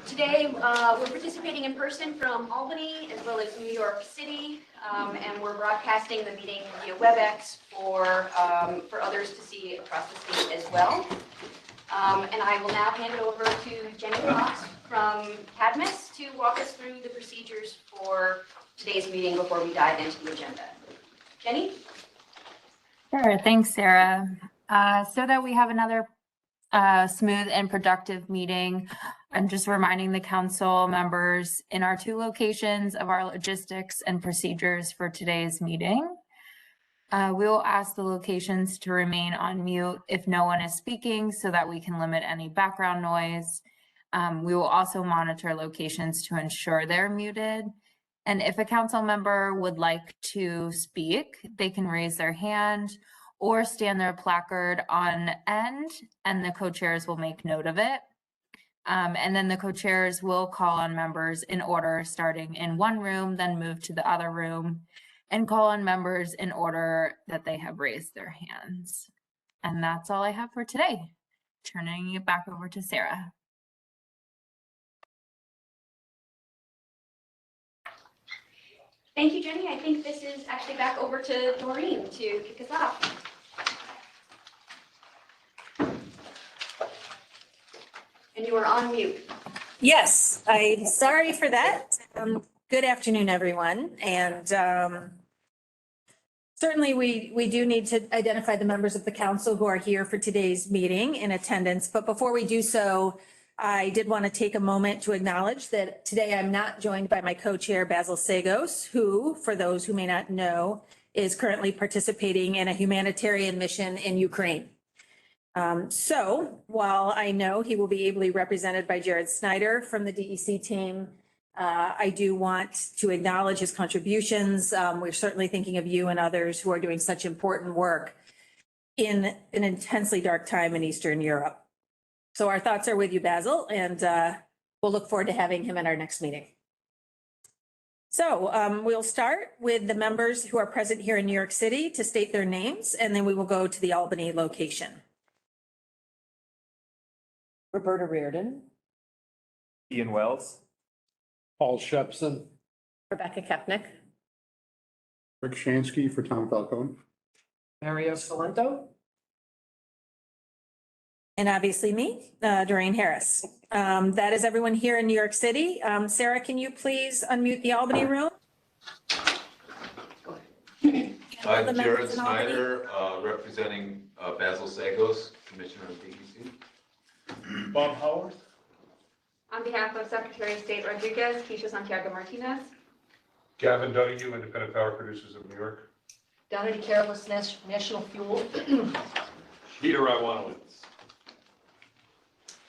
Today, we're participating in person from Albany as well as New York City, and we're broadcasting the meeting via WebEx for others to see across the state as well. And I will now hand it over to Jenny Fox from CADMIS to walk us through the procedures for today's meeting before we dive into the agenda. Jenny? Sure, thanks, Sarah. So that we have another smooth and productive meeting, I'm just reminding the council members in our 2 locations of our logistics and procedures for today's meeting. We will ask the locations to remain on mute if no one is speaking so that we can limit any background noise. We will also monitor locations to ensure they're muted. And if a council member would like to speak, they can raise their hand or stand their placard on end, and the co-chairs will make note of it. And then the co-chairs will call on members in order, starting in one room, then move to the other room, and call on members in order that they have raised their hands. And that's all I have for today. Turning it back over to Sarah. Thank you, Jenny. I think this is actually back over to Doreen to kick us off. And you are on mute. Yes, I'm sorry for that. Good afternoon, everyone. And certainly we do need to identify the members of the council who are here for today's meeting in attendance. But before we do so, I did want to take a moment to acknowledge that today I'm not joined by my co-chair, Basil Sagos, who, for those who may not know, is currently participating in a humanitarian mission in Ukraine. So while I know he will be ably represented by Jared Snyder from the DEC team, I do want to acknowledge his contributions. We're certainly thinking of you and others who are doing such important work in an intensely dark time in Eastern Europe. So our thoughts are with you, Basil, and we'll look forward to having him at our next meeting. So we'll start with the members who are present here in New York City to state their names, and then we will go to the Albany location. Roberta Reardon. Ian Wells. Paul Shepson. Rebecca Kepnick. Rick Shansky for Tom Falcone. Mario Salento. And obviously me, Doreen Harris. That is everyone here in New York City. Sarah, can you please unmute the Albany room? I'm Jared Snyder, representing Basil Sagos, Commissioner of DEC. Bob Howard. On behalf of Secretary of State Rodriguez, Keisha Santiago Martinez. Gavin Donahue, Independent Power Producers of New York. Donna DeCarlos, National Fuel. Peter Iwanowitz.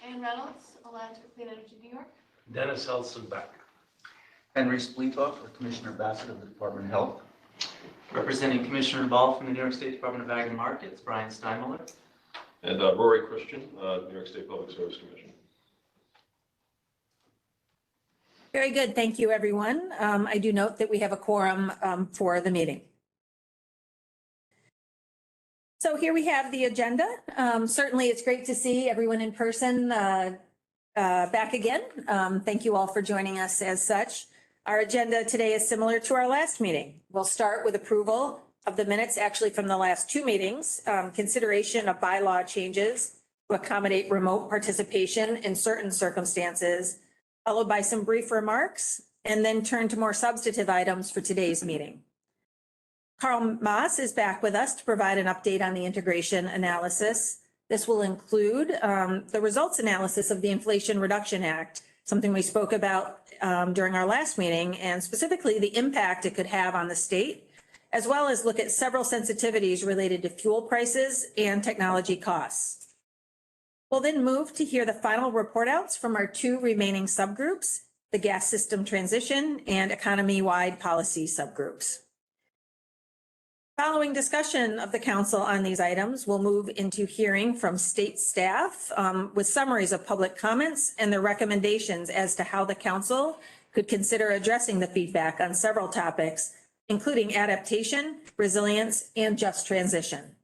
Ann Reynolds, Alliance for Clean Energy New York. Dennis Elson-Beck. Henry Spletoff, for Commissioner Bassett of the Department of Health. Representing Commissioner Ball from the New York State Department of Ag and Markets, Brian Steinmiller. And Rory Christian, New York State Public Service Commission. Very good. Thank you, everyone. I do note that we have a quorum for the meeting. So here we have the agenda. Certainly, it's great to see everyone in person back again. Thank you all for joining us as such. Our agenda today is similar to our last meeting. We'll start with approval of the minutes actually from the last 2 meetings, consideration of bylaw changes to accommodate remote participation in certain circumstances, followed by some brief remarks, and then turn to more substantive items for today's meeting. Carl Maas is back with us to provide an update on the integration analysis. This will include the results analysis of the Inflation Reduction Act, something we spoke about during our last meeting, and specifically the impact it could have on the state, as well as look at several sensitivities related to fuel prices and technology costs. We'll then move to hear the final report outs from our 2 remaining subgroups, the gas system transition and economy-wide policy subgroups. Following discussion of the council on these items, we'll move into hearing from state staff with summaries of public comments and their recommendations as to how the council could consider addressing the feedback on several topics, including adaptation, resilience, and just transition.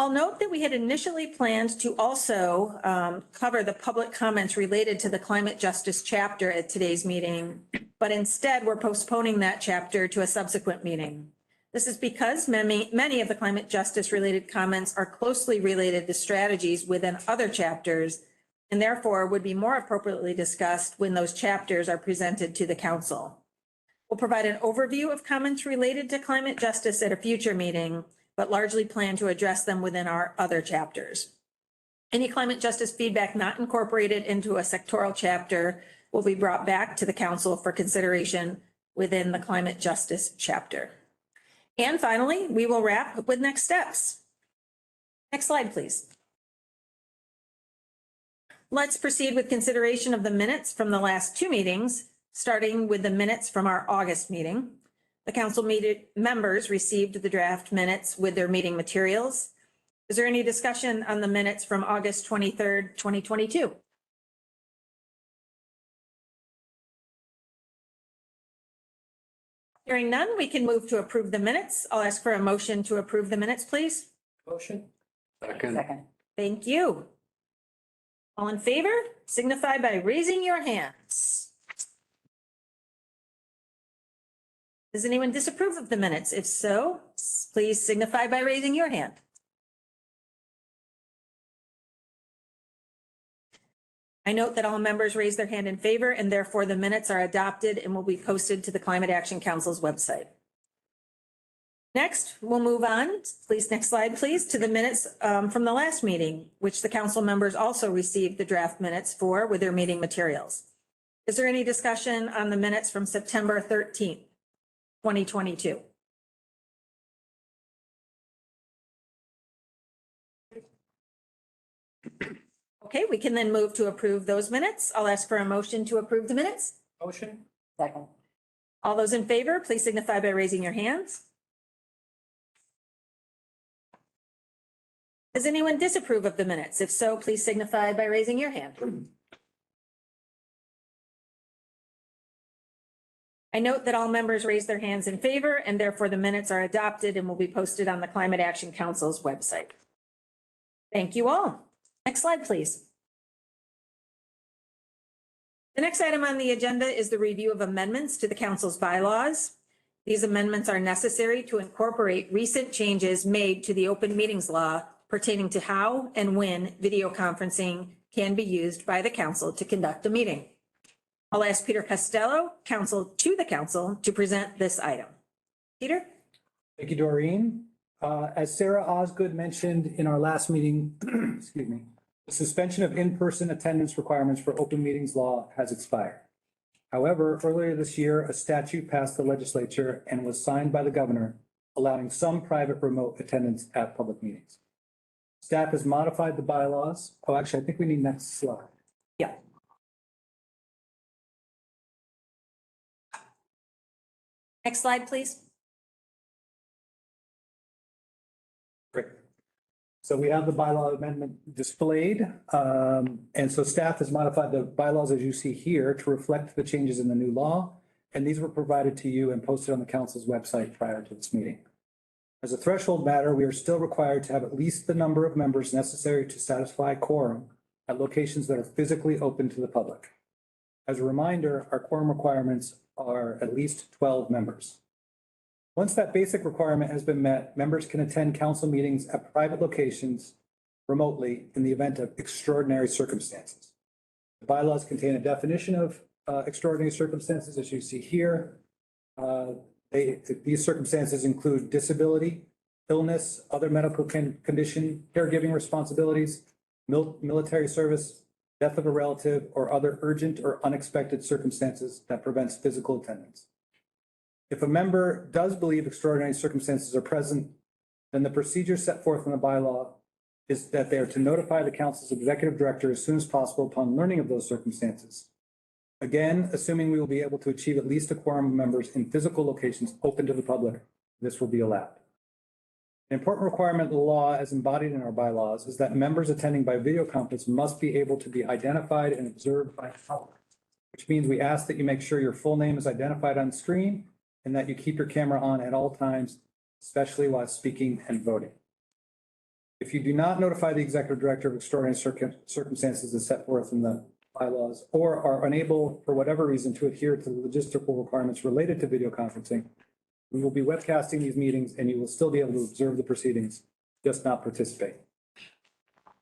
I'll note that we had initially planned to also cover the public comments related to the climate justice chapter at today's meeting, but instead we're postponing that chapter to a subsequent meeting. This is because many of the climate justice related comments are closely related to strategies within other chapters and therefore would be more appropriately discussed when those chapters are presented to the council. We'll provide an overview of comments related to climate justice at a future meeting, but largely plan to address them within our other chapters. Any climate justice feedback not incorporated into a sectoral chapter will be brought back to the council for consideration within the climate justice chapter. And finally, we will wrap with next steps. Next slide, please. Let's proceed with consideration of the minutes from the last two meetings, starting with the minutes from our August meeting. The council members received the draft minutes with their meeting materials. Is there any discussion on the minutes from August 23rd, 2022? Hearing none, we can move to approve the minutes. I'll ask for a motion to approve the minutes, please. Motion. Second. Thank you. All in favor, signify by raising your hands. Does anyone disapprove of the minutes? If so, please signify by raising your hand. I note that all members raised their hand in favor and therefore the minutes are adopted and will be posted to the Climate Action Council's website. Next, we'll move on, please, next slide, please, to the minutes from the last meeting, which the council members also received the draft minutes for with their meeting materials. Is there any discussion on the minutes from September 13th, 2022? Okay, we can then move to approve those minutes. I'll ask for a motion to approve the minutes. Motion. Second. All those in favor, please signify by raising your hands. Does anyone disapprove of the minutes? If so, please signify by raising your hand. I note that all members raised their hands in favor and therefore the minutes are adopted and will be posted on the Climate Action Council's website. Thank you all. Next slide, please. The next item on the agenda is the review of amendments to the council's bylaws. These amendments are necessary to incorporate recent changes made to the open meetings law pertaining to how and when video conferencing can be used by the council to conduct a meeting. I'll ask Peter Costello, counsel to the council, to present this item. Peter? Thank you, Doreen. As Sarah Osgood mentioned in our last meeting, excuse me, the suspension of in-person attendance requirements for open meetings law has expired. However, earlier this year, a statute passed the legislature and was signed by the governor, allowing some private remote attendance at public meetings. Staff has modified the bylaws. Oh, actually, I think we need next slide. Yeah. Next slide, please. Great. So we have the bylaw amendment displayed. And so staff has modified the bylaws as you see here to reflect the changes in the new law. And these were provided to you and posted on the council's website prior to this meeting. As a threshold matter, we are still required to have at least the number of members necessary to satisfy quorum at locations that are physically open to the public. As a reminder, our quorum requirements are at least 12 members. Once that basic requirement has been met, members can attend council meetings at private locations remotely in the event of extraordinary circumstances. The bylaws contain a definition of extraordinary circumstances, as you see here. These circumstances include disability, illness, other medical condition, caregiving responsibilities, military service, death of a relative, or other urgent or unexpected circumstances that prevents physical attendance. If a member does believe extraordinary circumstances are present, then the procedure set forth in the bylaw is that they are to notify the council's executive director as soon as possible upon learning of those circumstances. Again, assuming we will be able to achieve at least a quorum of members in physical locations open to the public, this will be allowed. An important requirement of the law as embodied in our bylaws is that members attending by video conference must be able to be identified and observed by the public, which means we ask that you make sure your full name is identified on screen and that you keep your camera on at all times, especially while speaking and voting. If you do not notify the executive director of extraordinary circumstances as set forth in the bylaws, or are unable for whatever reason to adhere to the logistical requirements related to video conferencing, we will be webcasting these meetings and you will still be able to observe the proceedings, just not participate.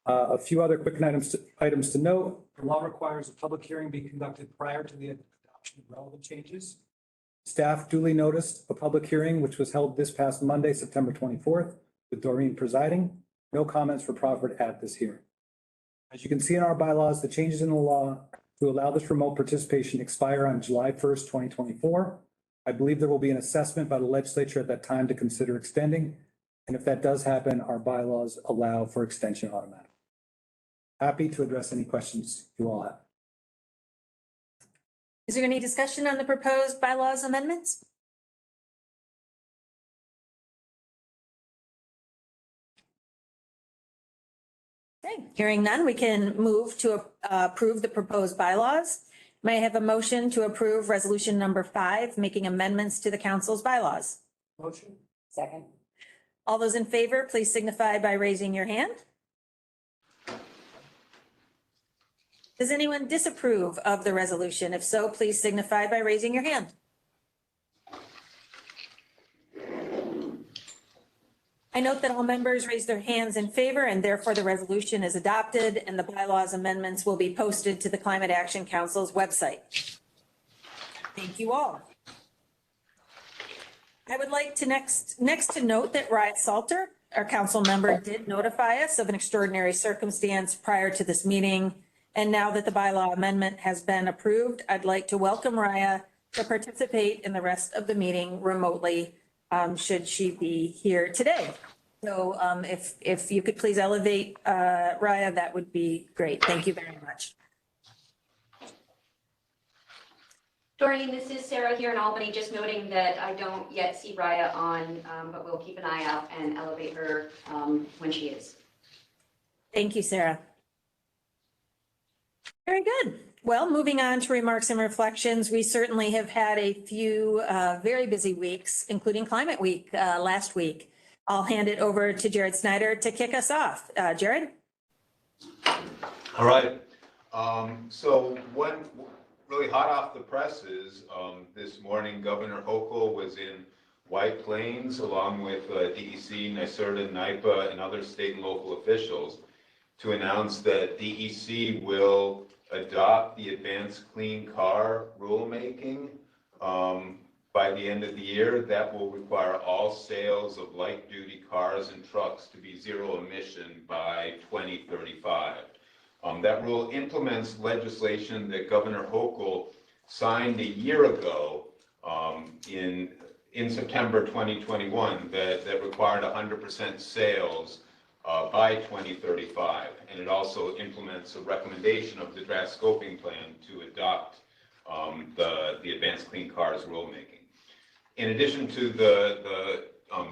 A few other quick items to note. The law requires a public hearing be conducted prior to the adoption of relevant changes. Staff duly noticed a public hearing, which was held this past Monday, September 24th, with Doreen presiding. No comments were proffered at this hearing. As you can see in our bylaws, the changes in the law to allow this remote participation expire on July 1st, 2024. I believe there will be an assessment by the legislature at that time to consider extending. And if that does happen, our bylaws allow for extension automatically. Happy to address any questions you all have. Is there any discussion on the proposed bylaws amendments? Okay, hearing none, we can move to approve the proposed bylaws. May I have a motion to approve resolution number 5, making amendments to the council's bylaws? Motion. Second. All those in favor, please signify by raising your hand. Does anyone disapprove of the resolution? If so, please signify by raising your hand. I note that all members raised their hands in favor, and therefore the resolution is adopted and the bylaws amendments will be posted to the Climate Action Council's website. Thank you all. I would like to next to note that Ryan Salter, our council member, did notify us of an extraordinary circumstance prior to this meeting. And now that the bylaw amendment has been approved, I'd like to welcome Raya to participate in the rest of the meeting remotely, should she be here today. So if you could please elevate Raya, that would be great. Thank you very much. Doreen, this is Sarah here in Albany, just noting that I don't yet see Raya on, but we'll keep an eye out and elevate her when she is. Thank you, Sarah. Very good. Well, moving on to remarks and reflections, we certainly have had a few very busy weeks, including Climate Week last week. I'll hand it over to Jared Snyder to kick us off. Jared? All right. So one really hot off the presses, this morning, Governor Hochul was in White Plains along with DEC, NYSERDA, NYPA, and other state and local officials to announce that DEC will adopt the advanced clean car rulemaking by the end of the year. That will require all sales of light duty cars and trucks to be zero emission by 2035. That rule implements legislation that Governor Hochul signed a year ago in September 2021 that required 100% sales by 2035. And it also implements a recommendation of the draft scoping plan to adopt the advanced clean cars rulemaking. In addition to the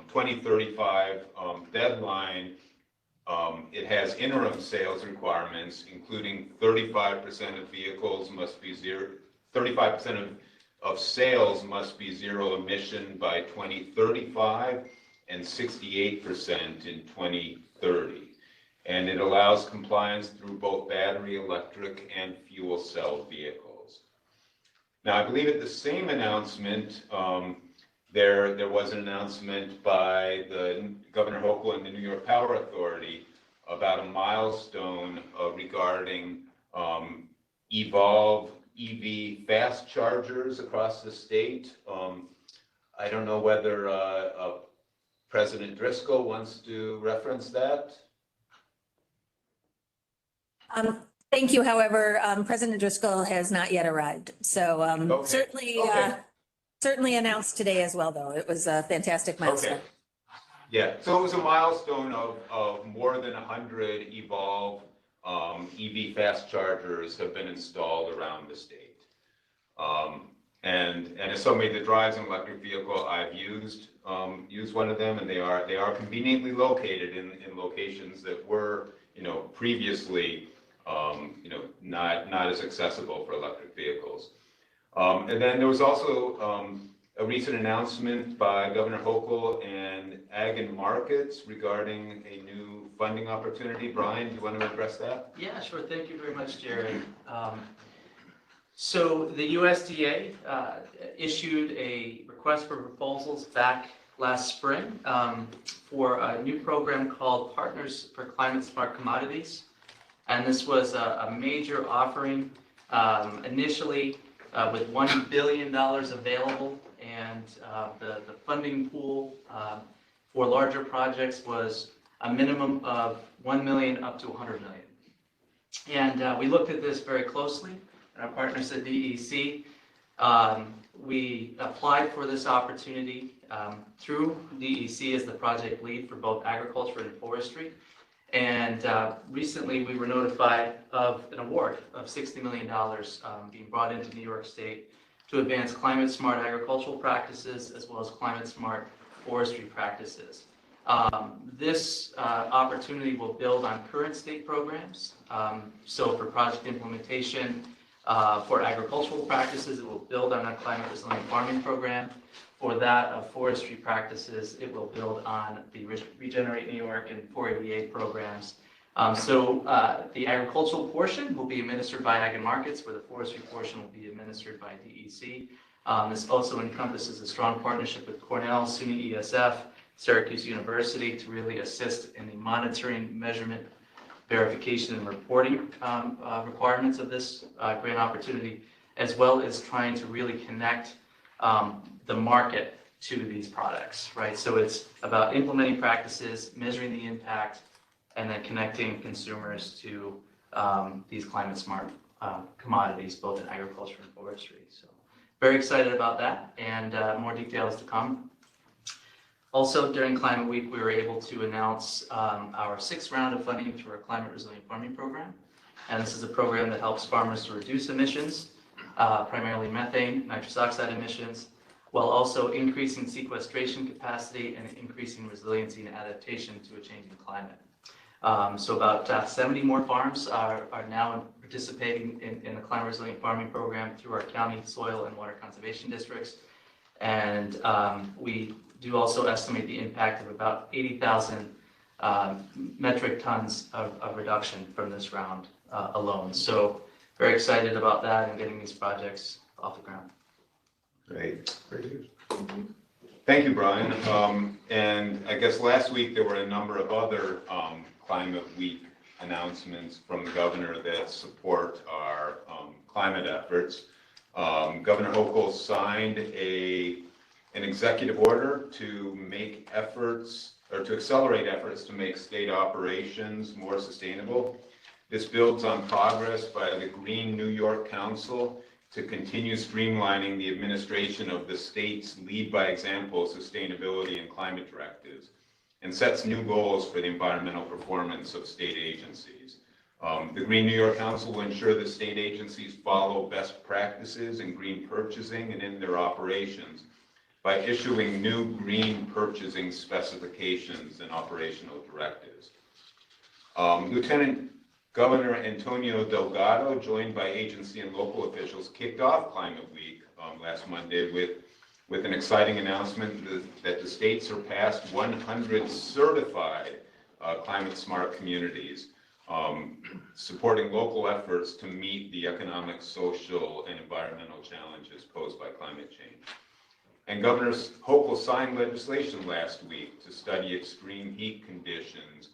2035 deadline, it has interim sales requirements, including 35% of vehicles must be 35% of sales must be zero emission by 2035 and 68% in 2030. And it allows compliance through both battery, electric, and fuel cell vehicles. Now, I believe at the same announcement, there was an announcement by the Governor Hochul and the New York Power Authority about a milestone regarding Evolve EV fast chargers across the state. I don't know whether President Driscoll wants to reference that. Thank you. However, President Driscoll has not yet arrived. So Okay. certainly announced today as well, though. It was a fantastic milestone. Okay. Yeah, so it was a milestone of more than 100 Evolve EV fast chargers have been installed around the state. And as somebody that drives an electric vehicle, I've used one of them, and they are conveniently located in locations that were, previously, not as accessible for electric vehicles. And then there was also a recent announcement by Governor Hochul and Ag and Markets regarding a new funding opportunity. Brian, do you want to address that? Yeah, sure. Thank you very much, Jared. So the USDA issued a request for proposals back last spring for a new program called Partners for Climate Smart Commodities. And this was a major offering initially with $1 billion available, and the funding pool for larger projects was a minimum of 1 million up to 100 million. And we looked at this very closely, and our partners at DEC. We applied for this opportunity through DEC as the project lead for both agriculture and forestry. And recently we were notified of an award of $60 million being brought into New York State to advance climate smart agricultural practices as well as climate smart forestry practices. This opportunity will build on current state programs. So for project implementation for agricultural practices, it will build on a climate resilient farming program. For that of forestry practices, it will build on the Regenerate New York and 488 programs. So the agricultural portion will be administered by Ag and Markets, where the forestry portion will be administered by DEC. This also encompasses a strong partnership with Cornell, SUNY ESF, Syracuse University to really assist in the monitoring, measurement, verification, and reporting requirements of this grant opportunity, as well as trying to really connect the market to these products, right? So it's about implementing practices, measuring the impact, and then connecting consumers to these climate smart commodities, both in agriculture and forestry. So very excited about that, and more details to come. Also, during Climate Week, we were able to announce our 6th round of funding through our Climate Resilient Farming Program. And this is a program that helps farmers to reduce emissions, primarily methane, nitrous oxide emissions, while also increasing sequestration capacity and increasing resiliency and adaptation to a changing climate. So about 70 more farms are now participating in the Climate Resilient Farming Program through our county soil and water conservation districts. And we do also estimate the impact of about 80,000 metric tons of reduction from this round alone. So very excited about that and getting these projects off the ground. Great. Thank you, Brian. And I guess last week there were a number of other Climate Week announcements from the governor that support our climate efforts. Governor Hochul signed an executive order to make efforts, or to accelerate efforts to make state operations more sustainable. This builds on progress by the Green New York Council to continue streamlining the administration of the state's lead by example sustainability and climate directives, and sets new goals for the environmental performance of state agencies. The Green New York Council will ensure that state agencies follow best practices in green purchasing and in their operations by issuing new green purchasing specifications and operational directives. Lieutenant Governor Antonio Delgado, joined by agency and local officials, kicked off Climate Week last Monday with an exciting announcement that the state surpassed 100 certified climate smart communities, supporting local efforts to meet the economic, social, and environmental challenges posed by climate change. And Governor Hochul signed legislation last week to study extreme heat conditions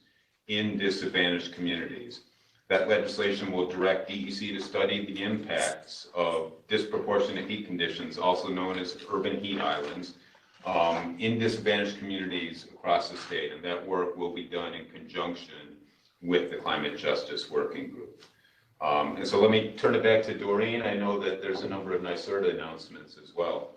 in disadvantaged communities. That legislation will direct DEC to study the impacts of disproportionate heat conditions, also known as urban heat islands, in disadvantaged communities across the state. And that work will be done in conjunction with the Climate Justice Working Group. And so let me turn it back to Doreen. I know that there's a number of NYSERDA announcements as well.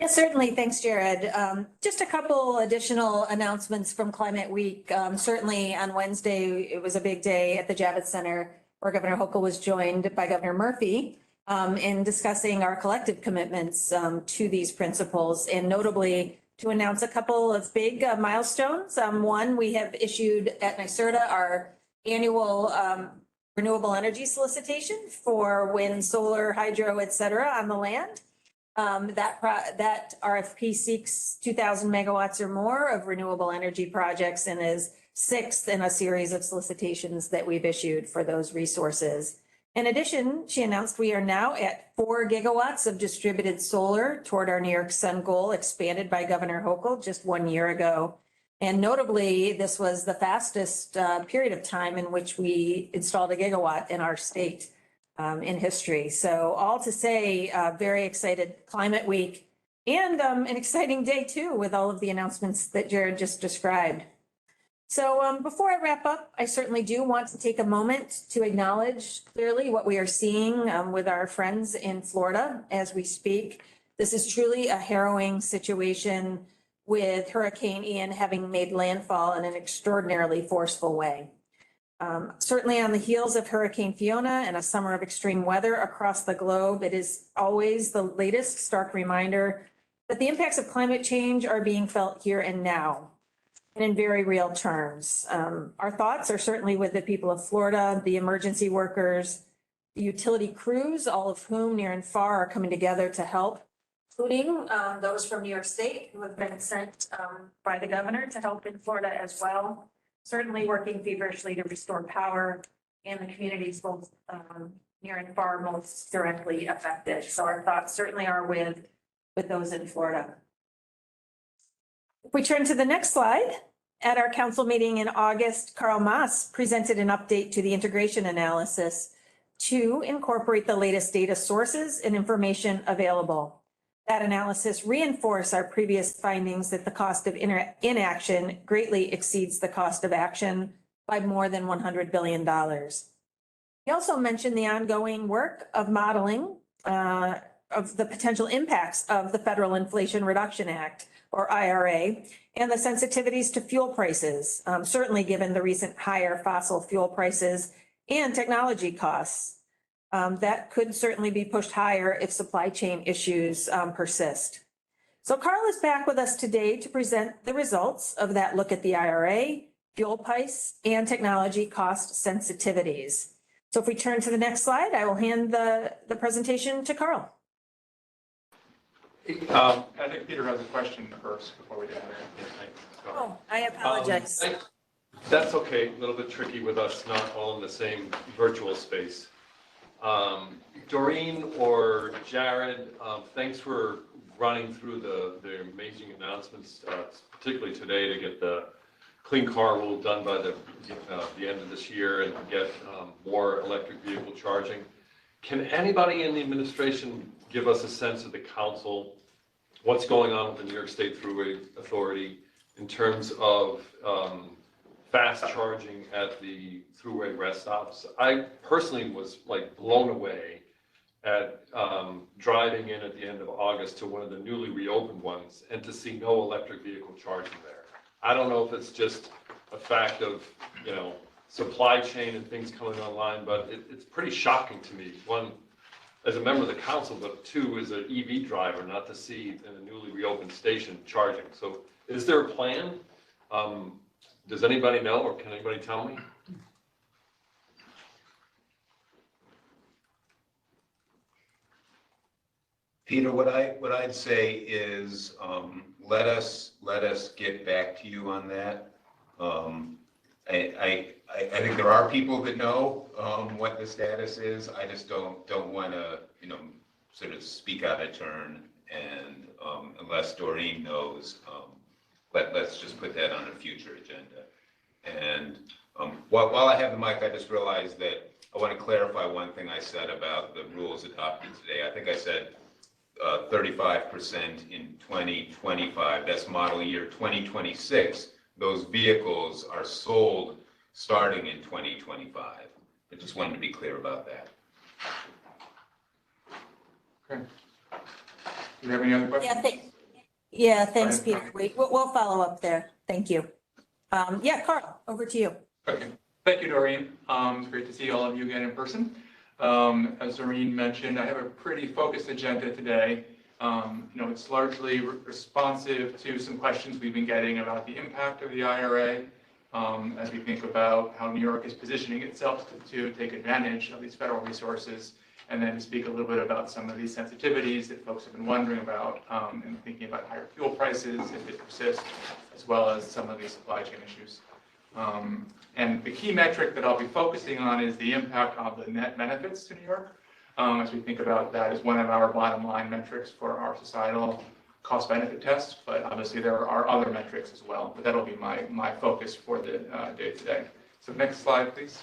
Yes, certainly. Thanks, Jared. Just a couple additional announcements from Climate Week. Certainly on Wednesday, it was a big day at the Javits Center where Governor Hochul was joined by Governor Murphy in discussing our collective commitments to these principles, and notably to announce a couple of big milestones. One, we have issued at NYSERDA our annual renewable energy solicitation for wind, solar, hydro, et cetera, on the land. That RFP seeks 2,000 megawatts or more of renewable energy projects and is sixth in a series of solicitations that we've issued for those resources. In addition, she announced we are now at 4 gigawatts of distributed solar toward our New York Sun goal, expanded by Governor Hochul just 1 year ago. And notably, this was the fastest period of time in which we installed a gigawatt in our state in history. So all to say, very excited Climate Week and an exciting day too with all of the announcements that Jared just described. So before I wrap up, I certainly do want to take a moment to acknowledge clearly what we are seeing with our friends in Florida as we speak. This is truly a harrowing situation with Hurricane Ian having made landfall in an extraordinarily forceful way. Certainly on the heels of Hurricane Fiona and a summer of extreme weather across the globe, it is always the latest stark reminder that the impacts of climate change are being felt here and now, and in very real terms. Our thoughts are certainly with the people of Florida, the emergency workers, the utility crews, all of whom near and far are coming together to help, including those from New York State who have been sent by the governor to help in Florida as well. Certainly working feverishly to restore power in the communities both near and far most directly affected. So our thoughts certainly are with those in Florida. If we turn to the next slide, at our council meeting in August, Carl Maas presented an update to the integration analysis to incorporate the latest data sources and information available. That analysis reinforced our previous findings that the cost of inaction greatly exceeds the cost of action by more than $100 billion. He also mentioned the ongoing work of modeling of the potential impacts of the Federal Inflation Reduction Act, or IRA, and the sensitivities to fuel prices, certainly given the recent higher fossil fuel prices and technology costs. That could certainly be pushed higher if supply chain issues persist. So Carl is back with us today to present the results of that look at the IRA, fuel price, and technology cost sensitivities. So if we turn to the next slide, I will hand the presentation to Carl. I think Peter has a question first before we do that. Oh, I apologize. That's okay, a little bit tricky with us not all in the same virtual space. Doreen or Jared, thanks for running through the amazing announcements, particularly today to get the clean car rule done by the end of this year and get more electric vehicle charging. Can anybody in the administration give us a sense of the council, what's going on with the New York State Thruway Authority in terms of fast charging at the thruway rest stops? I personally was like blown away at driving in at the end of August to one of the newly reopened ones and to see no electric vehicle charging there. I don't know if it's just a fact of, supply chain and things coming online, but it's pretty shocking to me. One, as a member of the council, but two, as an EV driver, not to see in a newly reopened station charging. So is there a plan? Does anybody know, or can anybody tell me? Peter, what I'd say is let us get back to you on that. I think there are people that know what the status is. I just don't want to sort of speak out of turn, and unless Doreen knows, let's just put that on a future agenda. And while I have the mic, I just realized that I want to clarify one thing I said about the rules adopted today. I think I said 35% in 2025. That's model year 2026. Those vehicles are sold starting in 2025. I just wanted to be clear about that. Okay. Do we have any other questions? Thanks, Peter. We'll follow up there. Thank you. Carl, over to you. Okay. Thank you, Doreen. It's great to see all of you again in person. As Doreen mentioned, I have a pretty focused agenda today. It's largely responsive to some questions we've been getting about the impact of the IRA as we think about how New York is positioning itself to take advantage of these federal resources and then speak a little bit about some of these sensitivities that folks have been wondering about and thinking about higher fuel prices if it persists, as well as some of these supply chain issues. And the key metric that I'll be focusing on is the impact of the net benefits to New York, as we think about that as one of our bottom line metrics for our societal cost benefit test, but obviously there are other metrics as well, but that'll be my focus for the day today. So next slide, please.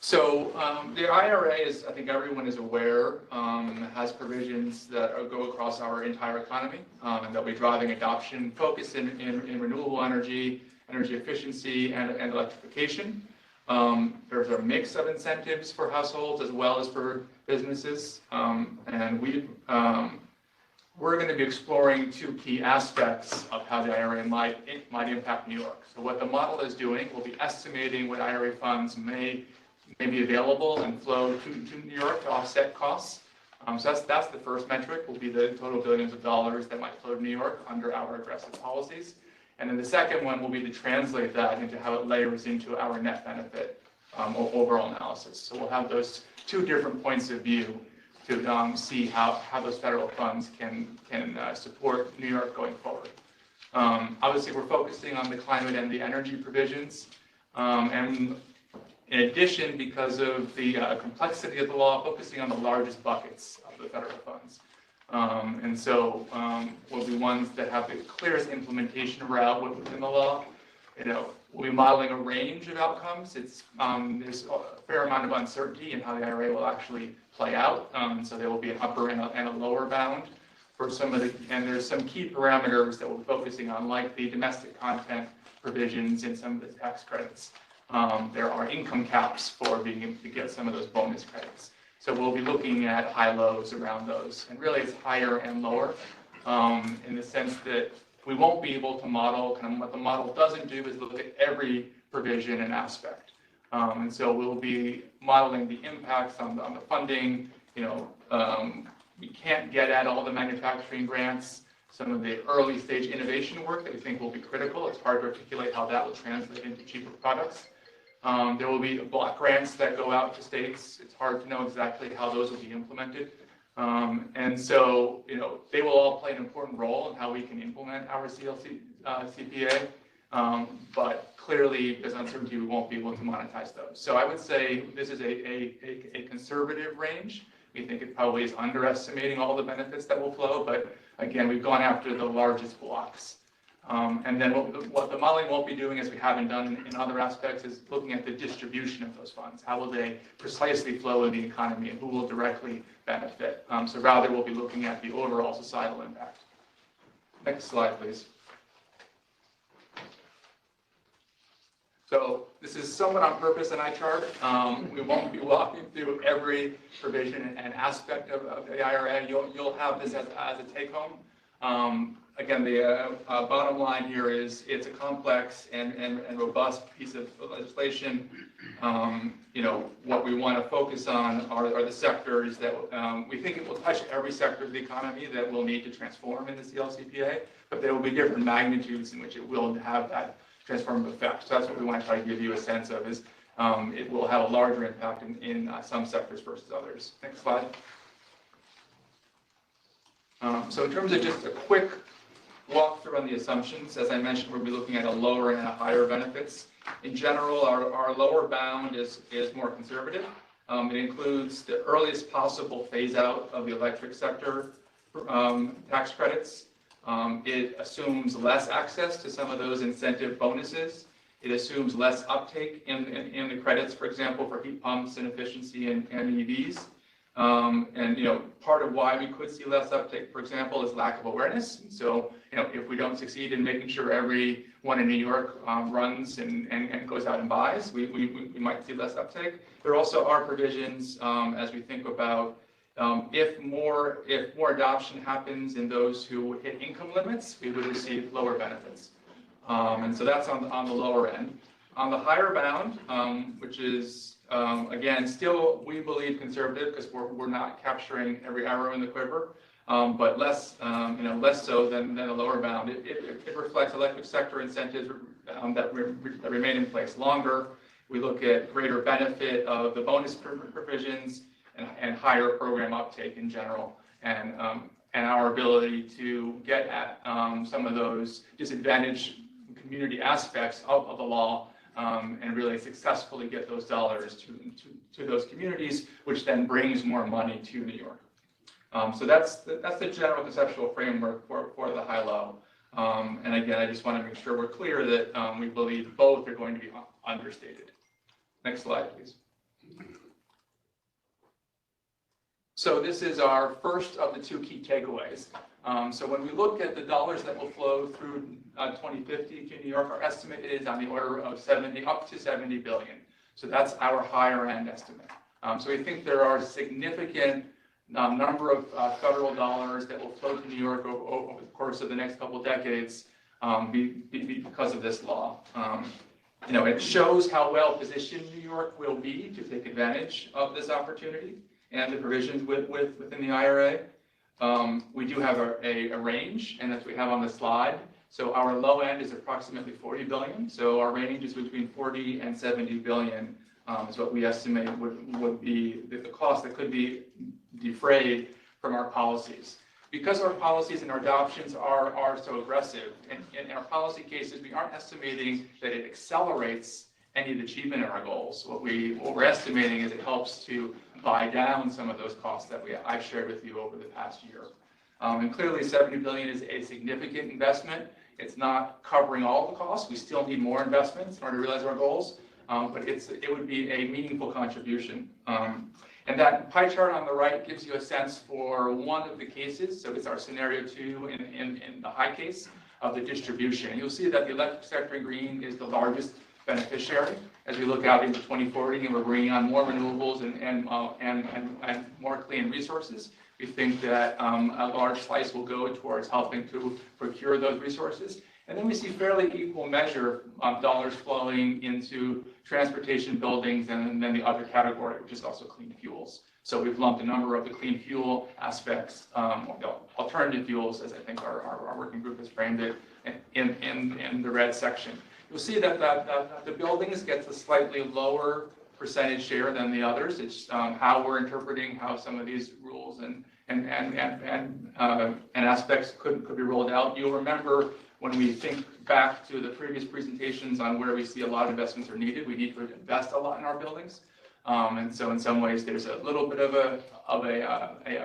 So the IRA is, I think everyone is aware, has provisions that go across our entire economy, and they'll be driving adoption, focus in renewable energy, energy efficiency, and electrification. There's a mix of incentives for households as well as for businesses, and we're going to be exploring two key aspects of how the IRA might impact New York. So what the model is doing, we'll be estimating what IRA funds may be available and flow to New York to offset costs. So that's the first metric, will be the total billions of dollars that might flow to New York under our aggressive policies. And then the second one will be to translate that into how it layers into our net benefit overall analysis. So we'll have those two different points of view to see how those federal funds can support New York going forward. Obviously, we're focusing on the climate and the energy provisions. And in addition, because of the complexity of the law, focusing on the largest buckets of the federal funds. And so will be ones that have the clearest implementation route within the law. We'll be modeling a range of outcomes. There's a fair amount of uncertainty in how the IRA will actually play out. So there will be an upper and a lower bound for some of the, and there's some key parameters that we'll be focusing on, like the domestic content provisions in some of the tax credits. There are income caps for being able to get some of those bonus credits. So we'll be looking at high lows around those. And really it's higher and lower in the sense that we won't be able to model, kind of what the model doesn't do is look at every provision and aspect. And so we'll be modeling the impacts on the funding. We can't get at all the manufacturing grants, some of the early stage innovation work that we think will be critical. It's hard to articulate how that will translate into cheaper products. There will be block grants that go out to states. It's hard to know exactly how those will be implemented. And so, they will all play an important role in how we can implement our CPA. But clearly, there's uncertainty, we won't be able to monetize those. So I would say this is a conservative range. We think it probably is underestimating all the benefits that will flow, but again, we've gone after the largest blocks. And then what the modeling won't be doing, as we haven't done in other aspects, is looking at the distribution of those funds. How will they precisely flow in the economy and who will directly benefit? So rather, we'll be looking at the overall societal impact. Next slide, please. So this is somewhat on purpose, an eye chart. We won't be walking through every provision and aspect of the IRA. You'll have this as a take-home. Again, the bottom line here is it's a complex and robust piece of legislation. What we want to focus on are the sectors that we think it will touch every sector of the economy that will need to transform in the CLCPA, but there will be different magnitudes in which it will have that transformative effect. So that's what we want to try to give you a sense of, is it will have a larger impact in some sectors versus others. Next slide. So in terms of just a quick walk through on the assumptions, as I mentioned, we'll be looking at a lower and a higher benefits. In general, our lower bound is more conservative. It includes the earliest possible phase out of the electric sector tax credits. It assumes less access to some of those incentive bonuses. It assumes less uptake in the credits, for example, for heat pumps and efficiency and EVs. Part of why we could see less uptake, for example, is lack of awareness. And so, if we don't succeed in making sure everyone in New York runs and goes out and buys, we might see less uptake. There also are provisions as we think about if more adoption happens in those who hit income limits, we would receive lower benefits. And so that's on the lower end. On the higher bound, which is again, still, we believe conservative because we're not capturing every arrow in the quiver, but less so than the lower bound. It reflects electric sector incentives that remain in place longer. We look at greater benefit of the bonus provisions and higher program uptake in general, and our ability to get at some of those disadvantaged community aspects of the law, and really successfully get those dollars to those communities, which then brings more money to New York. So that's the general conceptual framework for the high-low. And again, I just want to make sure we're clear that we believe both are going to be understated. Next slide, please. So this is our first of the two key takeaways. So when we look at the dollars that will flow through 2050 to New York, our estimate is on the order of up to 70 billion. So that's our higher end estimate. So we think there are significant number of federal dollars that will flow to New York over the course of the next couple of decades because of this law. It shows how well positioned New York will be to take advantage of this opportunity and the provisions within the IRA. We do have a range, and that's what we have on the slide. So our low end is approximately 40 billion. So our range is between 40 and 70 billion is what we estimate would be the cost that could be defrayed from our policies. Because our policies and our adoptions are so aggressive, in our policy cases, we aren't estimating that it accelerates any of the achievement of our goals. What we're estimating is it helps to buy down some of those costs that I've shared with you over the past year. And clearly 70 billion is a significant investment. It's not covering all the costs. We still need more investments in order to realize our goals, but it would be a meaningful contribution. And that pie chart on the right gives you a sense for one of the cases. So it's our scenario 2 in the high case of the distribution. You'll see that the electric sector in green is the largest beneficiary as we look out into 2040, and we're bringing on more renewables and more clean resources. We think that a large slice will go towards helping to procure those resources. And then we see fairly equal measure of dollars flowing into transportation, buildings, and then the other category, which is also clean fuels. So we've lumped a number of the clean fuel aspects, alternative fuels, as I think our working group has framed it, in the red section. You'll see that the buildings gets a slightly lower percentage share than the others. It's how we're interpreting how some of these rules and aspects could be rolled out. You'll remember when we think back to the previous presentations on where we see a lot of investments are needed, we need to invest a lot in our buildings. And so in some ways, there's a little bit of a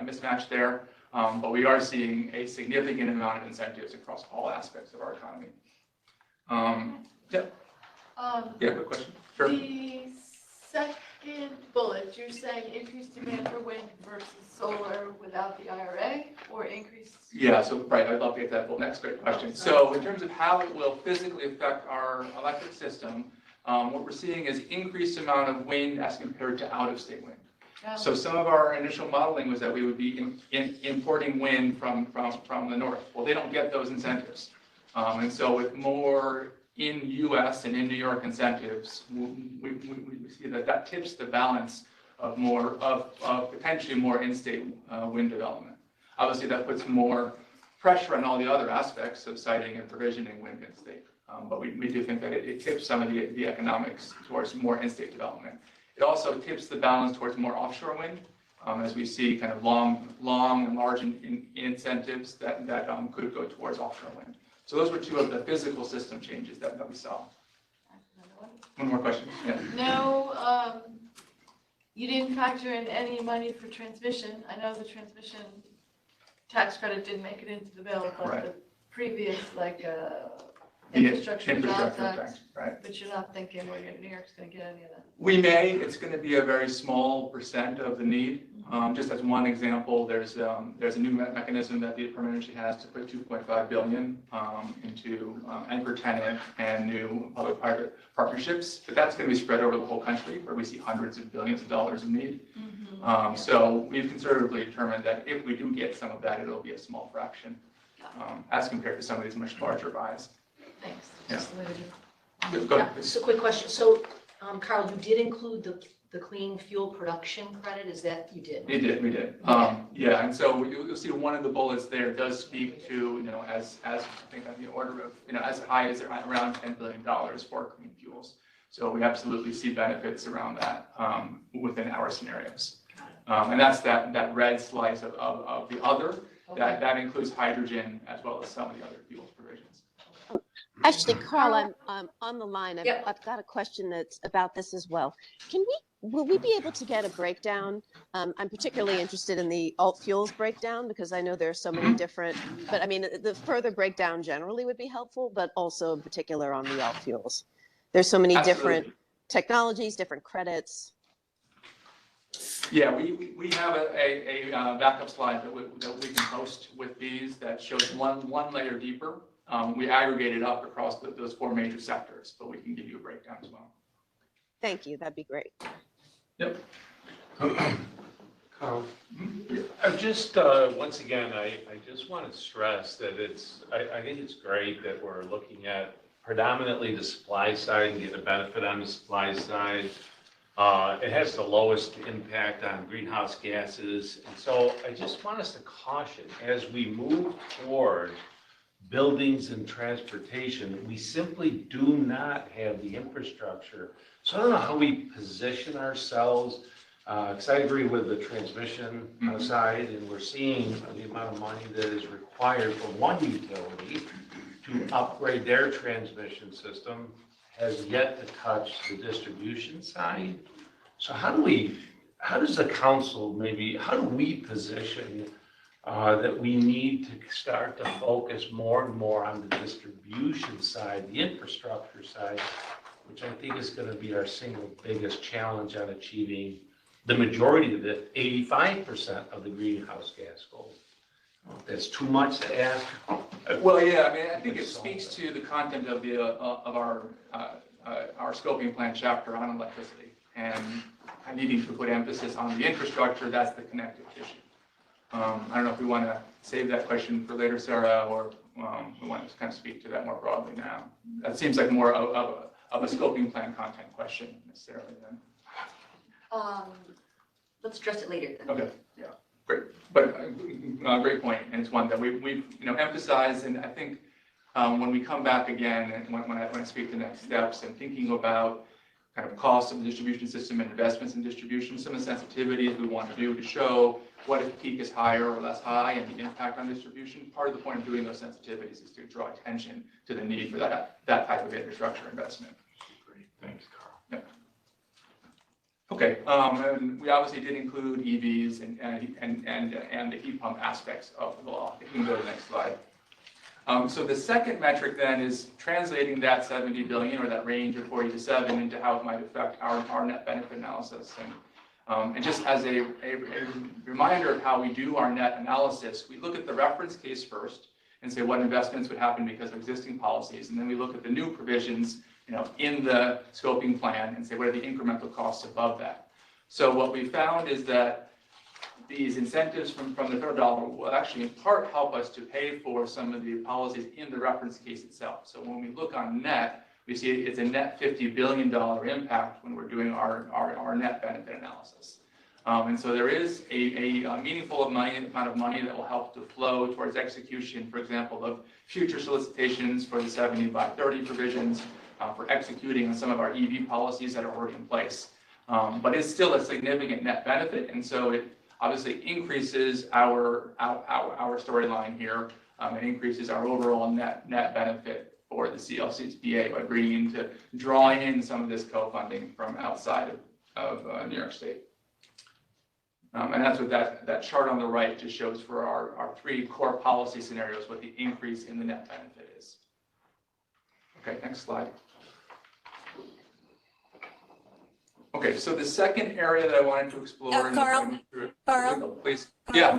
mismatch there, but we are seeing a significant amount of incentives across all aspects of our economy. Quick question. Sure. The second bullet, you're saying increased demand for wind versus solar without the IRA, or increased? Yeah, so right, I'd love to get that. Well, next great question. So in terms of how it will physically affect our electric system, what we're seeing is increased amount of wind as compared to out-of-state wind. So some of our initial modeling was that we would be importing wind from the north. Well, they don't get those incentives. And so with more in U.S. and in New York incentives, we see that tips the balance of potentially more in-state wind development. Obviously, that puts more pressure on all the other aspects of siting and provisioning wind in-state. But we do think that it tips some of the economics towards more in-state development. It also tips the balance towards more offshore wind, as we see kind of long and large incentives that could go towards offshore wind. So those were two of the physical system changes that we saw. One more question. Yeah. No, you didn't factor in any money for transmission. I know the transmission tax credit didn't make it into the bill, but the previous infrastructure jobs act, right. But you're not thinking New York's going to get any of that. We may. It's going to be a very small percent of the need. Just as one example, there's a new mechanism that the administration has to put $2.5 billion into anchor tenant and new public-private partnerships. But that's going to be spread over the whole country, where we see hundreds of billions of dollars in need. So we've conservatively determined that if we do get some of that, it'll be a small fraction as compared to some of these much larger buys. Thanks. Yeah. Go ahead. Just a quick question. So, Carl, you did include the clean fuel production credit? Is that you did? We did. Yeah, and so you'll see one of the bullets there does speak to, as I think on the order of, as high as around $10 billion for clean fuels. So we absolutely see benefits around that within our scenarios. And that's that red slice of the other. That includes hydrogen as well as some of the other fuels provisions. Actually, Carl, I'm on the line. Yep. I've got a question that's about this as well. Will we be able to get a breakdown? I'm particularly interested in the alt fuels breakdown because I know there are so many different, but I mean, the further breakdown generally would be helpful, but also in particular on the alt fuels. There's so many different technologies, different credits. Yeah, we have a backup slide that we can post with these that shows one layer deeper. We aggregate it up across those 4 major sectors, but we can give you a breakdown as well. Thank you. That'd be great. Yep. Carl, just, once again, I just want to stress that I think it's great that we're looking at predominantly the supply side and getting a benefit on the supply side. It has the lowest impact on greenhouse gases. And so I just want us to caution as we move toward buildings and transportation, we simply do not have the infrastructure. So I don't know how we position ourselves, because I agree with the transmission side, and we're seeing the amount of money that is required for one utility to upgrade their transmission system has yet to touch the distribution side. So how does the council how do we position that we need to start to focus more and more on the distribution side, the infrastructure side, which I think is going to be our single biggest challenge on achieving the majority of the 85% of the greenhouse gas goal. That's too much to ask. Well, yeah, I mean, I think it speaks to the content of our scoping plan chapter on electricity and needing to put emphasis on the infrastructure. That's the connective tissue. I don't know if we want to save that question for later, Sarah, or we want to kind of speak to that more broadly now. That seems like more of a scoping plan content question necessarily then. Let's address it later then. Okay, yeah, great. But great point, and it's one that we've emphasized, and I think when we come back again, and when I speak to next steps and thinking about kind of costs of the distribution system and investments in distribution, some of the sensitivities we want to do to show what if peak is higher or less high and the impact on distribution. Part of the point of doing those sensitivities is to draw attention to the need for that type of infrastructure investment. Great, thanks, Carl. Yeah. Okay, and we obviously did include EVs and the heat pump aspects of the law. You can go to the next slide. So the second metric then is translating that 70 billion or that range of 40 to 7 into how it might affect our net benefit analysis. And just as a reminder of how we do our net analysis, we look at the reference case first and say what investments would happen because of existing policies, and then we look at the new provisions, in the scoping plan and say what are the incremental costs above that. So what we found is that these incentives from the federal dollar will actually in part help us to pay for some of the policies in the reference case itself. So when we look on net, we see it's a net $50 billion impact when we're doing our net benefit analysis. And so there is a meaningful amount of money that will help to flow towards execution, for example, of future solicitations for the 70 by 30 provisions, for executing on some of our EV policies that are already in place. But it's still a significant net benefit, and so it obviously increases our storyline here. It increases our overall net benefit for the CLCSBA by drawing in some of this co-funding from outside of New York State. And that's what that chart on the right just shows for our 3 core policy scenarios, what the increase in the net benefit is. Okay, next slide. Okay, so the second area that I wanted to explore. Carl, please. Yeah.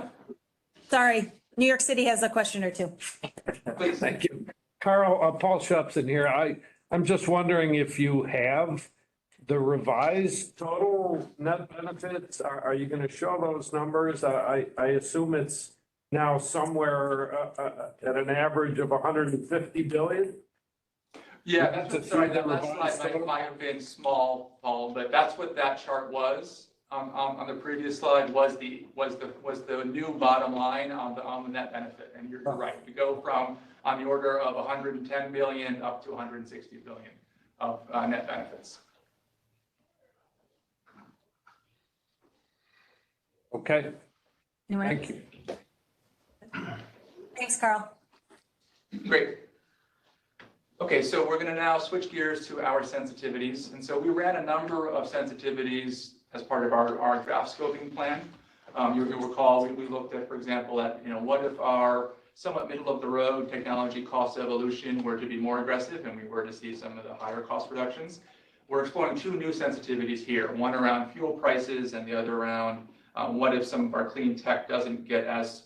Sorry, New York City has a question or two. Please. Thank you. Carl, Paul Shupson here. I'm just wondering if you have the revised total net benefits. Are you going to show those numbers? I assume it's now somewhere at an average of 150 billion. Yeah, sorry, that last slide might have been small, Paul, but that's what that chart was. On the previous slide was the new bottom line on the net benefit, and you're right. We go from on the order of 110 billion up to 160 billion of net benefits. Okay, Anyone? thank you. Thanks, Carl. Great. Okay, so we're going to now switch gears to our sensitivities. And so we ran a number of sensitivities as part of our draft scoping plan. You'll recall we looked at, for example, at, what if our somewhat middle of the road technology cost evolution were to be more aggressive and we were to see some of the higher cost reductions. We're exploring two new sensitivities here, one around fuel prices and the other around what if some of our clean tech doesn't get as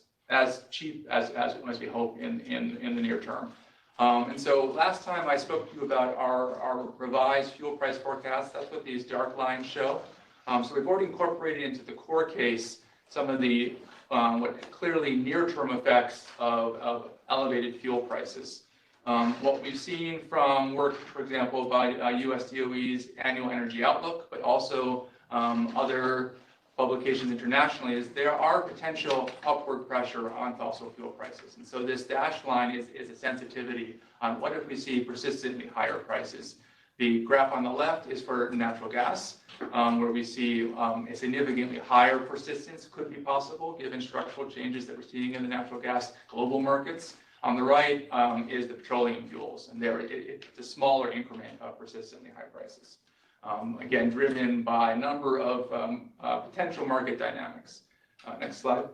cheap as we hope in the near term. And so last time I spoke to you about our revised fuel price forecast. That's what these dark lines show. So we've already incorporated into the core case some of the what clearly near-term effects of elevated fuel prices. What we've seen from work, for example, by US DOE's annual energy outlook, but also other publications internationally, is there are potential upward pressure on fossil fuel prices. And so this dashed line is a sensitivity on what if we see persistently higher prices. The graph on the left is for natural gas, where we see a significantly higher persistence could be possible given structural changes that we're seeing in the natural gas global markets. On the right is the petroleum fuels, and there it's a smaller increment of persistently high prices. Again, driven by a number of potential market dynamics. Next slide.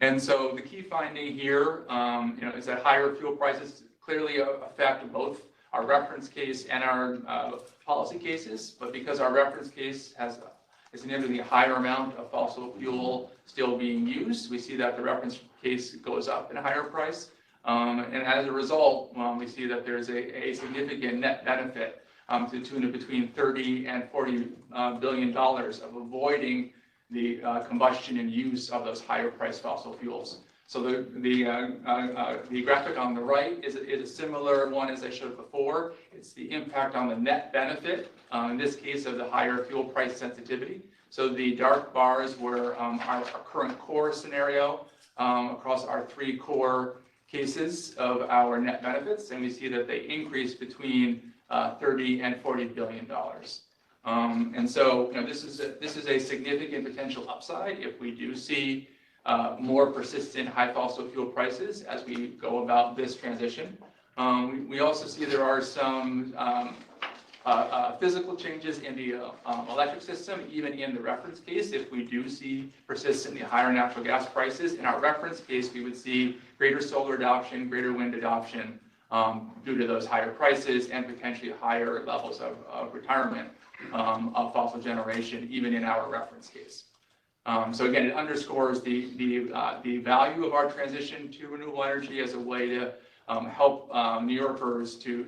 And so the key finding here, is that higher fuel prices clearly affect both our reference case and our policy cases. But because our reference case has a significantly higher amount of fossil fuel still being used, we see that the reference case goes up in a higher price. And as a result, we see that there's a significant net benefit to the tune of between $30 and $40 billion of avoiding the combustion and use of those higher priced fossil fuels. So the graphic on the right is a similar one as I showed before. It's the impact on the net benefit, in this case of the higher fuel price sensitivity. So the dark bars were our current core scenario across our three core cases of our net benefits, and we see that they increase between $30 and $40 billion. And so, this is a significant potential upside if we do see more persistent high fossil fuel prices as we go about this transition. We also see there are some physical changes in the electric system, even in the reference case. If we do see persistently higher natural gas prices, in our reference case, we would see greater solar adoption, greater wind adoption due to those higher prices and potentially higher levels of retirement of fossil generation, even in our reference case. So again, it underscores the value of our transition to renewable energy as a way to help New Yorkers to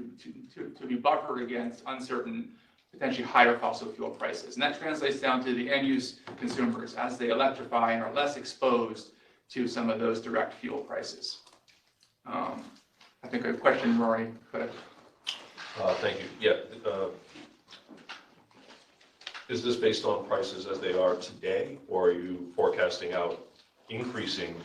be buffered against uncertain, potentially higher fossil fuel prices. And that translates down to the end-use consumers as they electrify and are less exposed to some of those direct fuel prices. I think a question, Rory. Go ahead. Thank you. Yeah. Is this based on prices as they are today, or are you forecasting out increasing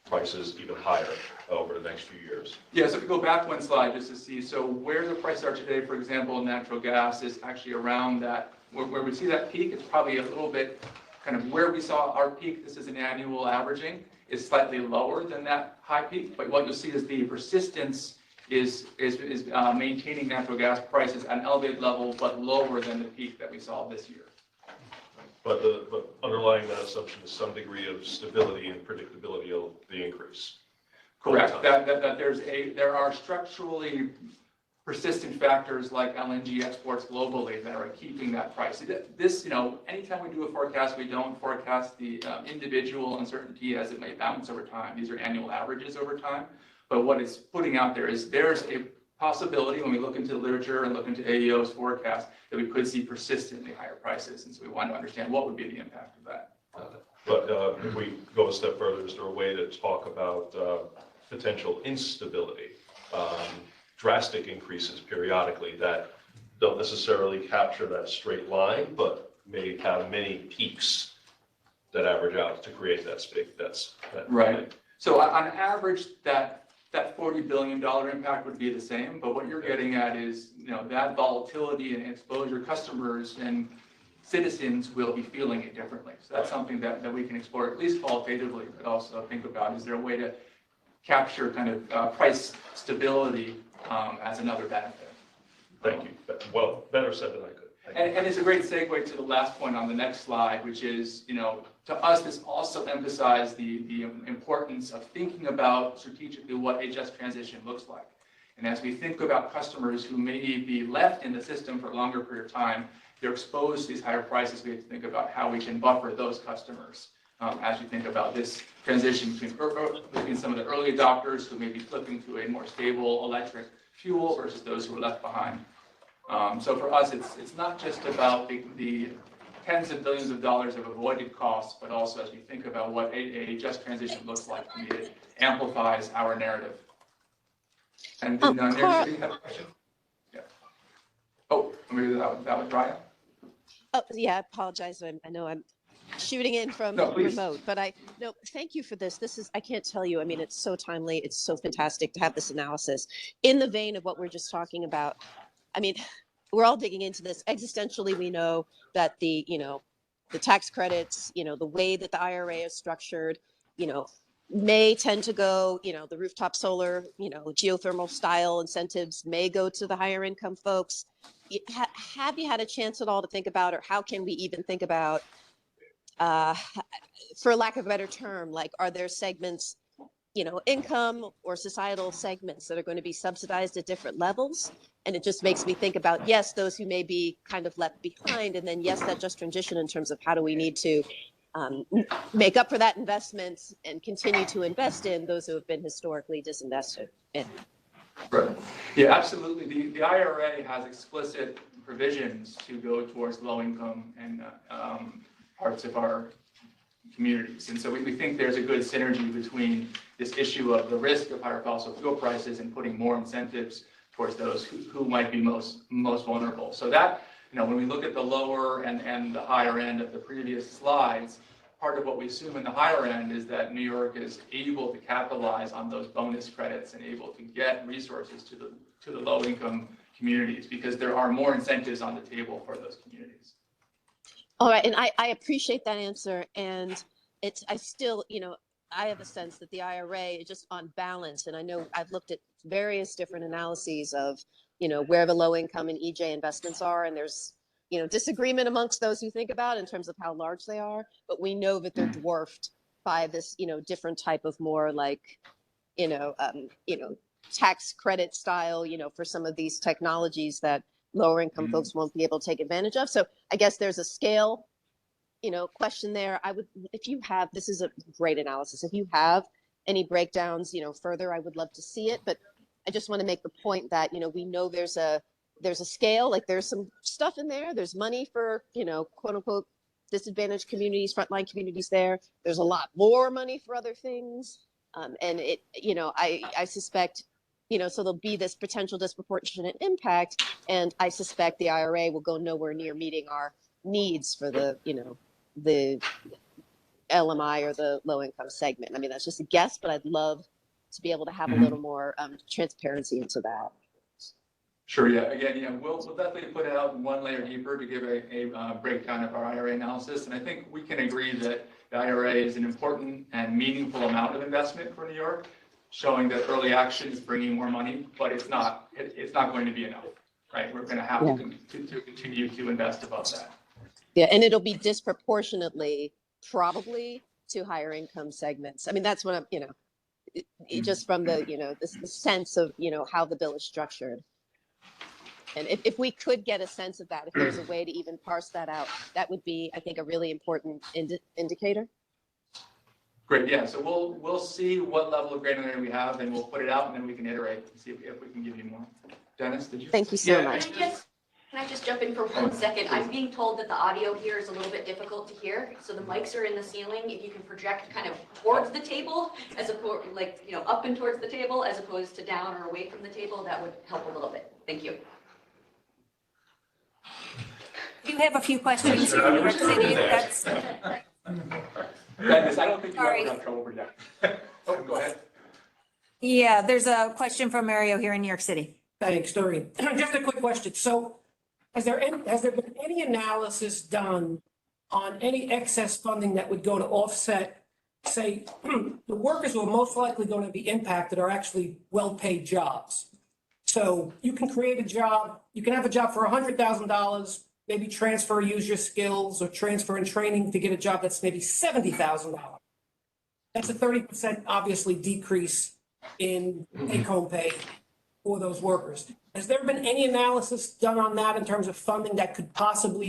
prices even higher over the next few years? Yeah, so if we go back one slide just to see, so where the prices are today, for example, natural gas is actually around that, where we see that peak, it's probably a little bit kind of where we saw our peak. This is an annual averaging, is slightly lower than that high peak, but what you'll see is the persistence is maintaining natural gas prices at an elevated level, but lower than the peak that we saw this year. But underlying that assumption is some degree of stability and predictability of the increase. Correct. That there are structurally persistent factors like LNG exports globally that are keeping that price. This, anytime we do a forecast, we don't forecast the individual uncertainty as it may bounce over time. These are annual averages over time. But what it's putting out there is there's a possibility when we look into the literature and look into AEO's forecast that we could see persistently higher prices. And so we want to understand what would be the impact of that. But if we go a step further, is there a way to talk about potential instability, drastic increases periodically that don't necessarily capture that straight line, but may have many peaks that average out to create that space? Right. So on average, that $40 billion impact would be the same, but what you're getting at is, that volatility and exposure customers and citizens will be feeling it differently. So that's something that we can explore, at least qualitatively, but also think about, is there a way to capture kind of price stability as another benefit? Thank you. Well, better said than I could. And it's a great segue to the last point on the next slide, which is, to us, this also emphasized the importance of thinking about strategically what a just transition looks like. And as we think about customers who may be left in the system for a longer period of time, they're exposed to these higher prices. We have to think about how we can buffer those customers as we think about this transition between some of the early adopters who may be flipping to a more stable electric fuel versus those who are left behind. So for us, it's not just about the tens of billions of dollars of avoided costs, but also as we think about what a just transition looks like, it amplifies our narrative. And then Carl, Nancy, you have a question? Yeah. Oh, maybe that was Ryan. Oh, yeah, I apologize. I know I'm shooting in from remote, but thank you for this. I can't tell you, I mean, it's so timely. It's so fantastic to have this analysis in the vein of what we're just talking about. I mean, we're all digging into this. Existentially, we know that the tax credits, the way that the IRA is structured, may tend to go, the rooftop solar, geothermal style incentives may go to the higher income folks. Have you had a chance at all to think about, or how can we even think about, for lack of a better term, like, are there segments, income or societal segments that are going to be subsidized at different levels? And it just makes me think about, yes, those who may be kind of left behind, and then yes, that just transition in terms of how do we need to make up for that investment and continue to invest in those who have been historically disinvested in. Right. Yeah, absolutely. The IRA has explicit provisions to go towards low income and parts of our communities. And so we think there's a good synergy between this issue of the risk of higher fossil fuel prices and putting more incentives towards those who might be most vulnerable. So that, when we look at the lower and the higher end of the previous slides, part of what we assume in the higher end is that New York is able to capitalize on those bonus credits and able to get resources to the low income communities, because there are more incentives on the table for those communities. All right, and I appreciate that answer, and I still, I have a sense that the IRA is just on balance, and I know I've looked at various different analyses of, where the low income and EJ investments are, and there's, disagreement amongst those who think about in terms of how large they are, but we know that they're dwarfed by this, different type of more like, tax credit style, for some of these technologies that lower income folks won't be able to take advantage of. So I guess there's a scale, question there. If you have, this is a great analysis. If you have any breakdowns, further, I would love to see it. But I just want to make the point that, we know there's a scale, like there's some stuff in there. There's money for, quote unquote, disadvantaged communities, frontline communities there. There's a lot more money for other things. And it, I suspect, so there'll be this potential disproportionate impact. And I suspect the IRA will go nowhere near meeting our needs for the LMI or the low income segment. I mean, that's just a guess, but I'd love to be able to have a little more transparency into that. Sure. Yeah. Again, we'll definitely put it out one layer deeper to give a breakdown of our IRA analysis. And I think we can agree that the IRA is an important and meaningful amount of investment for New York, showing that early action is bringing more money, but it's not going to be enough, right? We're going to have to continue to invest above that. Yeah, and it'll be disproportionately probably to higher income segments. I mean, that's what I'm, just from the, the sense of, how the bill is structured. And if we could get a sense of that, if there's a way to even parse that out, that would be, I think, a really important indicator. Great. Yeah. So we'll see what level of granularity we have, and we'll put it out, and then we can iterate and see if we can give you more. Dennis, did you? Thank you so much. Can I just jump in for 1 second? I'm being told that the audio here is a little bit difficult to hear. So the mics are in the ceiling. If you can project kind of towards the table, as opposed, up and towards the table, as opposed to down or away from the table, that would help a little bit. Thank you. You have a few questions here in New York City. That's. Dennis, I don't think you ever got trouble for that. Oh, go ahead. Yeah, there's a question from Mario here in New York City. Thanks, Doreen. Just a quick question. So has there been any analysis done on any excess funding that would go to offset, say, the workers who are most likely going to be impacted are actually well-paid jobs? So you can create a job, you can have a job for $100,000, maybe transfer, use your skills, or transfer in training to get a job that's maybe $70,000. That's a 30% obviously decrease in take-home pay for those workers. Has there been any analysis done on that in terms of funding that could possibly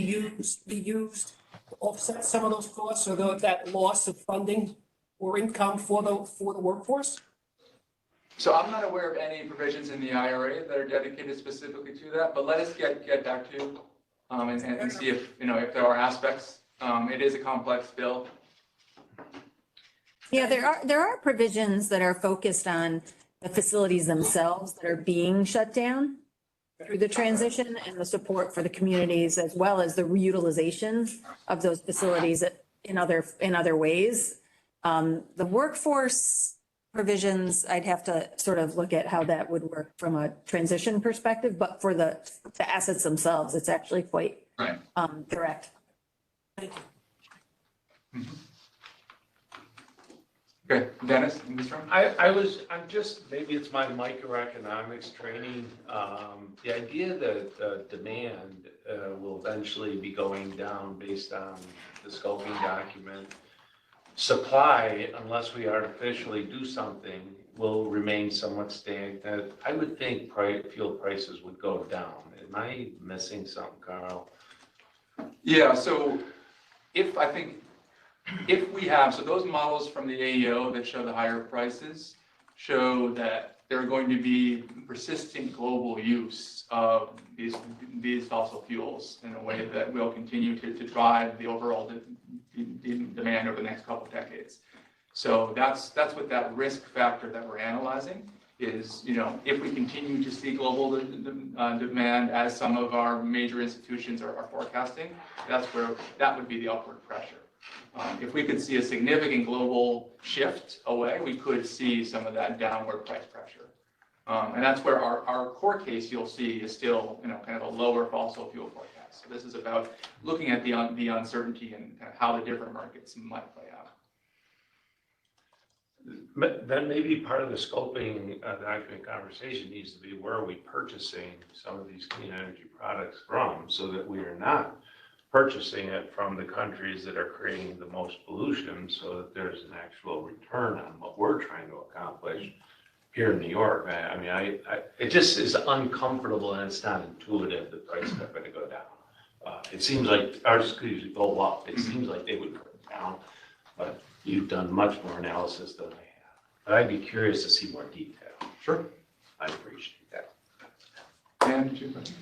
be used to offset some of those costs or that loss of funding or income for the workforce? So I'm not aware of any provisions in the IRA that are dedicated specifically to that, but let us get back to you and see if, if there are aspects. It is a complex bill. Yeah, there are provisions that are focused on the facilities themselves that are being shut down through the transition and the support for the communities, as well as the reutilization of those facilities in other ways. The workforce provisions, I'd have to sort of look at how that would work from a transition perspective, but for the assets themselves, it's actually quite direct. Thank you. Okay, Dennis, in this room? I'm just, maybe it's my microeconomics training. The idea that demand will eventually be going down based on the scoping document. Supply, unless we artificially do something, will remain somewhat stagnant. I would think fuel prices would go down. Am I missing something, Carl? Yeah, so if we have, so those models from the AEO that show the higher prices show that there are going to be persistent global use of these fossil fuels in a way that will continue to drive the overall demand over the next couple of decades. So that's what that risk factor that we're analyzing is, if we continue to see global demand as some of our major institutions are forecasting, that's where that would be the upward pressure. If we could see a significant global shift away, we could see some of that downward price pressure. And that's where our core case you'll see is still, kind of a lower fossil fuel forecast. So this is about looking at the uncertainty and how the different markets might play out. Then maybe part of the scoping document conversation needs to be where are we purchasing some of these clean energy products from so that we are not purchasing it from the countries that are creating the most pollution so that there's an actual return on what we're trying to accomplish here in New York. I mean, it just is uncomfortable and it's not intuitive that prices are going to go down. It seems like ours could go up. It seems like they would go down, but you've done much more analysis than I have. But I'd be curious to see more detail. Sure. I appreciate that. Dan, did you have a question?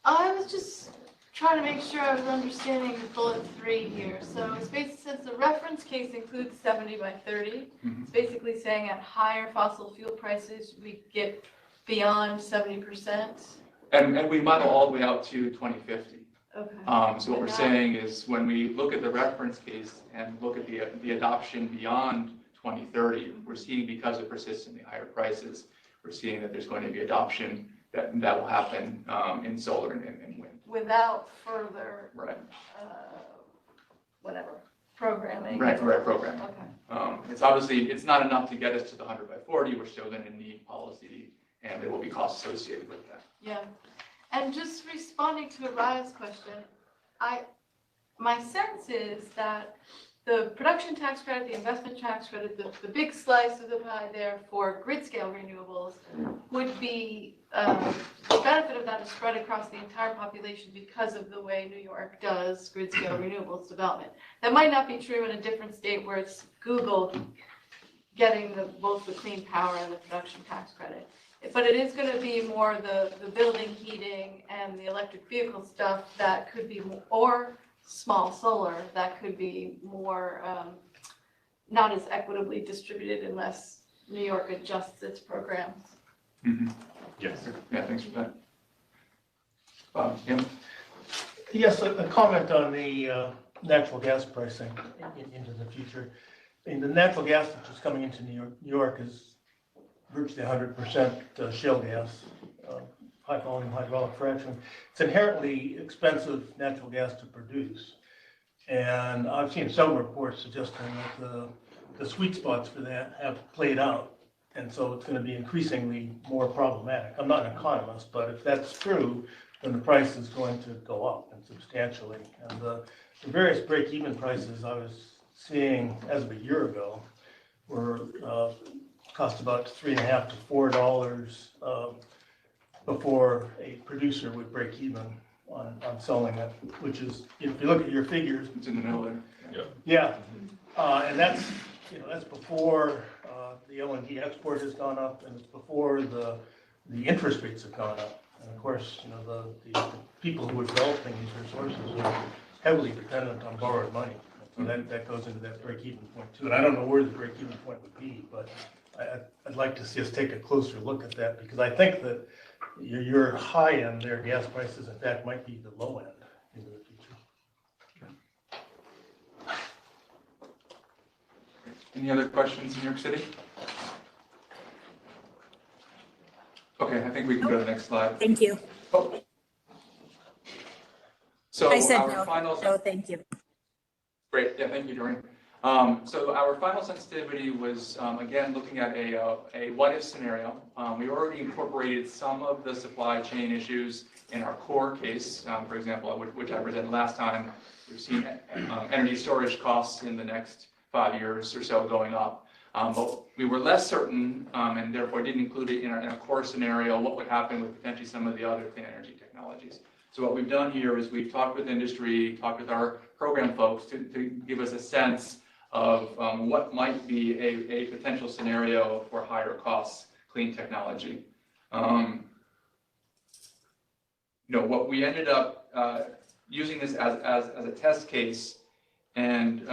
I was just trying to make sure I was understanding bullet 3 here. So it's basically, since the reference case includes 70 by 30, it's basically saying at higher fossil fuel prices, we get beyond 70%. And we model all the way out to 2050. Okay. So what we're saying is when we look at the reference case and look at the adoption beyond 2030, we're seeing, because of persistently higher prices, we're seeing that there's going to be adoption that will happen in solar and wind. Without further, programming. Right, programming. Okay. It's obviously, it's not enough to get us to the 100 by 40. We're still going to need policy, and there will be costs associated with that. Yeah. And just responding to Araya's question, my sense is that the production tax credit, the investment tax credit, the big slice of the pie there for grid scale renewables would be, the benefit of that is spread across the entire population because of the way New York does grid scale renewables development. That might not be true in a different state where it's Google getting both the clean power and the production tax credit. But it is going to be more the building heating and the electric vehicle stuff that could be more, or small solar that could be more, not as equitably distributed unless New York adjusts its programs. Mm-hmm. Yes. Yeah, thanks for that. Jim? Yes, a comment on the natural gas pricing into the future. I mean, the natural gas which is coming into New York is virtually 100% shale gas, high volume hydraulic fracturing. It's inherently expensive natural gas to produce. And I've seen some reports suggesting that the sweet spots for that have played out. And so it's going to be increasingly more problematic. I'm not an economist, but if that's true, then the price is going to go up and substantially. And the various break-even prices I was seeing as of a year ago were cost about $3.50 to $4 before a producer would break even on selling it, which is, if you look at your figures. It's in the middle there. Yeah, and that's, that's before the LNG export has gone up, and it's before the interest rates have gone up. And of course, the people who are developing these resources are heavily dependent on borrowed money. So that goes into that break-even point too. And I don't know where the break-even point would be, but I'd like to see us take a closer look at that, because I think that your high end there, gas prices, in fact, might be the low end into the future. Any other questions in New York City? Okay, I think we can go to the next slide. Thank you. Oh. So I said our no, final. no, thank you. Great, yeah, thank you, Doreen. So our final sensitivity was, again, looking at a what-if scenario. We already incorporated some of the supply chain issues in our core case. For example, which I presented last time, we've seen energy storage costs in the next 5 years or so going up. But we were less certain, and therefore didn't include it in our core scenario, what would happen with potentially some of the other clean energy technologies. So what we've done here is we've talked with industry, talked with our program folks to give us a sense of what might be a potential scenario for higher costs clean technology. What we ended up using this as a test case, and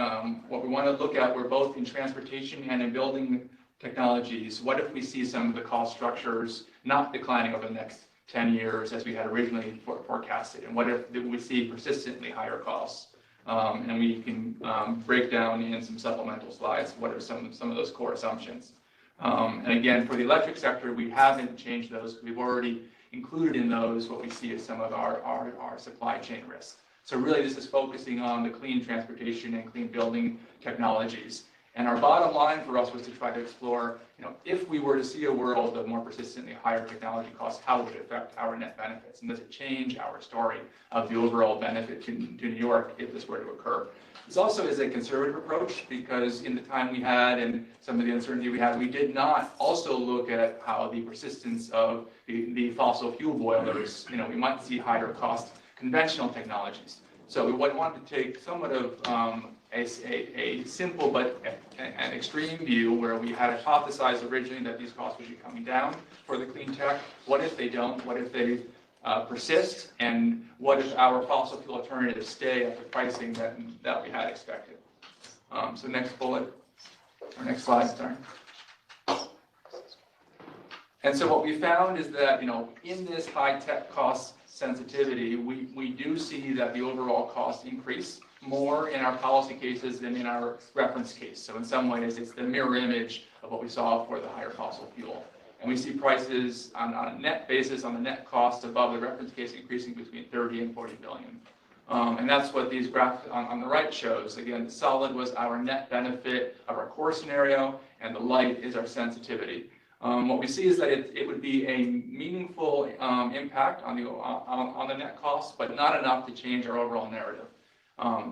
what we want to look at, we're both in transportation and in building technologies. What if we see some of the cost structures not declining over the next 10 years as we had originally forecasted? And what if we see persistently higher costs? And we can break down in some supplemental slides what are some of those core assumptions. And again, for the electric sector, we haven't changed those. We've already included in those what we see as some of our supply chain risks. So really, this is focusing on the clean transportation and clean building technologies. And our bottom line for us was to try to explore, if we were to see a world of more persistently higher technology costs, how would it affect our net benefits? And does it change our story of the overall benefit to New York if this were to occur? This also is a conservative approach, because in the time we had and some of the uncertainty we had, we did not also look at how the persistence of the fossil fuel boilers, we might see higher cost conventional technologies. So we wanted to take somewhat of a simple but an extreme view, where we had hypothesized originally that these costs would be coming down for the clean tech. What if they don't? What if they persist? And what if our fossil fuel alternatives stay at the pricing that we had expected? So next bullet, or next slide, sorry. And so what we found is that, in this high tech cost sensitivity, we do see that the overall costs increase more in our policy cases than in our reference case. So in some ways, it's the mirror image of what we saw for the higher fossil fuel. And we see prices on a net basis, on the net cost above the reference case, increasing between 30 and 40 billion. And that's what these graphs on the right shows. Again, the solid was our net benefit of our core scenario, and the light is our sensitivity. What we see is that it would be a meaningful impact on the net cost, but not enough to change our overall narrative.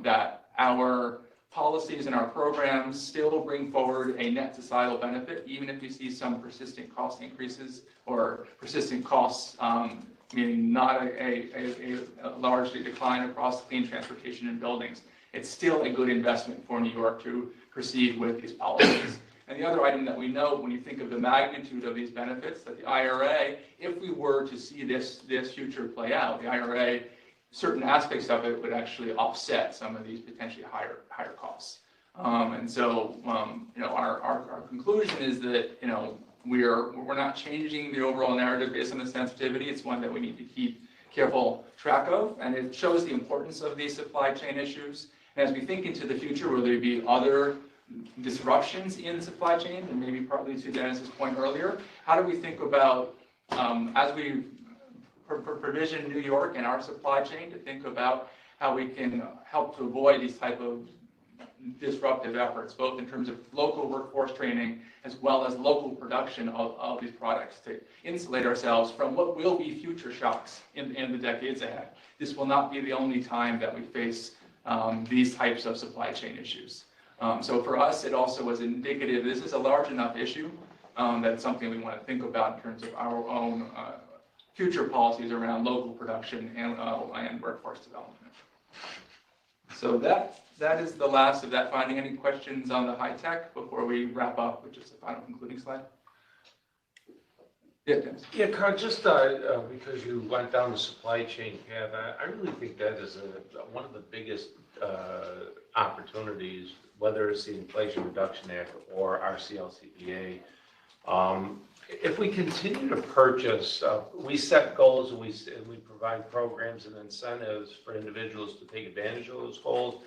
That our policies and our programs still bring forward a net societal benefit, even if we see some persistent cost increases or persistent costs, meaning not a large decline across clean transportation and buildings. It's still a good investment for New York to proceed with these policies. And the other item that we note when you think of the magnitude of these benefits, that the IRA, if we were to see this future play out, the IRA, certain aspects of it would actually offset some of these potentially higher costs. And so, our conclusion is that, we're not changing the overall narrative based on the sensitivity. It's one that we need to keep careful track of, and it shows the importance of these supply chain issues. And as we think into the future, will there be other disruptions in the supply chain, and maybe partly to Dennis's point earlier, how do we think about, as we provision New York and our supply chain to think about how we can help to avoid these type of disruptive efforts, both in terms of local workforce training as well as local production of these products to insulate ourselves from what will be future shocks in the decades ahead. This will not be the only time that we face these types of supply chain issues. So for us, it also was indicative, this is a large enough issue that it's something we want to think about in terms of our own future policies around local production and workforce development. So that is the last of that finding. Any questions on the high tech before we wrap up with just a final concluding slide? Yeah, Dennis. Yeah, Carl, just because you went down the supply chain path, I really think that is one of the biggest opportunities, whether it's the Inflation Reduction Act or our CLCPA. If we continue to purchase, we set goals and we provide programs and incentives for individuals to take advantage of those goals.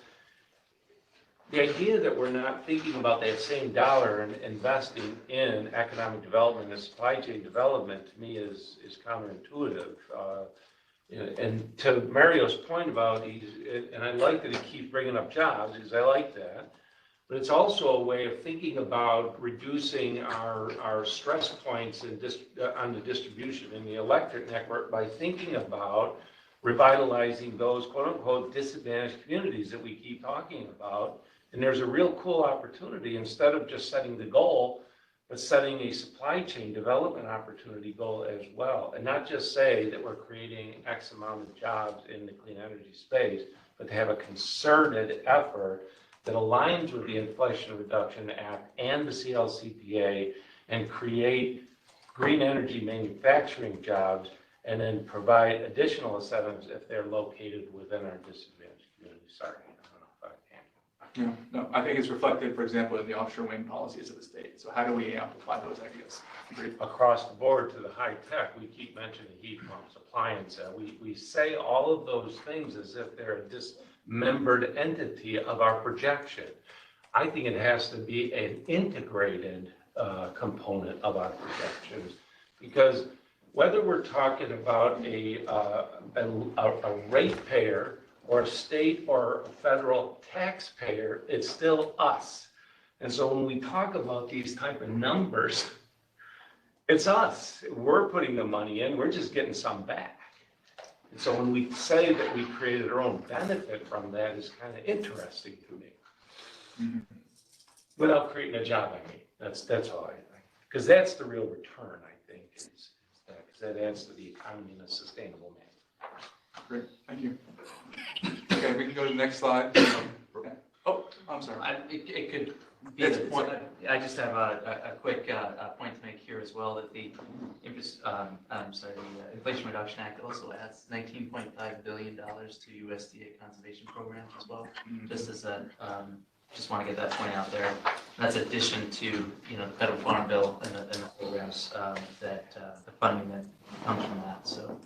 The idea that we're not thinking about that same dollar and investing in economic development and supply chain development, to me, is counterintuitive. And to Mario's point about, and I like that he keeps bringing up jobs, because I like that, but it's also a way of thinking about reducing our stress points on the distribution in the electric network by thinking about revitalizing those quote-unquote disadvantaged communities that we keep talking about. And there's a real cool opportunity, instead of just setting the goal, but setting a supply chain development opportunity goal as well. And not just say that we're creating X amount of jobs in the clean energy space, but to have a concerted effort that aligns with the Inflation Reduction Act and the CLCPA and create green energy manufacturing jobs, and then provide additional incentives if they're located within our disadvantaged communities. Sorry. Yeah, no, I think it's reflected, for example, in the offshore wind policies of the state. So how do we amplify those ideas? Agreed. Across the board to the high tech, we keep mentioning heat pumps, appliances. We say all of those things as if they're a dismembered entity of our projection. I think it has to be an integrated component of our projections, because whether we're talking about a ratepayer or a state or a federal taxpayer, it's still us. And so when we talk about these type of numbers, it's us. We're putting the money in, we're just getting some back. And so when we say that we created our own benefit from that, is kind of interesting to me. Mm-hmm. Without creating a job, I mean. That's all I think. Because that's the real return, I think, is that, because that adds to the economy in a sustainable manner. Great, thank you. Okay, we can go to the next slide. Oh, I'm sorry. It could be the point. I just have a quick point to make here as well, that the Inflation Reduction Act also adds $19.5 billion to USDA conservation programs as well. Just as a just want to get that point out there. That's addition to the federal farm bill and the programs that the funding that comes from that. So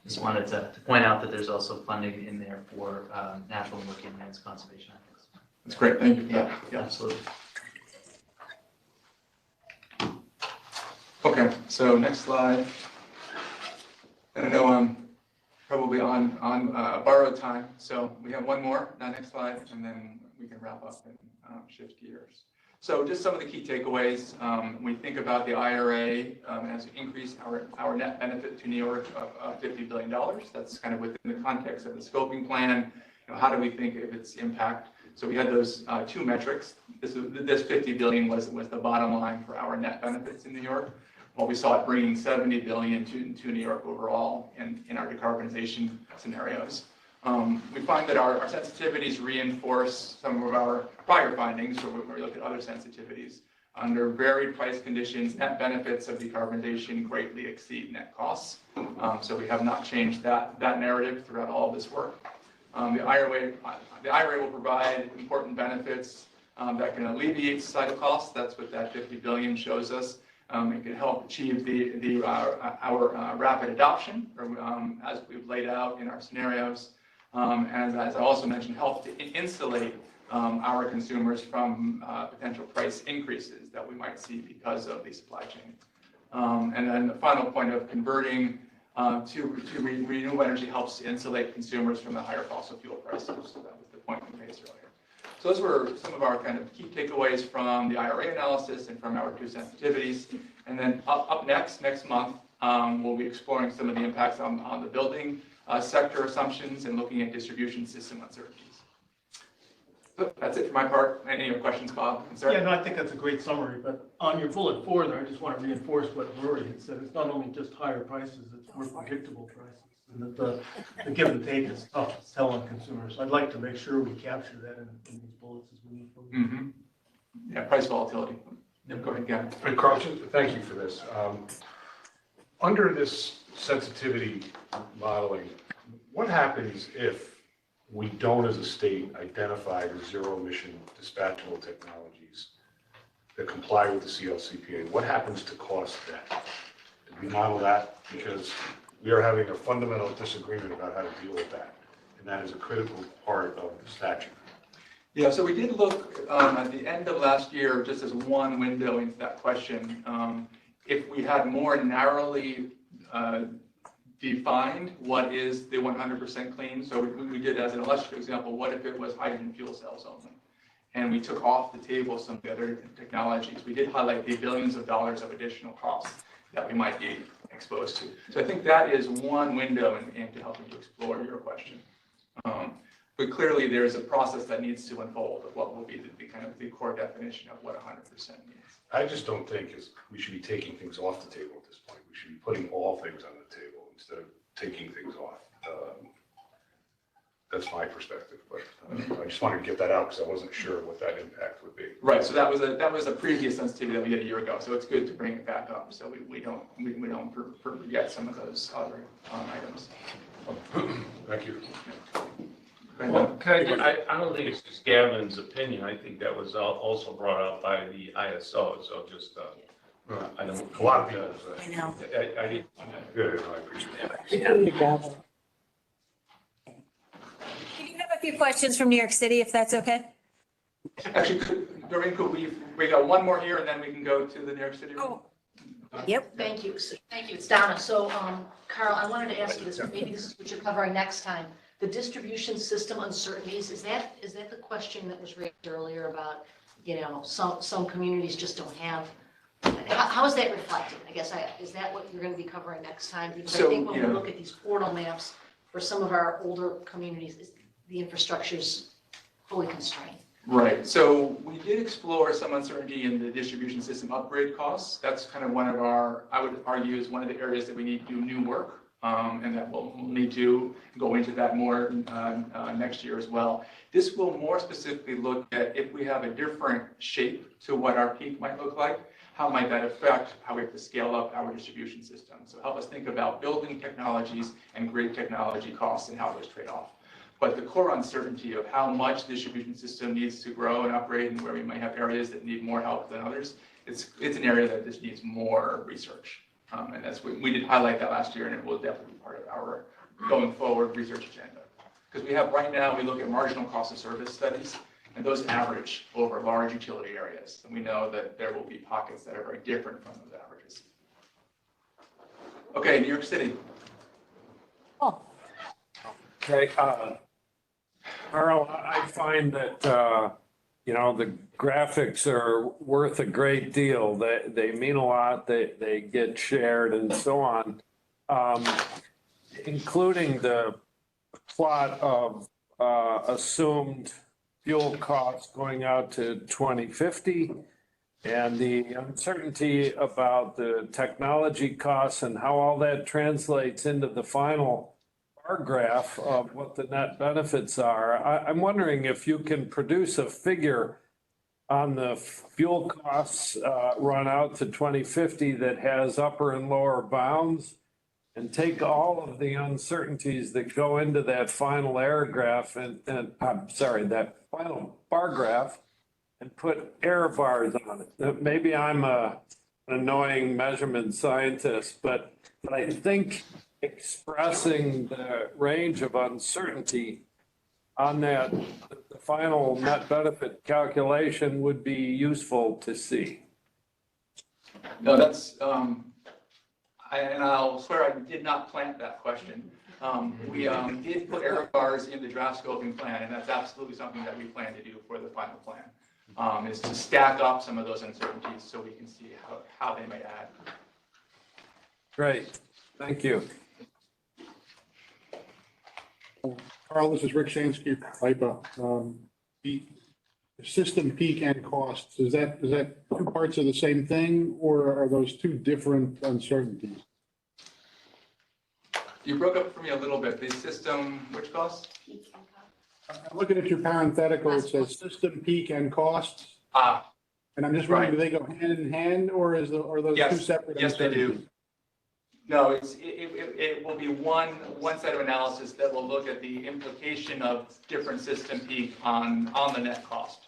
just wanted to point out that there's also funding in there for natural and working lands conservation efforts. That's great. Thank you. Yeah, absolutely. Okay, so next slide. And I know I'm probably on borrowed time, so we have one more. Next slide, and then we can wrap up and shift gears. So just some of the key takeaways. When we think about the IRA as increased our net benefit to New York of $50 billion. That's kind of within the context of the scoping plan. How do we think of its impact? So we had those two metrics. This $50 billion was the bottom line for our net benefits in New York. Well, we saw it bringing $70 billion to New York overall in our decarbonization scenarios. We find that our sensitivities reinforce some of our prior findings, or when we look at other sensitivities. Under varied price conditions, net benefits of decarbonization greatly exceed net costs. So we have not changed that narrative throughout all of this work. The IRA will provide important benefits that can alleviate societal costs. That's what that $50 billion shows us. It can help achieve our rapid adoption, as we've laid out in our scenarios. And as I also mentioned, help to insulate our consumers from potential price increases that we might see because of the supply chain. And then the final point of converting to renewable energy helps insulate consumers from the higher fossil fuel prices. So that was the point we raised earlier. So those were some of our kind of key takeaways from the IRA analysis and from our two sensitivities. And then up next month, we'll be exploring some of the impacts on the building sector assumptions and looking at distribution system uncertainties. So that's it for my part. Any other questions, Bob? Concern? Yeah, no, I think that's a great summary, but on your bullet 4 there, I just want to reinforce what Rory had said. It's not only just higher prices, it's more predictable prices. And that the give and take is tough to sell on consumers. I'd like to make sure we capture that in these bullets as we move forward. Mm-hmm. Yeah, price volatility. Go ahead, Gavin. And Carl, thank you for this. Under this sensitivity modeling, what happens if we don't, as a state, identify the zero-emission dispatchable technologies that comply with the CLCPA? What happens to cost then? Did we model that? Because we are having a fundamental disagreement about how to deal with that, and that is a critical part of the statute. Yeah, so we did look at the end of last year, just as one window into that question. If we had more narrowly defined what is the 100% clean, so we did as an illustrative example, what if it was hydrogen fuel cells only? And we took off the table some of the other technologies. We did highlight the billions of dollars of additional costs that we might be exposed to. So I think that is one window into helping you explore your question. But clearly there is a process that needs to unfold of what will be the kind of the core definition of what 100% means. I just don't think we should be taking things off the table at this point. We should be putting all things on the table instead of taking things off. That's my perspective, but I just wanted to get that out because I wasn't sure what that impact would be. Right. So that was a previous sensitivity that we had a year ago. So it's good to bring it back up so we don't forget some of those other items. Thank you. Okay, I don't think it's just Gavin's opinion. I think that was also brought up by the ISO. So just I don't. A lot of people. I know. I didn't. Good. I appreciate that. We do have a few questions from New York City, if that's okay. Actually, Doreen, could we got one more here and then we can go to the New York City room? Yep. Thank you. Thank you. It's Donna. So, Carl, I wanted to ask you this. Maybe this is what you're covering next time. The distribution system uncertainties, is that the question that was raised earlier about, some communities just don't have, how is that reflected? I guess, is that what you're going to be covering next time? Because I think when we look at these portal maps for some of our older communities, the infrastructure's fully constrained. Right. So we did explore some uncertainty in the distribution system upgrade costs. That's kind of one of our, I would argue, is one of the areas that we need to do new work. And that we'll need to go into that more next year as well. This will more specifically look at if we have a different shape to what our peak might look like, how might that affect how we have to scale up our distribution system. So help us think about building technologies and grid technology costs and how those trade off. But the core uncertainty of how much the distribution system needs to grow and upgrade and where we might have areas that need more help than others, it's an area that just needs more research. And that's we did highlight that last year, and it will definitely be part of our going forward research agenda. Because we have right now, we look at marginal cost of service studies, and those average over large utility areas. And we know that there will be pockets that are very different from those averages. Okay, New York City. Oh. Okay, Carl, I find that, the graphics are worth a great deal. They mean a lot. They get shared and so on, including the plot of assumed fuel costs going out to 2050 and the uncertainty about the technology costs and how all that translates into the final bar graph of what the net benefits are. I'm wondering if you can produce a figure on the fuel costs run out to 2050 that has upper and lower bounds and take all of the uncertainties that go into that final error graph that final bar graph and put error bars on it. Maybe I'm an annoying measurement scientist, but I think expressing the range of uncertainty on that, the final net benefit calculation would be useful to see. No, that's, And I'll swear I did not plant that question. We did put error bars in the draft scoping plan, and that's absolutely something that we plan to do for the final plan, is to stack up some of those uncertainties so we can see how they may add. Great, thank you. Carl, this is Rick Shansky, IPA. The system peak and costs, is that two parts of the same thing, or are those two different uncertainties? You broke up for me a little bit. The system, which costs? I'm looking at your parenthetical, it says system peak and costs. And I'm just wondering, do they go hand in hand, or are those two separate? Yes, they do. No, it will be one set of analysis that will look at the implication of different system peak on the net cost.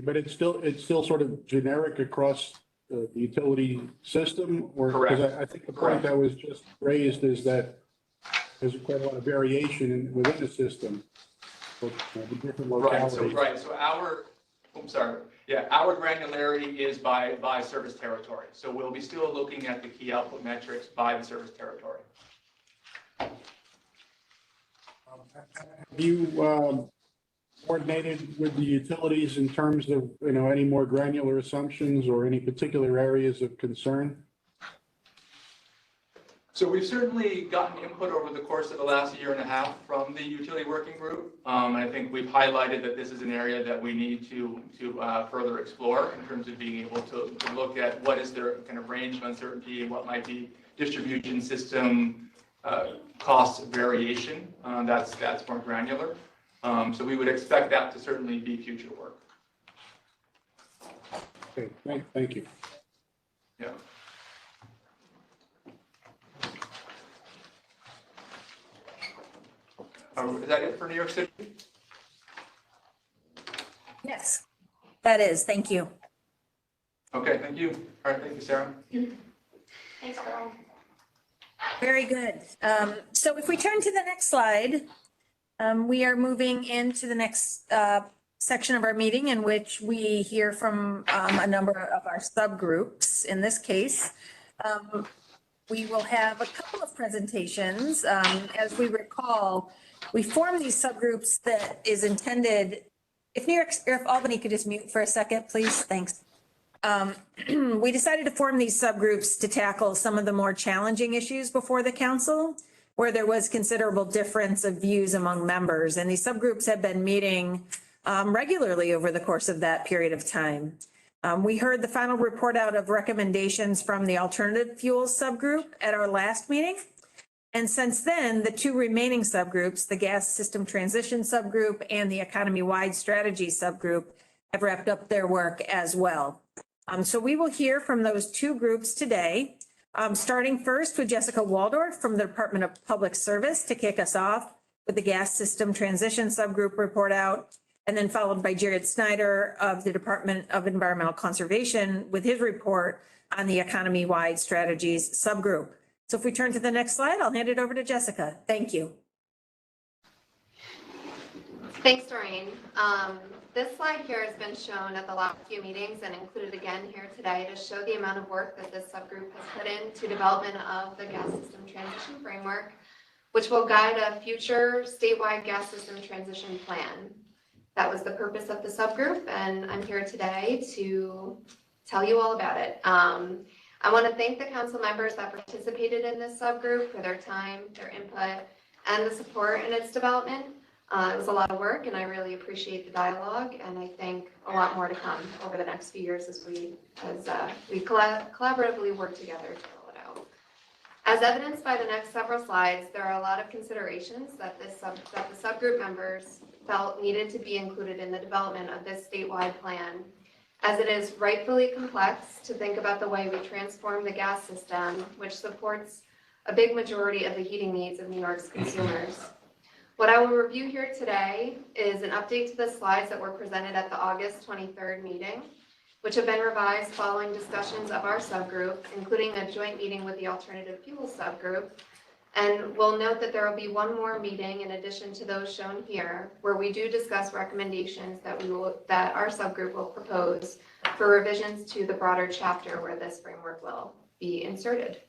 But it's still sort of generic across the utility system, or? Correct. Because I think the point that was just raised is that there's quite a lot of variation within the system. The different localities. So our granularity is by service territory. So we'll be still looking at the key output metrics by the service territory. Have you coordinated with the utilities in terms of, any more granular assumptions or any particular areas of concern? So we've certainly gotten input over the course of the last year and a half from the utility working group. I think we've highlighted that this is an area that we need to further explore in terms of being able to look at what is their kind of range of uncertainty, what might be distribution system cost variation. That's more granular. So we would expect that to certainly be future work. Okay, thank you. Yeah. Is that it for New York City? Yes, that is. Thank you. Okay, thank you. All right, thank you, Sarah. Thanks, Carl. Very good. So if we turn to the next slide, we are moving into the next section of our meeting in which we hear from a number of our subgroups. In this case, we will have a couple of presentations. As we recall, we formed these subgroups that is intended, if Albany could just mute for a second, please, thanks. We decided to form these subgroups to tackle some of the more challenging issues before the council, where there was considerable difference of views among members. And these subgroups have been meeting regularly over the course of that period of time. We heard the final report out of recommendations from the alternative fuels subgroup at our last meeting. And since then, the two remaining subgroups, the gas system transition subgroup and the economy-wide strategy subgroup, have wrapped up their work as well. So we will hear from those two groups today, starting first with Jessica Waldorf from the Department of Public Service to kick us off with the gas system transition subgroup report out, and then followed by Jared Snyder of the Department of Environmental Conservation with his report on the economy-wide strategies subgroup. So if we turn to the next slide, I'll hand it over to Jessica. Thank you. Thanks, Doreen. This slide here has been shown at the last few meetings and included again here today to show the amount of work that this subgroup has put into development of the gas system transition framework, which will guide a future statewide gas system transition plan. That was the purpose of the subgroup, and I'm here today to tell you all about it. I want to thank the council members that participated in this subgroup for their time, their input, and the support in its development. It was a lot of work, and I really appreciate the dialogue, and I think a lot more to come over the next few years as we collaboratively work together to roll it out. As evidenced by the next several slides, there are a lot of considerations that the subgroup members felt needed to be included in the development of this statewide plan, as it is rightfully complex to think about the way we transform the gas system, which supports a big majority of the heating needs of New York's consumers. What I will review here today is an update to the slides that were presented at the August 23rd meeting, which have been revised following discussions of our subgroup, including a joint meeting with the alternative fuels subgroup. And we'll note that there will be one more meeting in addition to those shown here, where we do discuss recommendations that our subgroup will propose for revisions to the broader chapter where this framework will be inserted.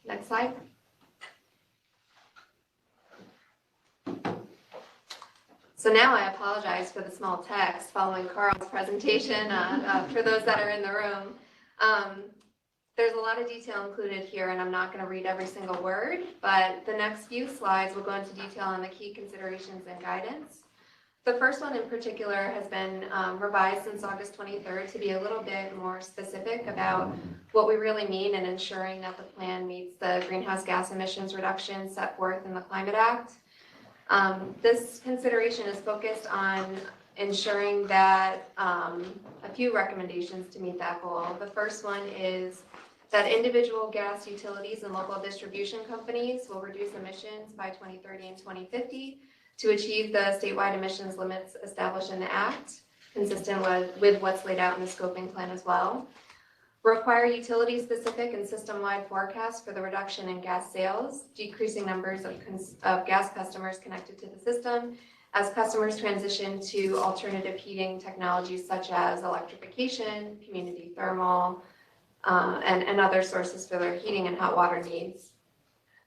Next slide. So now I apologize for the small text following Carl's presentation for those that are in the room. There's a lot of detail included here, and I'm not going to read every single word, but the next few slides will go into detail on the key considerations and guidance. The first one in particular has been revised since August 23rd to be a little bit more specific about what we really mean in ensuring that the plan meets the greenhouse gas emissions reductions set forth in the Climate Act. This consideration is focused on ensuring that a few recommendations to meet that goal. The first one is that individual gas utilities and local distribution companies will reduce emissions by 2030 and 2050 to achieve the statewide emissions limits established in the Act, consistent with what's laid out in the scoping plan as well. Require utility-specific and system-wide forecasts for the reduction in gas sales, decreasing numbers of gas customers connected to the system as customers transition to alternative heating technologies such as electrification, community thermal, and other sources for their heating and hot water needs.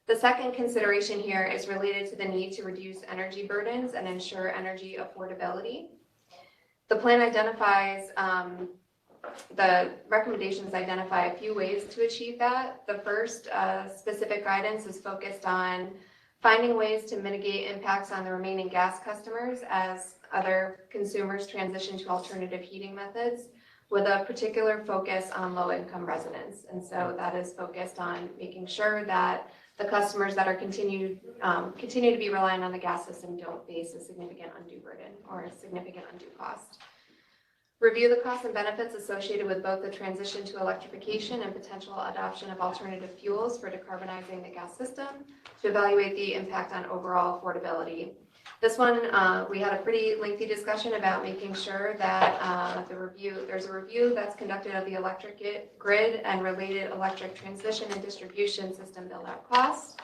The second consideration here is related to the need to reduce energy burdens and ensure energy affordability. The plan identifies, the recommendations identify a few ways to achieve that. The first specific guidance is focused on finding ways to mitigate impacts on the remaining gas customers as other consumers transition to alternative heating methods, with a particular focus on low-income residents. And so that is focused on making sure that the customers that are continue to be reliant on the gas system don't face a significant undue burden or a significant undue cost. Review the costs and benefits associated with both the transition to electrification and potential adoption of alternative fuels for decarbonizing the gas system to evaluate the impact on overall affordability. This one, we had a pretty lengthy discussion about making sure that there's a review that's conducted of the electric grid and related electric transmission and distribution system build-out costs,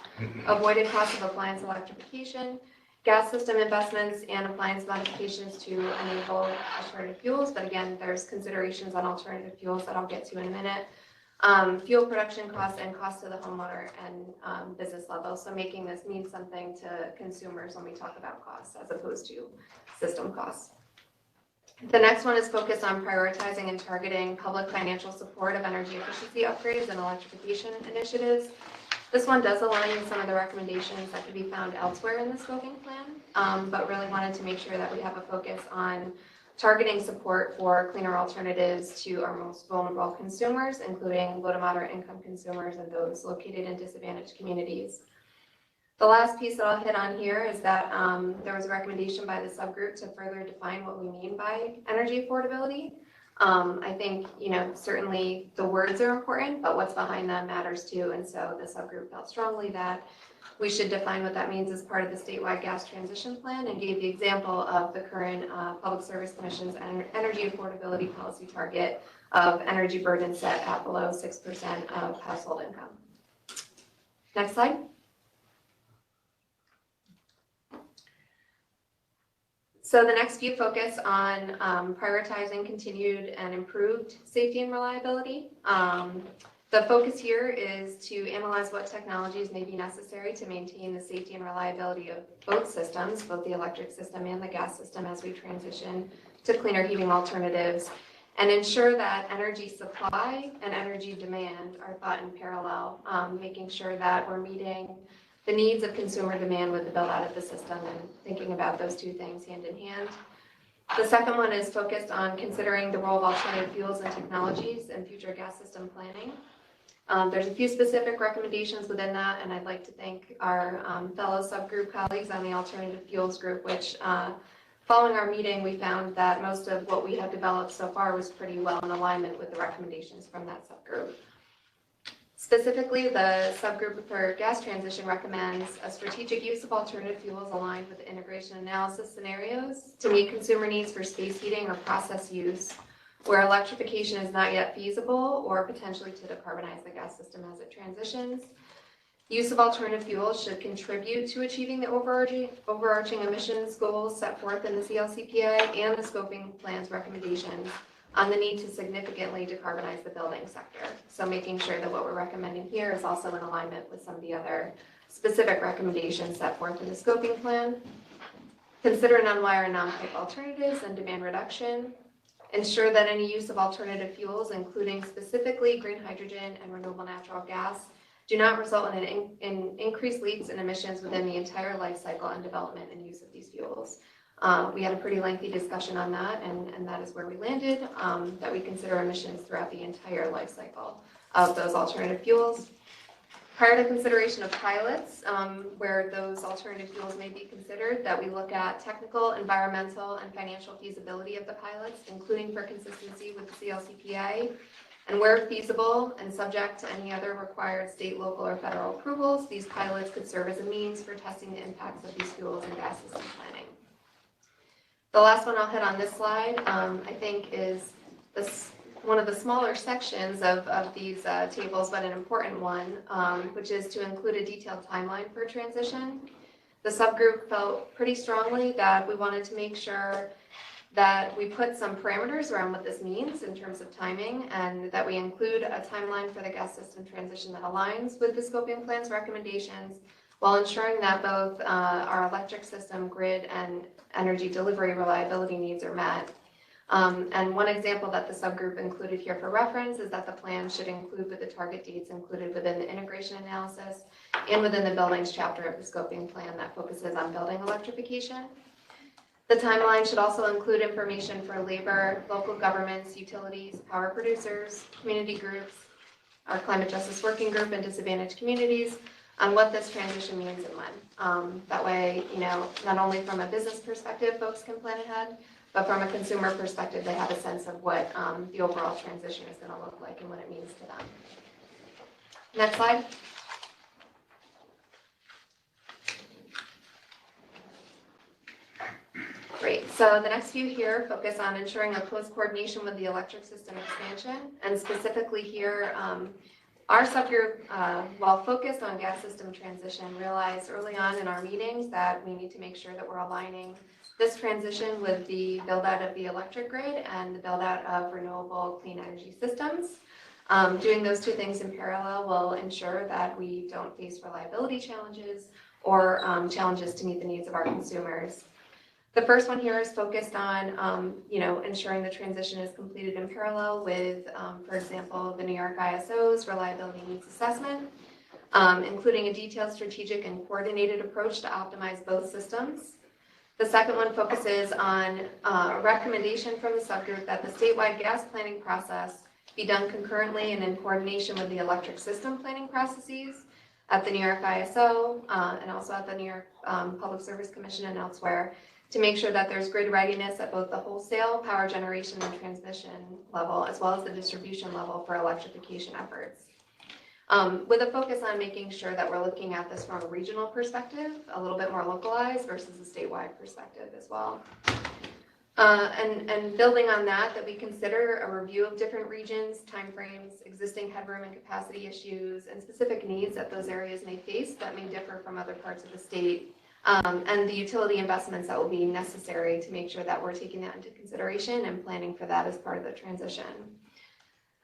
avoided costs of appliance electrification, gas system investments, and appliance modifications to enable alternative fuels. But again, there's considerations on alternative fuels that I'll get to in a minute. Fuel production costs and costs to the homeowner and business level. So making this mean something to consumers when we talk about costs as opposed to system costs. The next one is focused on prioritizing and targeting public financial support of energy efficiency upgrades and electrification initiatives. This one does align with some of the recommendations that can be found elsewhere in the scoping plan, but really wanted to make sure that we have a focus on targeting support for cleaner alternatives to our most vulnerable consumers, including low to moderate income consumers and those located in disadvantaged communities. The last piece that I'll hit on here is that there was a recommendation by the subgroup to further define what we mean by energy affordability. I think, certainly the words are important, but what's behind them matters too. And so the subgroup felt strongly that we should define what that means as part of the statewide gas transition plan and gave the example of the current Public Service Commission's energy affordability policy target of energy burden set at below 6% of household income. Next slide. So the next few focus on prioritizing continued and improved safety and reliability. The focus here is to analyze what technologies may be necessary to maintain the safety and reliability of both systems, both the electric system and the gas system, as we transition to cleaner heating alternatives, and ensure that energy supply and energy demand are thought in parallel, making sure that we're meeting the needs of consumer demand with the build out of the system and thinking about those two things hand in hand. The second one is focused on considering the role of alternative fuels and technologies in future gas system planning. There's a few specific recommendations within that, and I'd like to thank our fellow subgroup colleagues on the alternative fuels group, which following our meeting, we found that most of what we have developed so far was pretty well in alignment with the recommendations from that subgroup. Specifically, the subgroup for gas transition recommends a strategic use of alternative fuels aligned with the integration analysis scenarios to meet consumer needs for space heating or process use, where electrification is not yet feasible, or potentially to decarbonize the gas system as it transitions. Use of alternative fuels should contribute to achieving the overarching emissions goals set forth in the CLCPA and the scoping plan's recommendations, on the need to significantly decarbonize the building sector. So making sure that what we're recommending here is also in alignment with some of the other specific recommendations set forth in the scoping plan. Consider non-wire and non-pipe alternatives and demand reduction. Ensure that any use of alternative fuels, including specifically green hydrogen and renewable natural gas, do not result in increased leaks and emissions within the entire life cycle and development and use of these fuels. We had a pretty lengthy discussion on that, and that is where we landed, that we consider emissions throughout the entire life cycle of those alternative fuels. Prior to consideration of pilots, where those alternative fuels may be considered, that we look at technical, environmental, and financial feasibility of the pilots, including for consistency with the CLCPA, and where feasible and subject to any other required state, local, or federal approvals, these pilots could serve as a means for testing the impacts of these fuels and gas system planning. The last one I'll hit on this slide, I think, is one of the smaller sections of these tables, but an important one, which is to include a detailed timeline for transition. The subgroup felt pretty strongly that we wanted to make sure that we put some parameters around what this means in terms of timing, and that we include a timeline for the gas system transition that aligns with the scoping plan's recommendations, while ensuring that both our electric system, grid, and energy delivery reliability needs are met. And one example that the subgroup included here for reference is that the plan should include with the target dates included within the integration analysis and within the buildings chapter of the scoping plan that focuses on building electrification. The timeline should also include information for labor, local governments, utilities, power producers, community groups, our climate justice working group, and disadvantaged communities on what this transition means and when. That way, not only from a business perspective, folks can plan ahead, but from a consumer perspective, they have a sense of what the overall transition is going to look like and what it means to them. Next slide. Great. So the next few here focus on ensuring a close coordination with the electric system expansion, and specifically here, our subgroup, while focused on gas system transition, realized early on in our meetings that we need to make sure that we're aligning this transition with the build out of the electric grid and the build out of renewable clean energy systems. Doing those two things in parallel will ensure that we don't face reliability challenges or challenges to meet the needs of our consumers. The first one here is focused on, ensuring the transition is completed in parallel with, for example, the New York ISO's reliability needs assessment, including a detailed strategic and coordinated approach to optimize both systems. The second one focuses on a recommendation from the subgroup that the statewide gas planning process be done concurrently and in coordination with the electric system planning processes at the New York ISO and also at the New York Public Service Commission and elsewhere, to make sure that there's grid readiness at both the wholesale power generation and transmission level, as well as the distribution level for electrification efforts. With a focus on making sure that we're looking at this from a regional perspective, a little bit more localized versus a statewide perspective as well. And building on that we consider a review of different regions, timeframes, existing headroom and capacity issues, and specific needs that those areas may face that may differ from other parts of the state. And the utility investments that will be necessary to make sure that we're taking that into consideration and planning for that as part of the transition.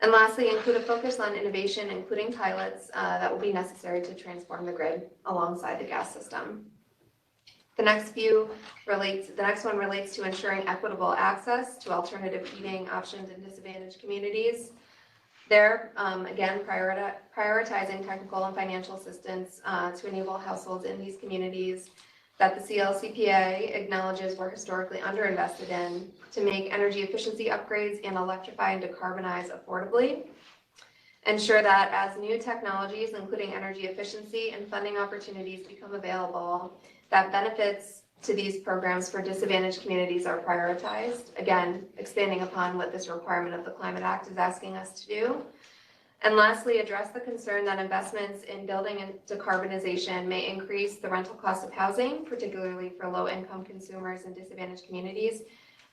And lastly, include a focus on innovation, including pilots that will be necessary to transform the grid alongside the gas system. The next one relates to ensuring equitable access to alternative heating options in disadvantaged communities. There, again, prioritizing technical and financial assistance to enable households in these communities that the CLCPA acknowledges were historically underinvested in, to make energy efficiency upgrades and electrify and decarbonize affordably. Ensure that as new technologies, including energy efficiency and funding opportunities, become available, that benefits to these programs for disadvantaged communities are prioritized. Again, expanding upon what this requirement of the Climate Act is asking us to do. And lastly, address the concern that investments in building and decarbonization may increase the rental cost of housing, particularly for low-income consumers in disadvantaged communities,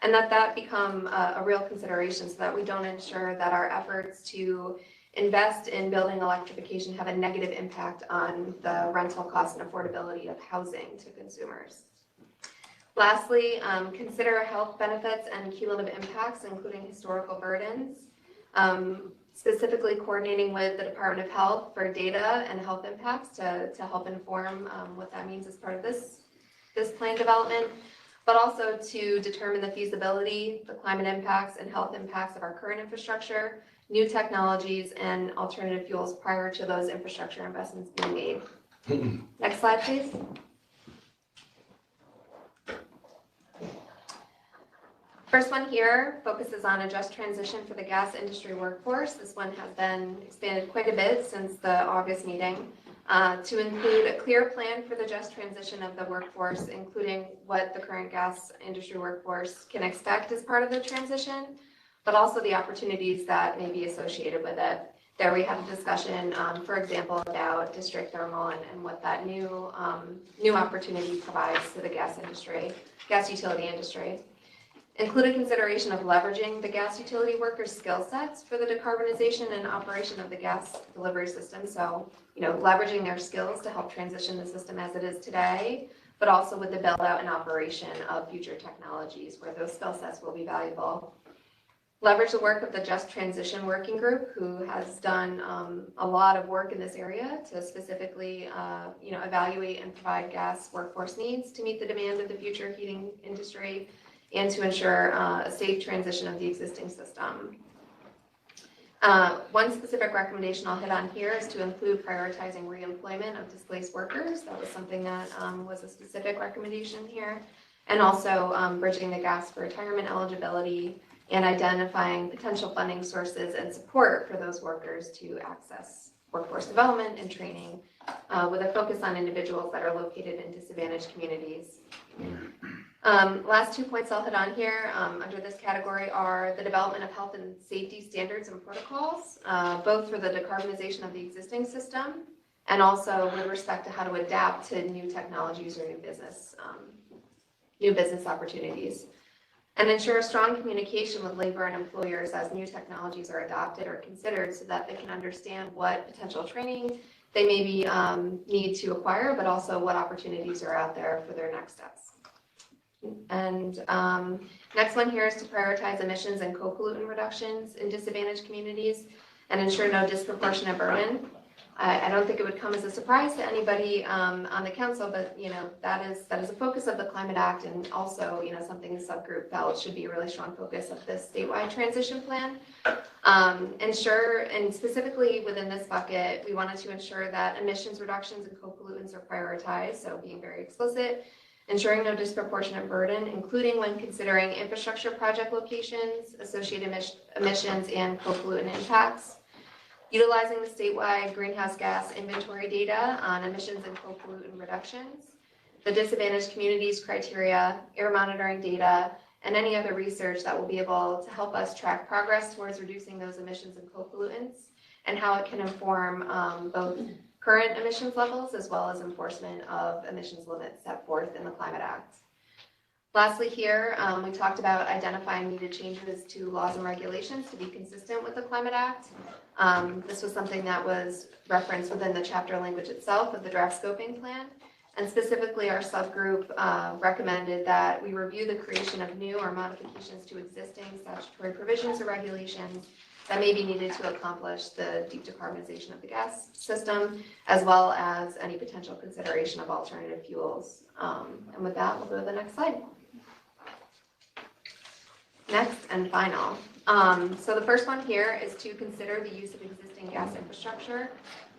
and that become a real consideration so that we don't ensure that our efforts to invest in building electrification have a negative impact on the rental cost and affordability of housing to consumers. Lastly, consider health benefits and cumulative impacts, including historical burdens, specifically coordinating with the Department of Health for data and health impacts to help inform what that means as part of this plan development, but also to determine the feasibility, the climate impacts and health impacts of our current infrastructure, new technologies, and alternative fuels prior to those infrastructure investments being made. Next slide, please. First one here focuses on a just transition for the gas industry workforce. This one has been expanded quite a bit since the August meeting to include a clear plan for the just transition of the workforce, including what the current gas industry workforce can expect as part of the transition, but also the opportunities that may be associated with it. There we had a discussion, for example, about district thermal and what that new opportunity provides to the gas utility industry. Include a consideration of leveraging the gas utility workers' skill sets for the decarbonization and operation of the gas delivery system. So, leveraging their skills to help transition the system as it is today, but also with the build out and operation of future technologies where those skill sets will be valuable. Leverage the work of the Just Transition Working Group, who has done a lot of work in this area to specifically, evaluate and provide gas workforce needs to meet the demand of the future heating industry, and to ensure a safe transition of the existing system. One specific recommendation I'll hit on here is to include prioritizing reemployment of displaced workers. That was something that was a specific recommendation here. And also bridging the gas for retirement eligibility and identifying potential funding sources and support for those workers to access workforce development and training with a focus on individuals that are located in disadvantaged communities. Last 2 points I'll hit on here under this category are the development of health and safety standards and protocols, both for the decarbonization of the existing system and also with respect to how to adapt to new technologies or new business opportunities. And ensure strong communication with labor and employers as new technologies are adopted or considered so that they can understand what potential training they maybe need to acquire, but also what opportunities are out there for their next steps. And next one here is to prioritize emissions and co-pollutant reductions in disadvantaged communities and ensure no disproportionate burden. I don't think it would come as a surprise to anybody on the council, but that is a focus of the Climate Act, and also something the subgroup felt should be a really strong focus of this statewide transition plan. Ensure, and specifically within this bucket, we wanted to ensure that emissions reductions and co-pollutants are prioritized, so being very explicit. Ensuring no disproportionate burden, including when considering infrastructure project locations, associated emissions, and co-pollutant impacts. Utilizing the statewide greenhouse gas inventory data on emissions and co-pollutant reductions, the disadvantaged communities criteria, air monitoring data, and any other research that will be able to help us track progress towards reducing those emissions and co-pollutants, and how it can inform both current emissions levels as well as enforcement of emissions limits set forth in the Climate Act. Lastly here, we talked about identifying needed changes to laws and regulations to be consistent with the Climate Act. This was something that was referenced within the chapter language itself of the draft scoping plan. And specifically, our subgroup recommended that we review the creation of new or modifications to existing statutory provisions or regulations that may be needed to accomplish the deep decarbonization of the gas system, as well as any potential consideration of alternative fuels. And with that, we'll go to the next slide. Next and final. So the first one here is to consider the use of existing gas infrastructure.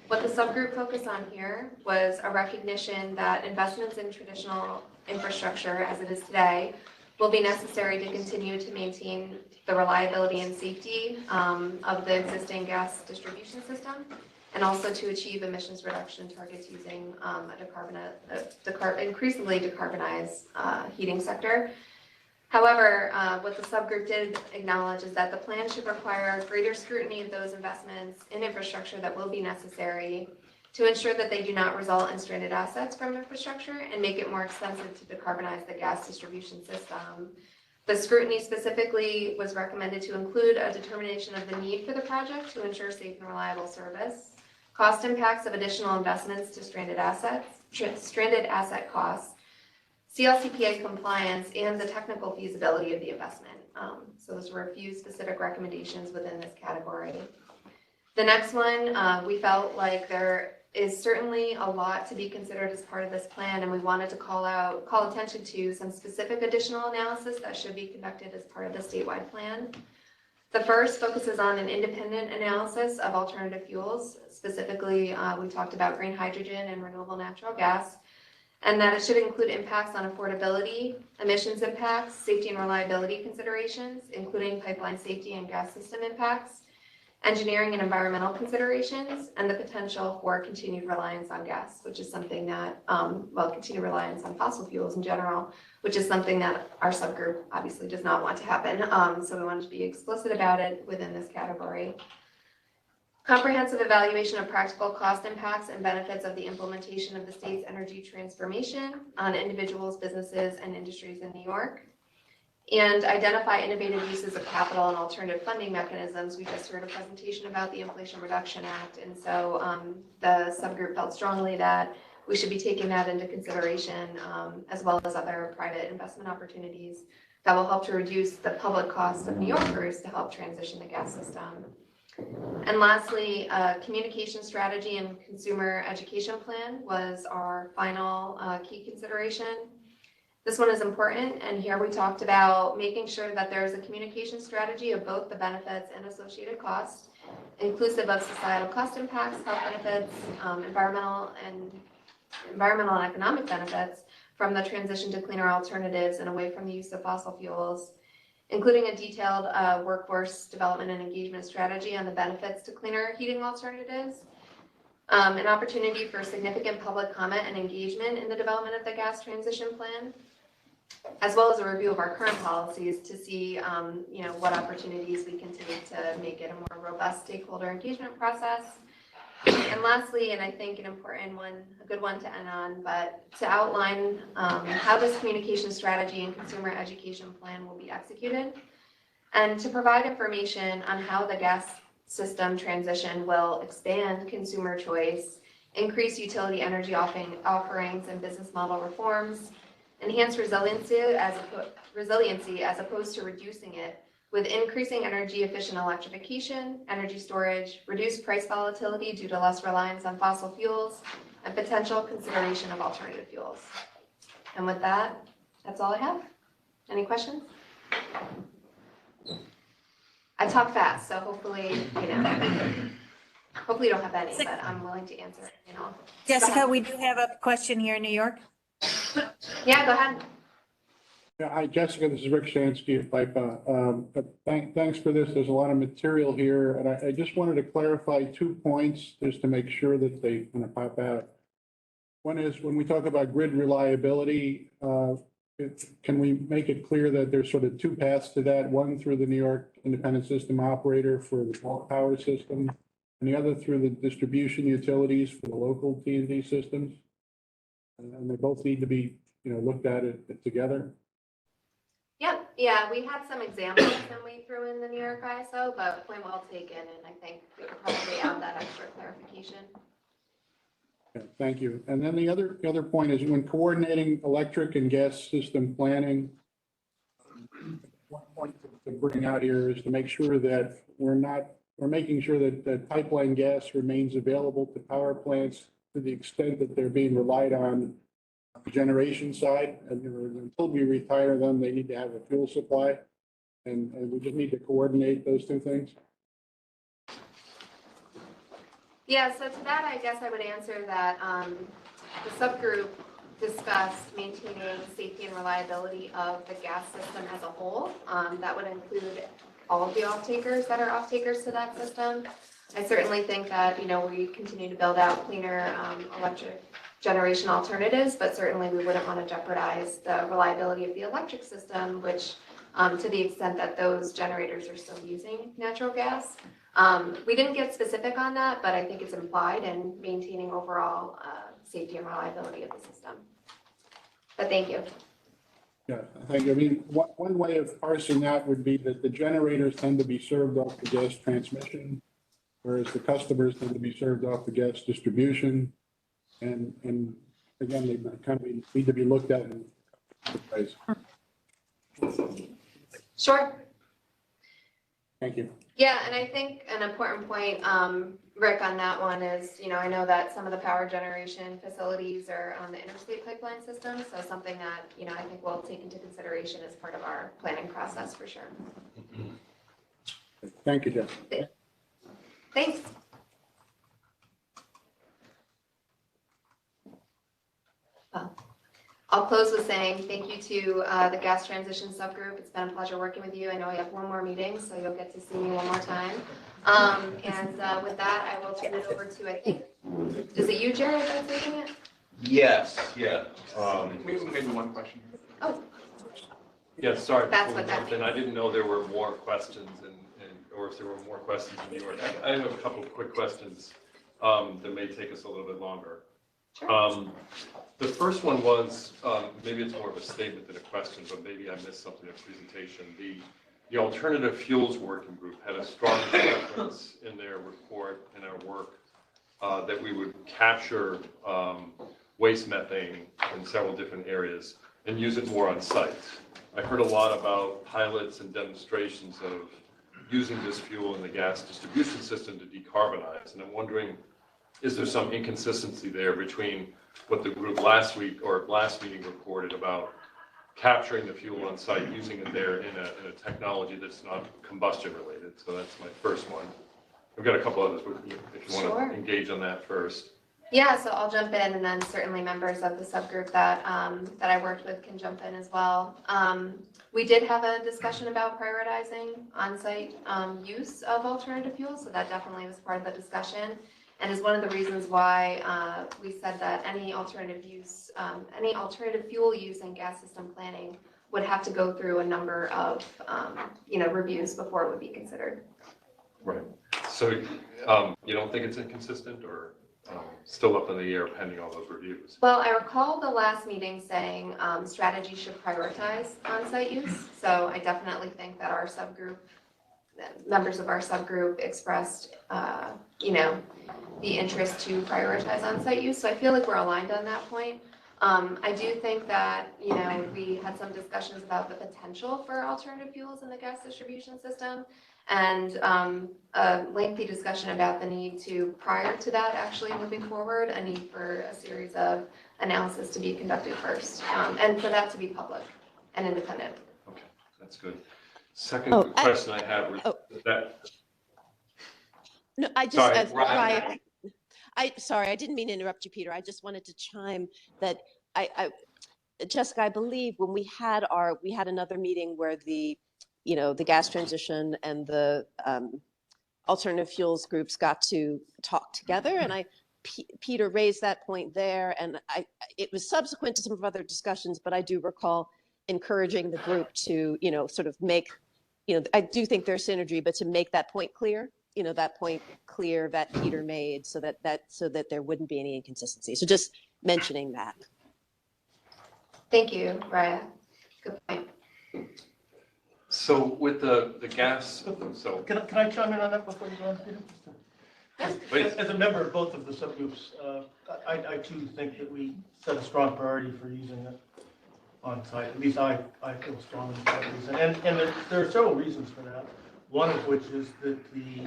What the subgroup focused on here was a recognition that investments in traditional infrastructure as it is today will be necessary to continue to maintain the reliability and safety of the existing gas distribution system, and also to achieve emissions reduction targets using increasingly decarbonized heating sector. However, what the subgroup did acknowledge is that the plan should require greater scrutiny of those investments in infrastructure that will be necessary to ensure that they do not result in stranded assets from infrastructure and make it more expensive to decarbonize the gas distribution system. The scrutiny specifically was recommended to include a determination of the need for the project to ensure safe and reliable service, cost impacts of additional investments to stranded asset costs, CLCPA compliance, and the technical feasibility of the investment. So those were a few specific recommendations within this category. The next one, we felt like there is certainly a lot to be considered as part of this plan, and we wanted to call attention to some specific additional analysis that should be conducted as part of the statewide plan. The first focuses on an independent analysis of alternative fuels. Specifically, we talked about green hydrogen and renewable natural gas, and that it should include impacts on affordability, emissions impacts, safety and reliability considerations, including pipeline safety and gas system impacts, engineering and environmental considerations, and the potential for continued reliance on gas, which is something that, continued reliance on fossil fuels in general, which is something that our subgroup obviously does not want to happen. So we wanted to be explicit about it within this category. Comprehensive evaluation of practical cost impacts and benefits of the implementation of the state's energy transformation on individuals, businesses, and industries in New York. And identify innovative uses of capital and alternative funding mechanisms. We just heard a presentation about the Inflation Reduction Act, and so the subgroup felt strongly that we should be taking that into consideration, as well as other private investment opportunities that will help to reduce the public cost of New Yorkers to help transition the gas system. And lastly, communication strategy and consumer education plan was our final key consideration. This one is important, and here we talked about making sure that there is a communication strategy of both the benefits and associated costs, inclusive of societal cost impacts, health benefits, environmental and economic benefits from the transition to cleaner alternatives and away from the use of fossil fuels, including a detailed workforce development and engagement strategy on the benefits to cleaner heating alternatives, an opportunity for significant public comment and engagement in the development of the gas transition plan, as well as a review of our current policies to see what opportunities we can take to make it a more robust stakeholder engagement process. And lastly, and I think an important one, a good one to end on, but to outline how this communication strategy and consumer education plan will be executed, and to provide information on how the gas system transition will expand consumer choice, increase utility energy offerings and business model reforms, enhance resiliency as opposed to reducing it, with increasing energy efficient electrification, energy storage, reduced price volatility due to less reliance on fossil fuels, and potential consideration of alternative fuels. And with that, that's all I have. Any questions? I talk fast, so hopefully, hopefully you don't have any, but I'm willing to answer it, Jessica, we do have a question here in New York. Yeah, go ahead. Yeah, hi, Jessica. This is Rick Shansky of BIPA. Thanks for this. There's a lot of material here, and I just wanted to clarify 2 points just to make sure that they kind of pop out. One is when we talk about grid reliability, can we make it clear that there's sort of 2 paths to that? One through the New York Independent System Operator for the bulk power system, and the other through the distribution utilities for the local T&D systems. And they both need to be, looked at it together. Yeah, we had some examples that we threw in the New York ISO, but point well taken, and I think we could probably add that extra clarification. Okay, thank you. And then the other point is when coordinating electric and gas system planning, one point to bring out here is to make sure that we're making sure that pipeline gas remains available to power plants to the extent that they're being relied on the generation side. And until we retire them, they need to have a fuel supply, and we just need to coordinate those 2 things. Yeah, so to that, I guess I would answer that the subgroup discussed maintaining safety and reliability of the gas system as a whole. That would include all of the off-takers that are off-takers to that system. I certainly think that, we continue to build out cleaner electric generation alternatives, but certainly we wouldn't want to jeopardize the reliability of the electric system, which to the extent that those generators are still using natural gas. We didn't get specific on that, but I think it's implied in maintaining overall safety and reliability of the system. But thank you. Yeah, thank you. I mean, one way of parsing that would be that the generators tend to be served off the gas transmission, whereas the customers tend to be served off the gas distribution. And again, they kind of need to be looked at in Guys, Sure. thank you. Yeah, and I think an important point, Rick, on that one is, I know that some of the power generation facilities are on the interstate pipeline system, so something that, I think we'll take into consideration as part of our planning process for sure. Thank you, Jeff. Thanks. I'll close with saying thank you to the gas transition subgroup. It's been a pleasure working with you. I know we have one more meeting, so you'll get to see me one more time. And with that, I will turn it over to, I think, is it you, Jared, that's taking it? Yes, yeah. Maybe one question. Oh. Yeah, sorry. That's what that And I didn't know there were more questions or if there were more questions in New York. I have a couple of quick questions that may take us a little bit longer. Sure. The first one was, maybe it's more of a statement than a question, but maybe I missed something in the presentation. The Alternative Fuels Working Group had a strong preference in their report and our work that we would capture waste methane in several different areas and use it more on site. I heard a lot about pilots and demonstrations of using this fuel in the gas distribution system to decarbonize, and I'm wondering, is there some inconsistency there between what the group last week or last meeting reported about capturing the fuel on site, using it there in a technology that's not combustion related? So that's my first one. I've got a couple others, but if you want Sure. to engage on that first. Yeah, so I'll jump in, and then certainly members of the subgroup that that I worked with can jump in as well. We did have a discussion about prioritizing on-site use of alternative fuels, so that definitely was part of the discussion, and is one of the reasons why we said that any alternative fuel use and gas system planning would have to go through a number of reviews before it would be considered. Right. So you don't think it's inconsistent, or still up in the air pending all those reviews? Well, I recall the last meeting saying strategy should prioritize on-site use. So I definitely think that our subgroup, members of our subgroup expressed, the interest to prioritize on-site use. So I feel like we're aligned on that point. I do think that, we had some discussions about the potential for alternative fuels in the gas distribution system, and a lengthy discussion about the need to, prior to that actually moving forward, a need for a series of analysis to be conducted first, and for that to be public and independent. Okay, that's good. Second question I have was that. No, I just, Sorry, Ryan, sorry, I didn't mean to interrupt you, Peter. I just wanted to chime that Jessica, I believe when we had another meeting where the gas transition and the alternative fuels groups got to talk together, and Peter raised that point there, and it was subsequent to some of other discussions, but I do recall encouraging the group to, sort of make, I do think there's synergy, but to make that point clear, that Peter made, so that there wouldn't be any inconsistency. So just mentioning that. Thank you, Raya. Good point. So with the gas, so. Can I chime in on that before you go on, Peter? As a member of both of the subgroups, I too think that we set a strong priority for using it on site. At least I feel strongly about that. And there are several reasons for that. One of which is that the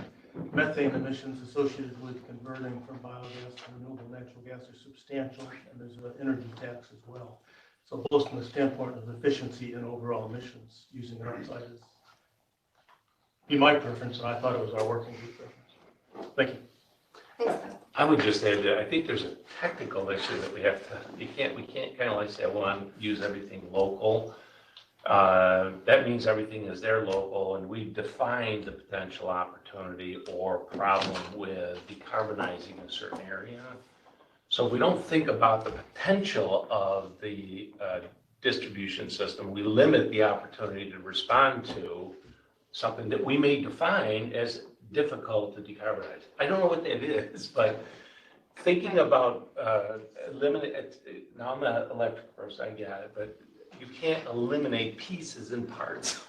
methane emissions associated with converting from biogas to renewable natural gas are substantial, and there's an energy tax as well. So both from the standpoint of efficiency and overall emissions, using it on site is be my preference, and I thought it was our working group preference. Thank you. I would just add that I think there's a technical issue that we can't kind of like say, well, I use everything local. That means everything is there local, and we've defined the potential opportunity or problem with decarbonizing a certain area. So if we don't think about the potential of the distribution system, we limit the opportunity to respond to something that we may define as difficult to decarbonize. I don't know what that is, but thinking about now I'm not an electric person, I get it, but you can't eliminate pieces and parts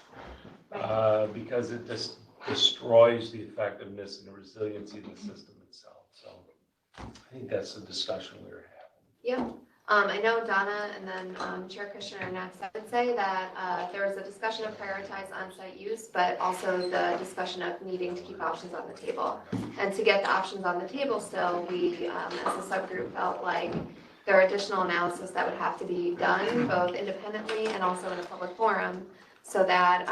because it just destroys the effectiveness and the resiliency of the system itself. So I think that's the discussion we were having. Yeah, I know Donna and then Chair Kushner next, I would say that there was a discussion of prioritize on-site use, but also the discussion of needing to keep options on the table. And to get the options on the table still, we, as a subgroup, felt like there are additional analysis that would have to be done, both independently and also in a public forum, so that,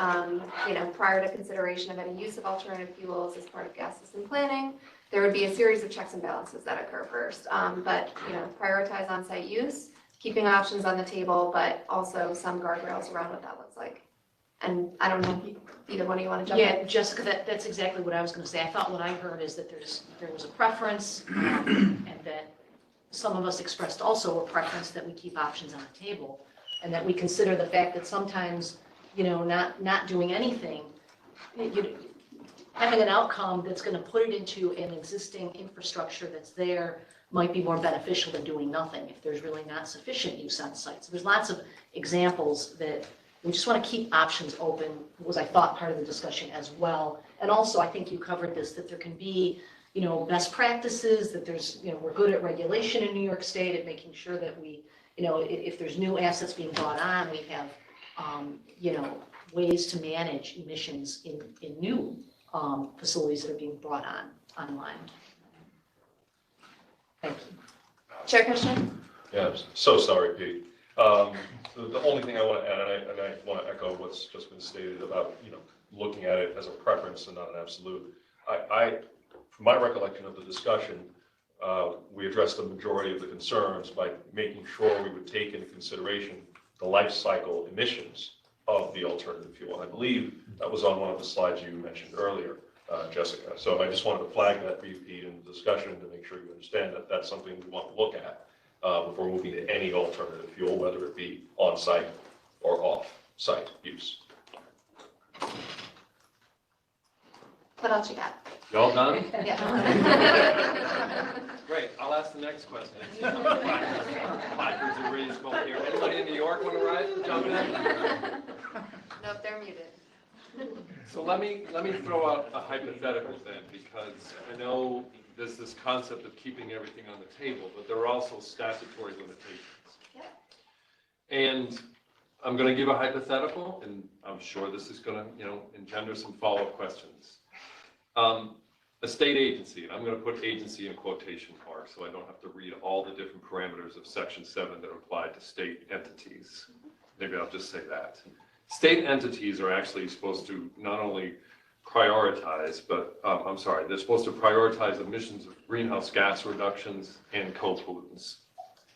prior to consideration of any use of alternative fuels as part of gas system planning, there would be a series of checks and balances that occur first. But prioritize on-site use, keeping options on the table, but also some guardrails around what that looks like. And I don't know if either one of you want to jump in. Yeah, Jessica, that's exactly what I was going to say. I thought what I heard is that there was a preference, and that some of us expressed also a preference that we keep options on the table, and that we consider the fact that sometimes, not doing anything, having an outcome that's going to put it into an existing infrastructure that's there might be more beneficial than doing nothing if there's really not sufficient use on site. So there's lots of examples that we just want to keep options open, was I thought part of the discussion as well. And also, I think you covered this, that there can be, best practices, that there's, we're good at regulation in New York State at making sure that we, if there's new assets being brought on, we have, ways to manage emissions in new facilities that are being brought online. Thank you. Chair Kushner? Yeah, I'm so sorry, Pete. The only thing I want to add, and I want to echo what's just been stated about, looking at it as a preference and not an absolute. From my recollection of the discussion, we addressed the majority of the concerns by making sure we would take into consideration the life cycle emissions of the alternative fuel. I believe that was on one of the slides you mentioned earlier, Jessica. So I just wanted to flag that for you, Pete, in the discussion to make sure you understand that that's something we want to look at before moving to any alternative fuel, whether it be on-site or off-site use. What else you got? Y'all done? Yeah. Great, I'll ask the next question. Placards are ready to go here. Anybody in New York want to ride? Jump in. Nope, they're muted. So let me throw out a hypothetical then, because I know there's this concept of keeping everything on the table, but there are also statutory limitations. Yeah. And I'm going to give a hypothetical, and I'm sure this is going to, engender some follow-up questions. A state agency, and I'm going to put agency in quotation marks so I don't have to read all the different parameters of Section 7 that apply to state entities. Maybe I'll just say that. State entities are actually supposed to not only prioritize, but they're supposed to prioritize emissions of greenhouse gas reductions and co-pollutants.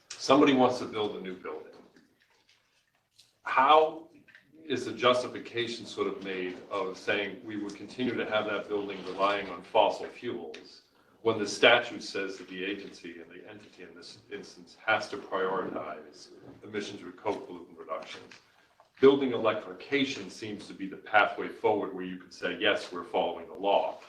Somebody wants to build a new building. How is the justification sort of made of saying we would continue to have that building relying on fossil fuels when the statute says that the agency and the entity in this instance has to prioritize emissions with co-pollutant reductions? Building electrification seems to be the pathway forward where you could say, yes, we're following the law.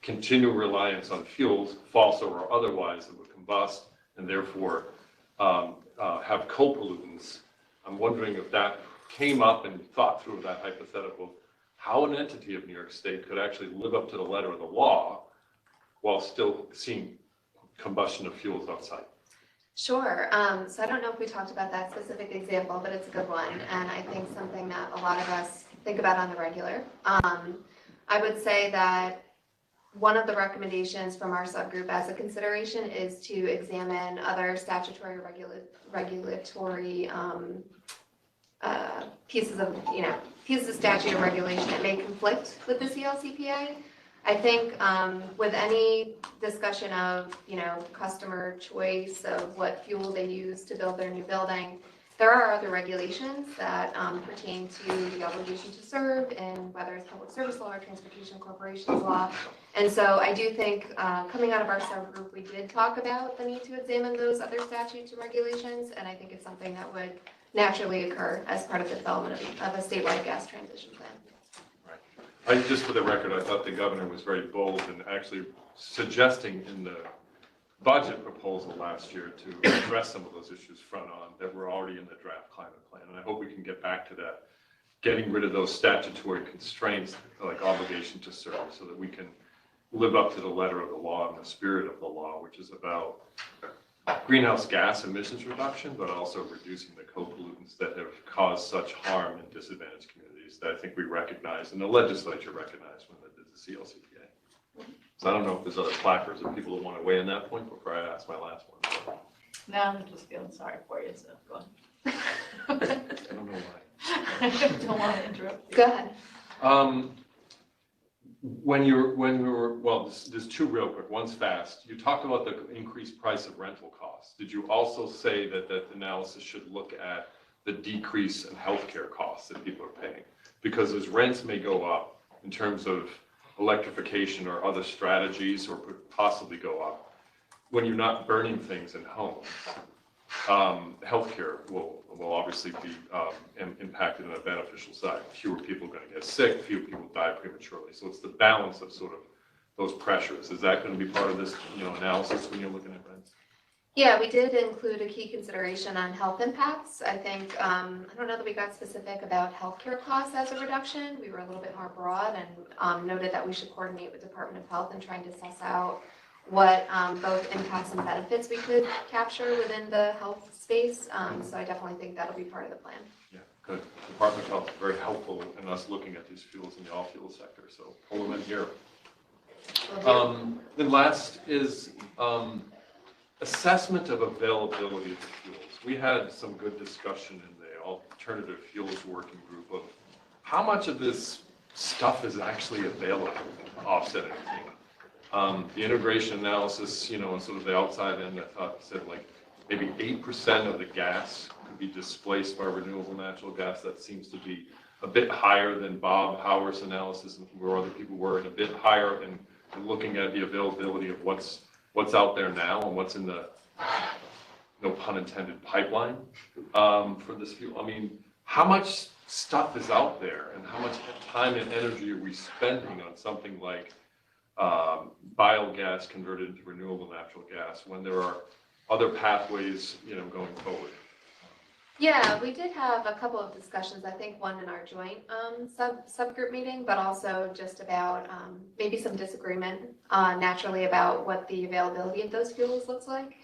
Continue reliance on fuels, fossil or otherwise, that would combust and therefore have co-pollutants. I'm wondering if that came up and thought through that hypothetical, how an entity of New York State could actually live up to the letter of the law while still seeing combustion of fuels outside. Sure. So I don't know if we talked about that specific example, but it's a good one. And I think something that a lot of us think about on the regular. I would say that one of the recommendations from our subgroup as a consideration is to examine other statutory regulatory pieces of statute or regulation that may conflict with the CLCPA. I think with any discussion of, customer choice of what fuel they use to build their new building, there are other regulations that pertain to the obligation to serve, and whether it's public service law or transportation corporations law. And so I do think coming out of our subgroup, we did talk about the need to examine those other statutes and regulations, and I think it's something that would naturally occur as part of the development of a statewide gas transition plan. Just for the record, I thought the governor was very bold in actually suggesting in the budget proposal last year to address some of those issues front on that were already in the draft climate plan. And I hope we can get back to that, getting rid of those statutory constraints like obligation to serve, so that we can live up to the letter of the law and the spirit of the law, which is about greenhouse gas emissions reduction, but also reducing the co-pollutants that have caused such harm in disadvantaged communities that I think we recognize and the legislature recognized when they did the CLCPA. So I don't know if there's other placards or people who want to weigh in that point before I ask my last one. Now I'm just feeling sorry for you, so go on. I don't know why. I don't want to interrupt you. Go ahead. When we were, well, there's two real quick. One's fast. You talked about the increased price of rental costs. Did you also say that that analysis should look at the decrease in healthcare costs that people are paying? Because as rents may go up in terms of electrification or other strategies, or could possibly go up, when you're not burning things in homes, healthcare will obviously be impacted in a beneficial side. Fewer people are going to get sick, fewer people die prematurely. So it's the balance of sort of those pressures. Is that going to be part of this, analysis when you're looking at rents? Yeah, we did include a key consideration on health impacts. I think, I don't know that we got specific about healthcare costs as a reduction. We were a little bit more broad and noted that we should coordinate with Department of Health in trying to suss out what both impacts and benefits we could capture within the health space. So I definitely think that'll be part of the plan. Yeah, good. Department of Health is very helpful in us looking at these fuels in the all fuel sector. So pull them in here. Then last is assessment of availability of the fuels. We had some good discussion in the alternative fuels working group of how much of this stuff is actually available to offset anything. The integration analysis, and sort of the outside end, I thought said like maybe 8% of the gas could be displaced by renewable natural gas. That seems to be a bit higher than Bob Howard's analysis and where other people were, and a bit higher in looking at the availability of what's out there now and what's in the, no pun intended, pipeline for this fuel. I mean, how much stuff is out there and how much time and energy are we spending on something like biogas converted into renewable natural gas when there are other pathways, going forward? Yeah, we did have a couple of discussions, I think one in our joint subgroup meeting, but also just about maybe some disagreement naturally about what the availability of those fuels looks like.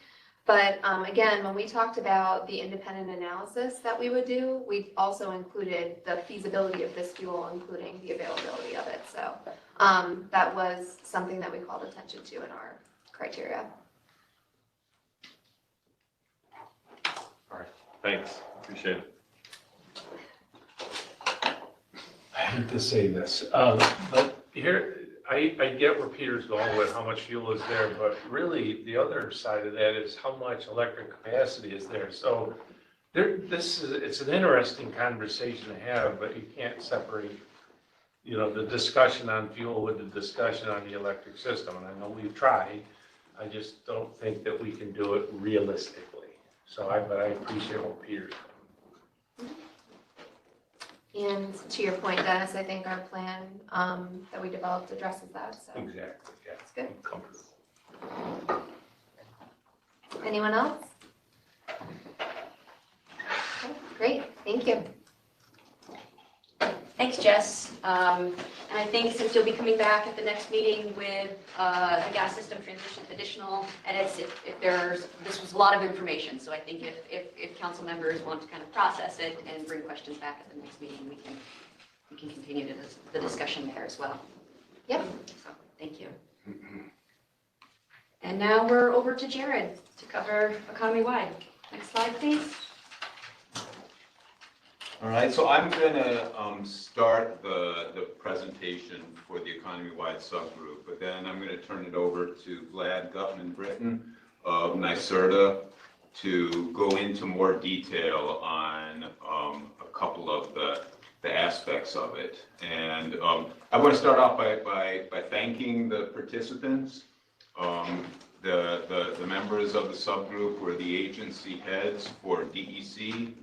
But again, when we talked about the independent analysis that we would do, we also included the feasibility of this fuel, including the availability of it. So that was something that we called attention to in our criteria. All right, thanks, appreciate it. I hate to say this, but here, I get where Peter's going with how much fuel is there, but really the other side of that is how much electric capacity is there. So it's an interesting conversation to have, but you can't separate, the discussion on fuel with the discussion on the electric system. And I know we've tried, I just don't think that we can do it realistically. But I appreciate what Peter's doing. And to your point, Dennis, I think our plan that we developed addresses that. So Exactly, yeah. it's good. I'm comfortable. Anyone else? Okay, great, thank you. Thanks, Jess. And I think since you'll be coming back at the next meeting with the gas system transition additional edits, this was a lot of information. So I think if council members want to kind of process it and bring questions back at the next meeting, we can continue the discussion there as well. Yep. So thank you. And now we're over to Jared to cover economy-wide. Next slide, please. All right, so I'm going to start the presentation for the economy-wide subgroup, but then I'm going to turn it over to Vlad Gutman-Britton of NYSERDA to go into more detail on a couple of the aspects of it. And I want to start off by thanking the participants, the members of the subgroup were the agency heads for DEC,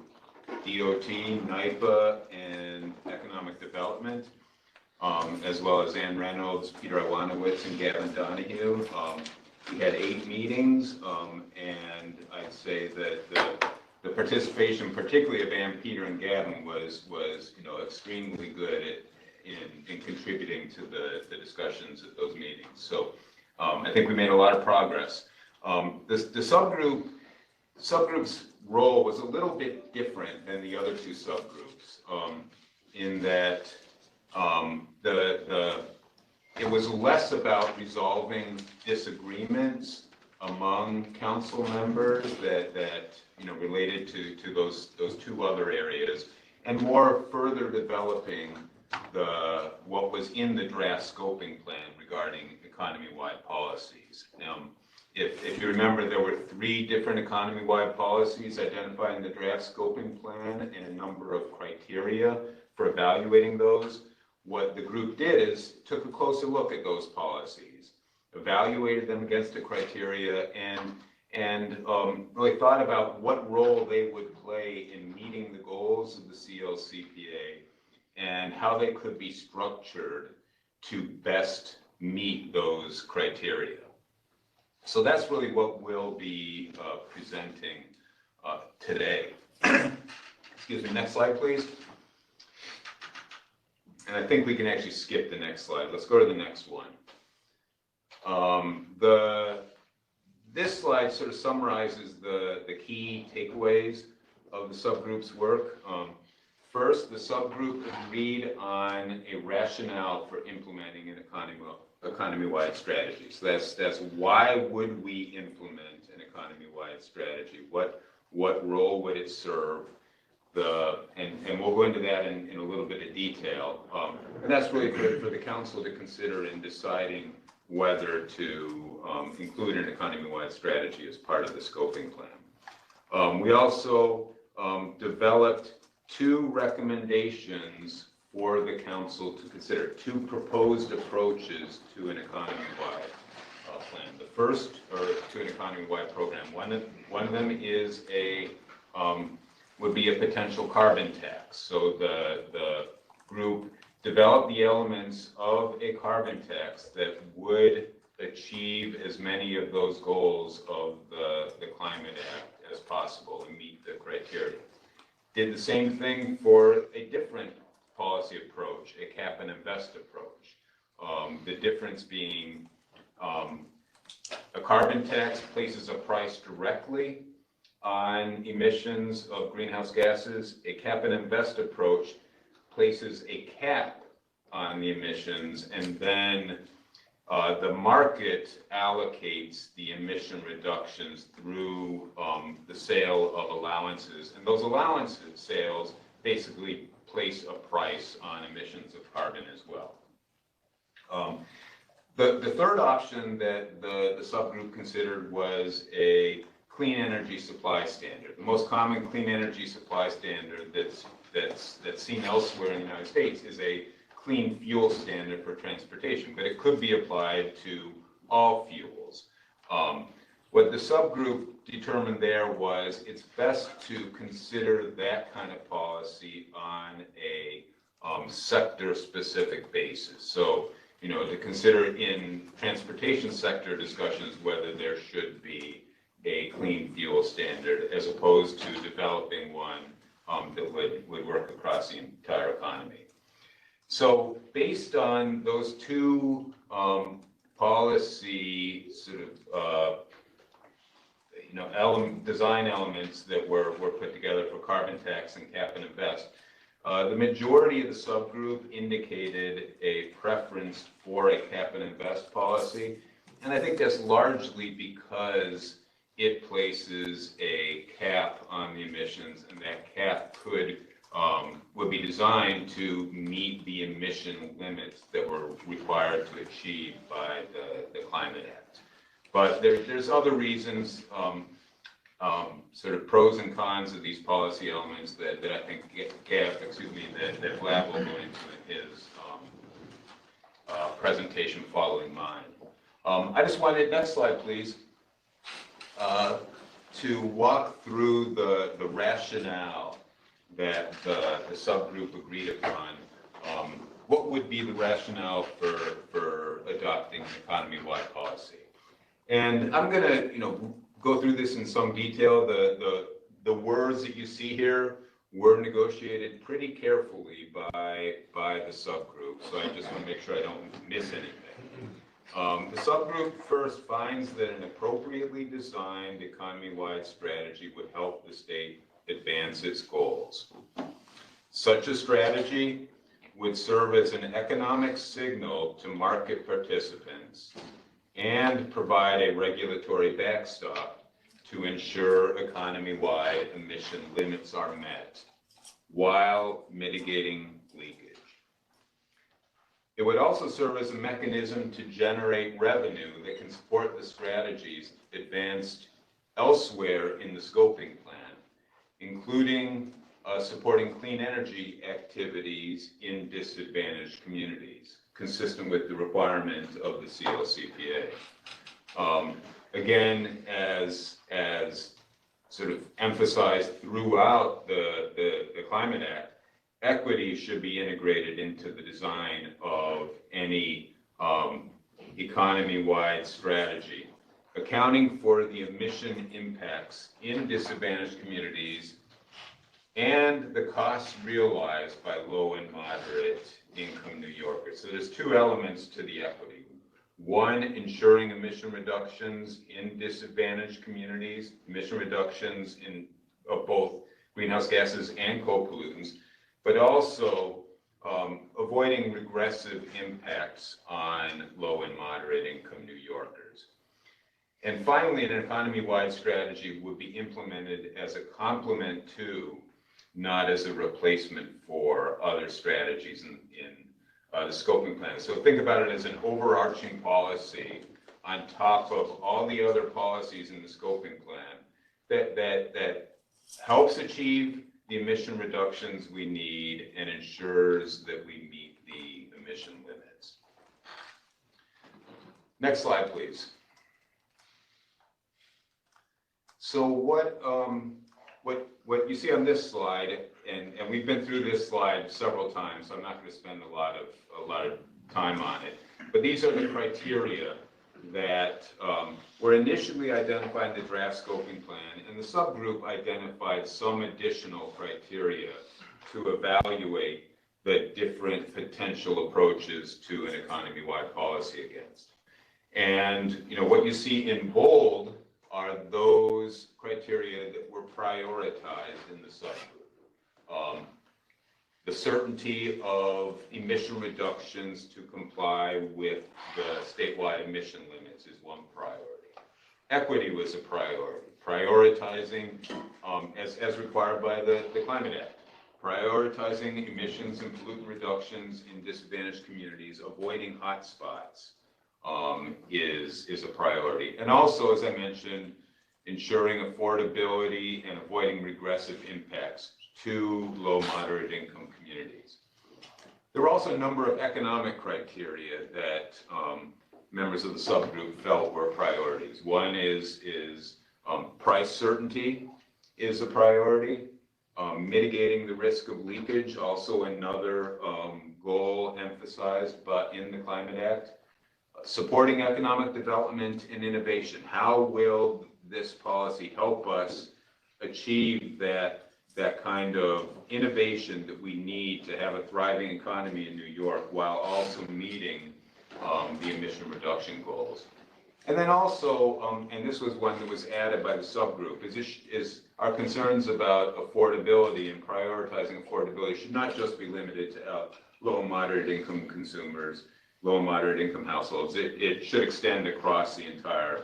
DOT, NYPA, and Economic Development, as well as Ann Reynolds, Peter Iwanowitz, and Gavin Donahue. We had 8 meetings, and I'd say that the participation, particularly of Ann, Peter, and Gavin, was extremely good in contributing to the discussions at those meetings. So I think we made a lot of progress. The subgroup's role was a little bit different than the other two subgroups, in that it was less about resolving disagreements among council members that related to those two other areas, and more further developing what was in the draft scoping plan regarding economy-wide policies. If you remember, there were 3 different economy-wide policies identified in the draft scoping plan and a number of criteria for evaluating those. What the group did is took a closer look at those policies, evaluated them against the criteria, and really thought about what role they would play in meeting the goals of the CLCPA and how they could be structured to best meet those criteria. So that's really what we'll be presenting today. Excuse me, next slide, please. And I think we can actually skip the next slide. Let's go to the next one. This slide sort of summarizes the key takeaways of the subgroup's work. First, the subgroup agreed on a rationale for implementing an economy-wide strategy. So that's why would we implement an economy-wide strategy? What role would it serve? And we'll go into that in a little bit of detail. And that's really for the council to consider in deciding whether to include an economy-wide strategy as part of the scoping plan. We also developed 2 recommendations for the council to consider, 2 proposed approaches to an economy-wide plan. The first, or to an economy-wide program, one of them is would be a potential carbon tax. So the group developed the elements of a carbon tax that would achieve as many of those goals of the Climate Act as possible and meet the criteria. Did the same thing for a different policy approach, a cap and invest approach. The difference being a carbon tax places a price directly on emissions of greenhouse gases. A cap and invest approach places a cap on the emissions, and then the market allocates the emission reductions through the sale of allowances. And those allowances sales basically place a price on emissions of carbon as well. The third option that the subgroup considered was a clean energy supply standard. The most common clean energy supply standard that's seen elsewhere in the United States is a clean fuel standard for transportation, but it could be applied to all fuels. What the subgroup determined there was it's best to consider that kind of policy on a sector-specific basis. So, to consider in transportation sector discussions whether there should be a clean fuel standard as opposed to developing one that would work across the entire economy. So based on those 2 policy sort of design elements that were put together for carbon tax and cap and invest, the majority of the subgroup indicated a preference for a cap and invest policy, and I think that's largely because it places a cap on the emissions, and that cap would be designed to meet the emission limits that were required to achieve by the Climate Act. But there's other reasons, sort of pros and cons of these policy elements that I think that Vlad will go into in his presentation following mine. I just wanted, next slide please, to walk through the rationale that the subgroup agreed upon. What would be the rationale for adopting an economy-wide policy? And I'm going to, go through this in some detail. The words that you see here were negotiated pretty carefully by the subgroup, so I just want to make sure I don't miss anything. The subgroup first finds that an appropriately designed economy-wide strategy would help the state advance its goals. Such a strategy would serve as an economic signal to market participants and provide a regulatory backstop to ensure economy-wide emission limits are met while mitigating leakage. It would also serve as a mechanism to generate revenue that can support the strategies advanced elsewhere in the scoping plan, including supporting clean energy activities in disadvantaged communities, consistent with the requirement of the CLCPA. Again, as sort of emphasized throughout the Climate Act, equity should be integrated into the design of any economy-wide strategy, accounting for the emission impacts in disadvantaged communities and the costs realized by low and moderate income New Yorkers. So there's two elements to the equity. One, ensuring emission reductions in disadvantaged communities, emission reductions of both greenhouse gases and co-pollutants, but also avoiding regressive impacts on low and moderate income New Yorkers. And finally, an economy-wide strategy would be implemented as a complement to, not as a replacement for, other strategies in the scoping plan. So think about it as an overarching policy on top of all the other policies in the scoping plan that helps achieve the emission reductions we need and ensures that we meet the emission limits. Next slide, please. So what you see on this slide, and we've been through this slide several times, so I'm not going to spend a lot of time on it, but these are the criteria that were initially identified in the draft scoping plan, and the subgroup identified some additional criteria to evaluate the different potential approaches to an economy-wide policy against. And what you see in bold are those criteria that were prioritized in the subgroup. The certainty of emission reductions to comply with the statewide emission limits is one priority. Equity was a priority. Prioritizing, as required by the Climate Act, prioritizing emissions and pollutant reductions in disadvantaged communities, avoiding hotspots is a priority. And also, as I mentioned, ensuring affordability and avoiding regressive impacts to low moderate income communities. There were also a number of economic criteria that members of the subgroup felt were priorities. One is price certainty is a priority. Mitigating the risk of leakage, also another goal emphasized but in the Climate Act. Supporting economic development and innovation. How will this policy help us achieve that kind of innovation that we need to have a thriving economy in New York while also meeting the emission reduction goals? And then also, and this was one that was added by the subgroup, is our concerns about affordability and prioritizing affordability should not just be limited to low and moderate income consumers, low and moderate income households. It should extend across the entire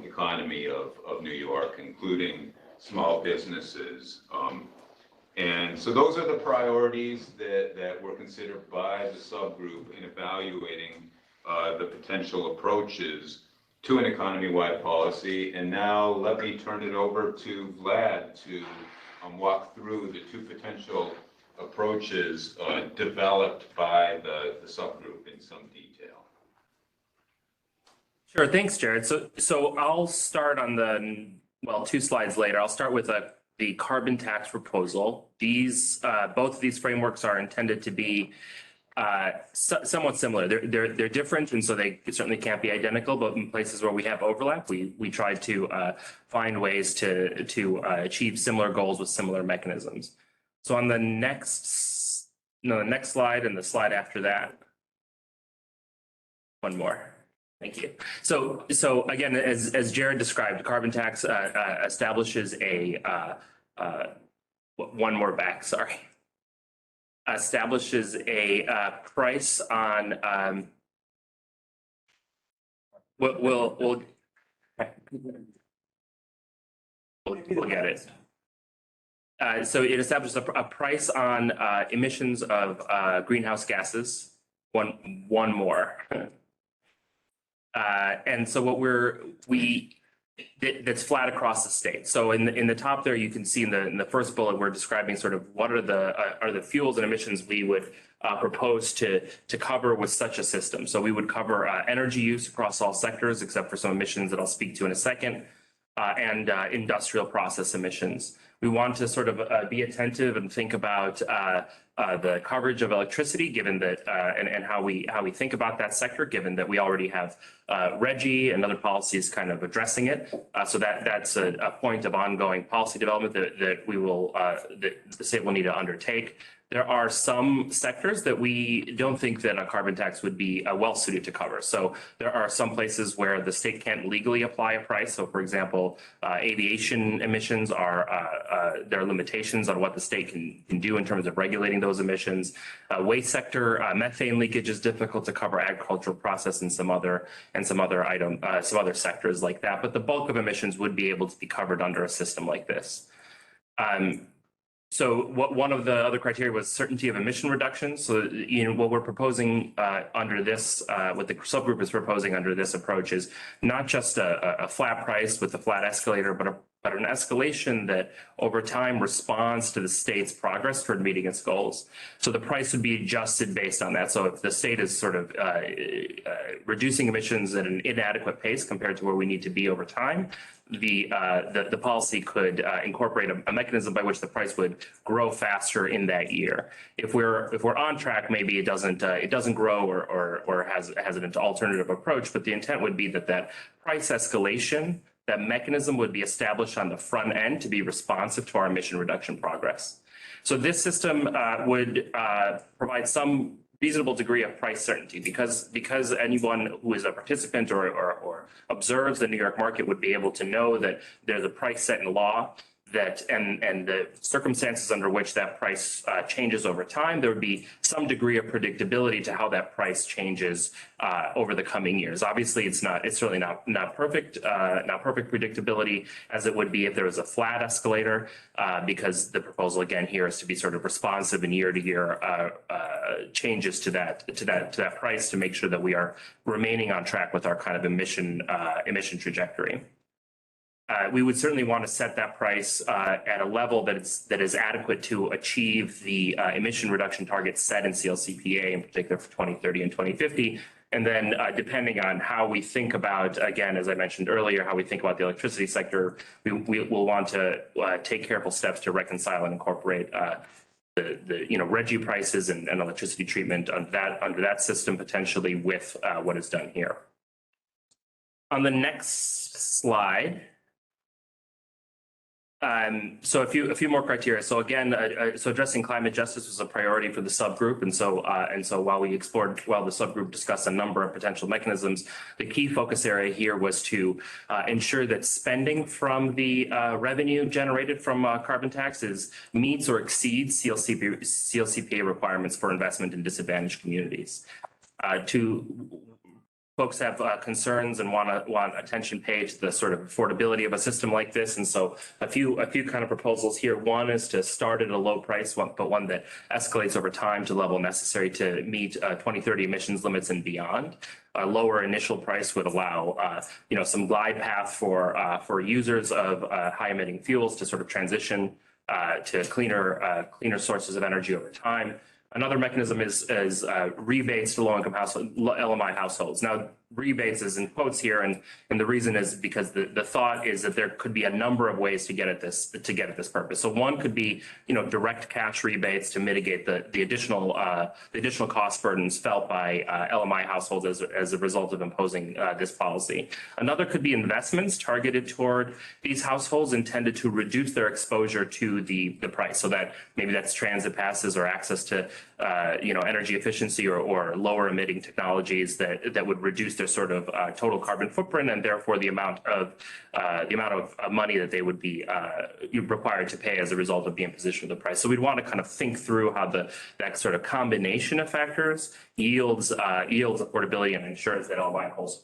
economy of New York, including small businesses. And so those are the priorities that were considered by the subgroup in evaluating the potential approaches to an economy-wide policy. And now let me turn it over to Vlad to walk through the two potential approaches developed by the subgroup in some detail. Sure, thanks, Jared. So I'll start on two slides later. I'll start with the carbon tax proposal. Both of these frameworks are intended to be somewhat similar. They're different, and so they certainly can't be identical, but in places where we have overlap, we tried to find ways to achieve similar goals with similar mechanisms. So on the next slide and the slide after that, one more. Thank you. So again, as Jared described, carbon tax establishes one more back, sorry. Establishes a price on, we'll get it. So it establishes a price on emissions of greenhouse gases, one more. And so that's flat across the state. So in the top there, you can see in the first bullet, we're describing sort of what are the fuels and emissions we would propose to cover with such a system. So we would cover energy use across all sectors, except for some emissions that I'll speak to in a second, and industrial process emissions. We want to sort of be attentive and think about the coverage of electricity, given that and how we think about that sector, given that we already have RGGI and other policies kind of addressing it. So that's a point of ongoing policy development that we will that the state will need to undertake. There are some sectors that we don't think that a carbon tax would be well suited to cover. So there are some places where the state can't legally apply a price. So for example, aviation emissions there are limitations on what the state can do in terms of regulating those emissions. Waste sector, methane leakage is difficult to cover, agricultural process and some other sectors like that. But the bulk of emissions would be able to be covered under a system like this. So one of the other criteria was certainty of emission reduction. So, what we're proposing under this, what the subgroup is proposing under this approach is not just a flat price with a flat escalator, but an escalation that over time responds to the state's progress toward meeting its goals. So the price would be adjusted based on that. So if the state is sort of reducing emissions at an inadequate pace compared to where we need to be over time, the policy could incorporate a mechanism by which the price would grow faster in that year. If we're on track, maybe it doesn't grow or has an alternative approach. But the intent would be that price escalation, that mechanism would be established on the front end to be responsive to our emission reduction progress. So this system would provide some reasonable degree of price certainty because anyone who is a participant or observes the New York market would be able to know that there's a price set in law and the circumstances under which that price changes over time. There would be some degree of predictability to how that price changes over the coming years. Obviously, it's certainly not perfect predictability as it would be if there was a flat escalator, because the proposal again here is to be sort of responsive in year to year changes to that price to make sure that we are remaining on track with our kind of emission trajectory. We would certainly want to set that price at a level that is adequate to achieve the emission reduction targets set in CLCPA, in particular for 2030 and 2050. And then depending on how we think about, again, as I mentioned earlier, how we think about the electricity sector, we will want to take careful steps to reconcile and incorporate the RGGI prices and electricity treatment under that system potentially with what is done here. On the next slide. So a few more criteria. So again, so addressing climate justice was a priority for the subgroup, and so while the subgroup discussed a number of potential mechanisms, the key focus area here was to ensure that spending from the revenue generated from carbon taxes meets or exceeds CLCPA requirements for investment in disadvantaged communities. Folks have concerns and want attention paid to the sort of affordability of a system like this, and so a few kind of proposals here. One is to start at a low price, but one that escalates over time to the level necessary to meet 2030 emissions limits and beyond. A lower initial price would allow some glide path for users of high emitting fuels to sort of transition to cleaner sources of energy over time. Another mechanism is rebates to low-income LMI households. Now, rebates is in quotes here, and the reason is because the thought is that there could be a number of ways to get at this purpose. So one could be direct cash rebates to mitigate the additional cost burdens felt by LMI households as a result of imposing this policy. Another could be investments targeted toward these households intended to reduce their exposure to the price. So that maybe that's transit passes or access to energy efficiency or lower emitting technologies that would reduce their their sort of total carbon footprint, and therefore the amount of money that they would be required to pay as a result of the imposition of the price. So we'd want to kind of think through how that sort of combination of factors yields affordability and ensures that all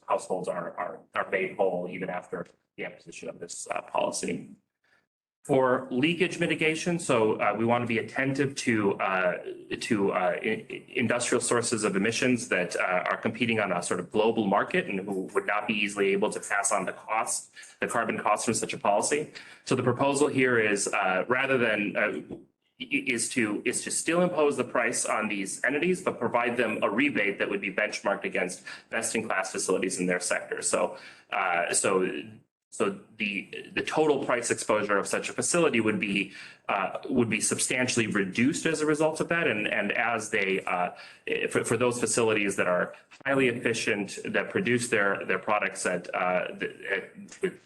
households are made whole even after the imposition of this policy. For leakage mitigation, so we want to be attentive to industrial sources of emissions that are competing on a sort of global market and who would not be easily able to pass on the carbon costs from such a policy. So the proposal here is rather than is to still impose the price on these entities, but provide them a rebate that would be benchmarked against best-in-class facilities in their sector. So the total price exposure of such a facility would be substantially reduced as a result of that. And as they for those facilities that are highly efficient, that produce their products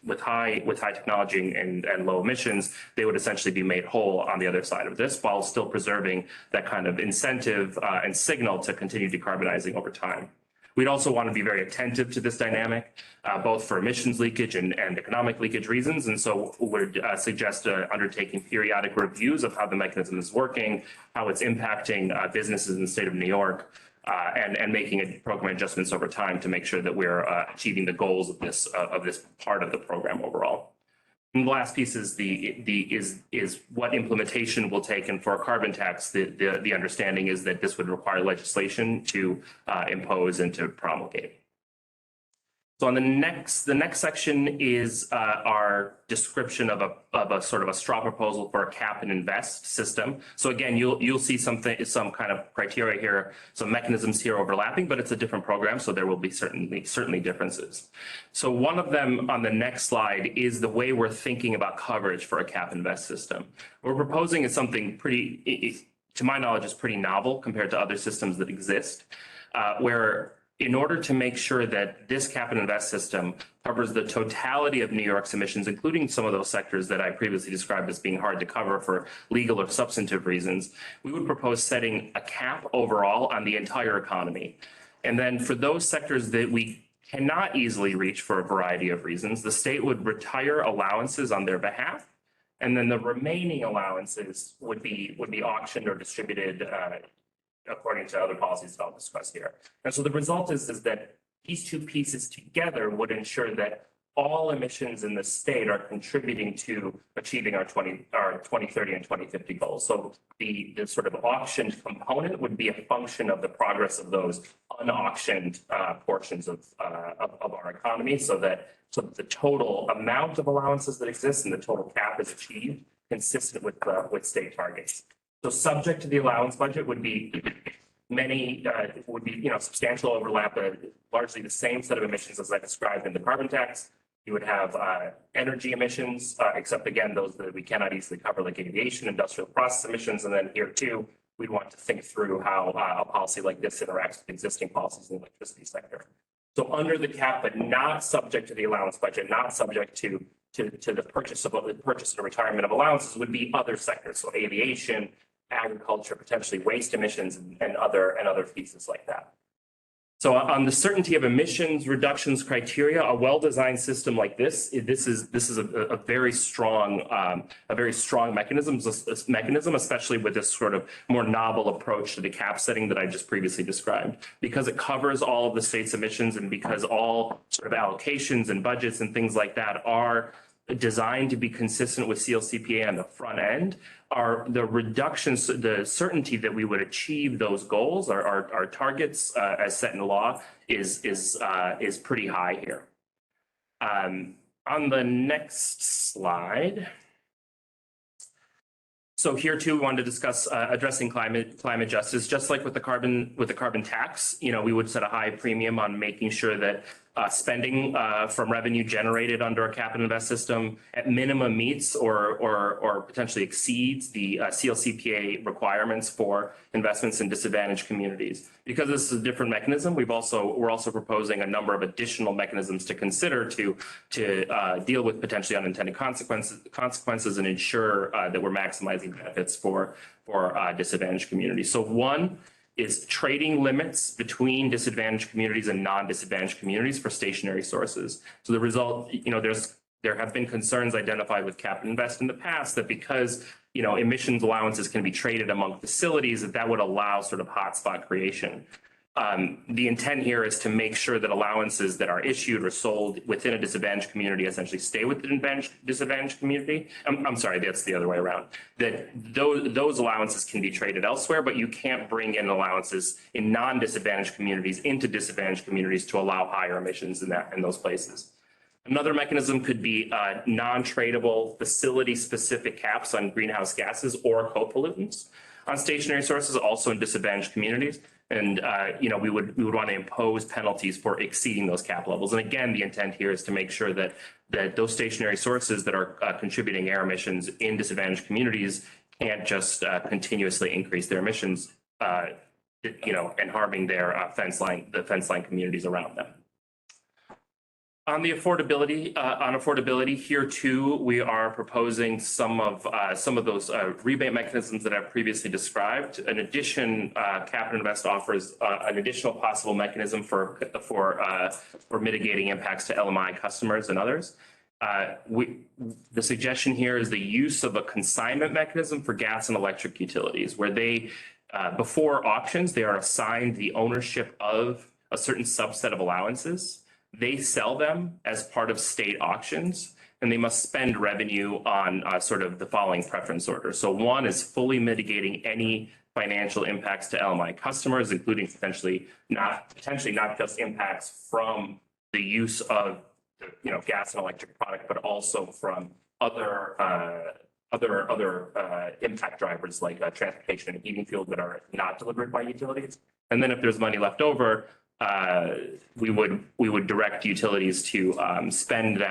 with high technology and low emissions, they would essentially be made whole on the other side of this, while still preserving that kind of incentive and signal to continue decarbonizing over time. We'd also want to be very attentive to this dynamic, both for emissions leakage and economic leakage reasons. And so would suggest undertaking periodic reviews of how the mechanism is working, how it's impacting businesses in the state of New York, and making program adjustments over time to make sure that we're achieving the goals of this part of the program overall. And the last piece is is what implementation will take. And for a carbon tax, the understanding is that this would require legislation to impose and to promulgate. So on the next section is our description of a sort of a straw proposal for a cap and invest system. So again, you'll see some kind of criteria here, some mechanisms here overlapping, but it's a different program, so there will be certainly differences. So one of them on the next slide is the way we're thinking about coverage for a cap and invest system. What we're proposing is something to my knowledge, is pretty novel compared to other systems that exist, where in order to make sure that this cap and invest system covers the totality of New York's emissions, including some of those sectors that I previously described as being hard to cover for legal or substantive reasons, we would propose setting a cap overall on the entire economy. And then for those sectors that we cannot easily reach for a variety of reasons, the state would retire allowances on their behalf, and then the remaining allowances would be auctioned or distributed according to other policies that I'll discuss here. And so the result is that these two pieces together would ensure that all emissions in the state are contributing to achieving our 2030 and 2050 goals. So the sort of auctioned component would be a function of the progress of those unauctioned portions of our economy, so that the total amount of allowances that exist and the total cap is achieved consistent with state targets. So subject to the allowance budget would be substantial overlap, largely the same set of emissions as I described in the carbon tax. You would have energy emissions, except again, those that we cannot easily cover, like aviation, industrial process emissions. And then here too, we'd want to think through how a policy like this interacts with existing policies in the electricity sector. So under the cap, but not subject to the allowance budget, not subject to the purchase and retirement of allowances, would be other sectors. So aviation, agriculture, potentially waste emissions, and other pieces like that. So on the certainty of emissions reductions criteria, a well-designed system like this is a very strong mechanism, especially with this sort of more novel approach to the cap setting that I just previously described, because it covers all of the state's emissions, and because all sort of allocations and budgets and things like that are designed to be consistent with CLCPA on the front end. Are the reductions, the certainty that we would achieve those goals, our targets as set in law, is pretty high here. On the next slide. So here too, we wanted to discuss addressing climate justice. Just like with the carbon tax, we would set a high premium on making sure that spending from revenue generated under a cap and invest system at minimum meets or potentially exceeds the CLCPA requirements for investments in disadvantaged communities. Because this is a different mechanism, we're also proposing a number of additional mechanisms to consider to deal with potentially unintended consequences and ensure that we're maximizing benefits for disadvantaged communities. So one is trading limits between disadvantaged communities and non-disadvantaged communities for stationary sources. So the result, there have been concerns identified with Cap and Invest in the past that because, emissions allowances can be traded among facilities, that would allow sort of hotspot creation. The intent here is to make sure that allowances that are issued or sold within a disadvantaged community essentially stay within a disadvantaged community. I'm sorry, that's the other way around. That those allowances can be traded elsewhere, but you can't bring in allowances in non-disadvantaged communities into disadvantaged communities to allow higher emissions in those places. Another mechanism could be non-tradable facility-specific caps on greenhouse gases or co-pollutants on stationary sources, also in disadvantaged communities. And we would want to impose penalties for exceeding those cap levels. And again, the intent here is to make sure that those stationary sources that are contributing air emissions in disadvantaged communities can't just continuously increase their emissions, and harming their fence line communities around them. On the affordability, here too, we are proposing some of those rebate mechanisms that I've previously described. In addition, Cap and Invest offers an additional possible mechanism for mitigating impacts to LMI customers and others. The suggestion here is the use of a consignment mechanism for gas and electric utilities, where they, before auctions, they are assigned the ownership of a certain subset of allowances. They sell them as part of state auctions, and they must spend revenue on sort of the following preference order. So one is fully mitigating any financial impacts to LMI customers, including potentially not just impacts from the use of gas and electric product, but also from other impact drivers like transportation and heating fuel that are not delivered by utilities. And then if there's money left over, we would direct utilities to spend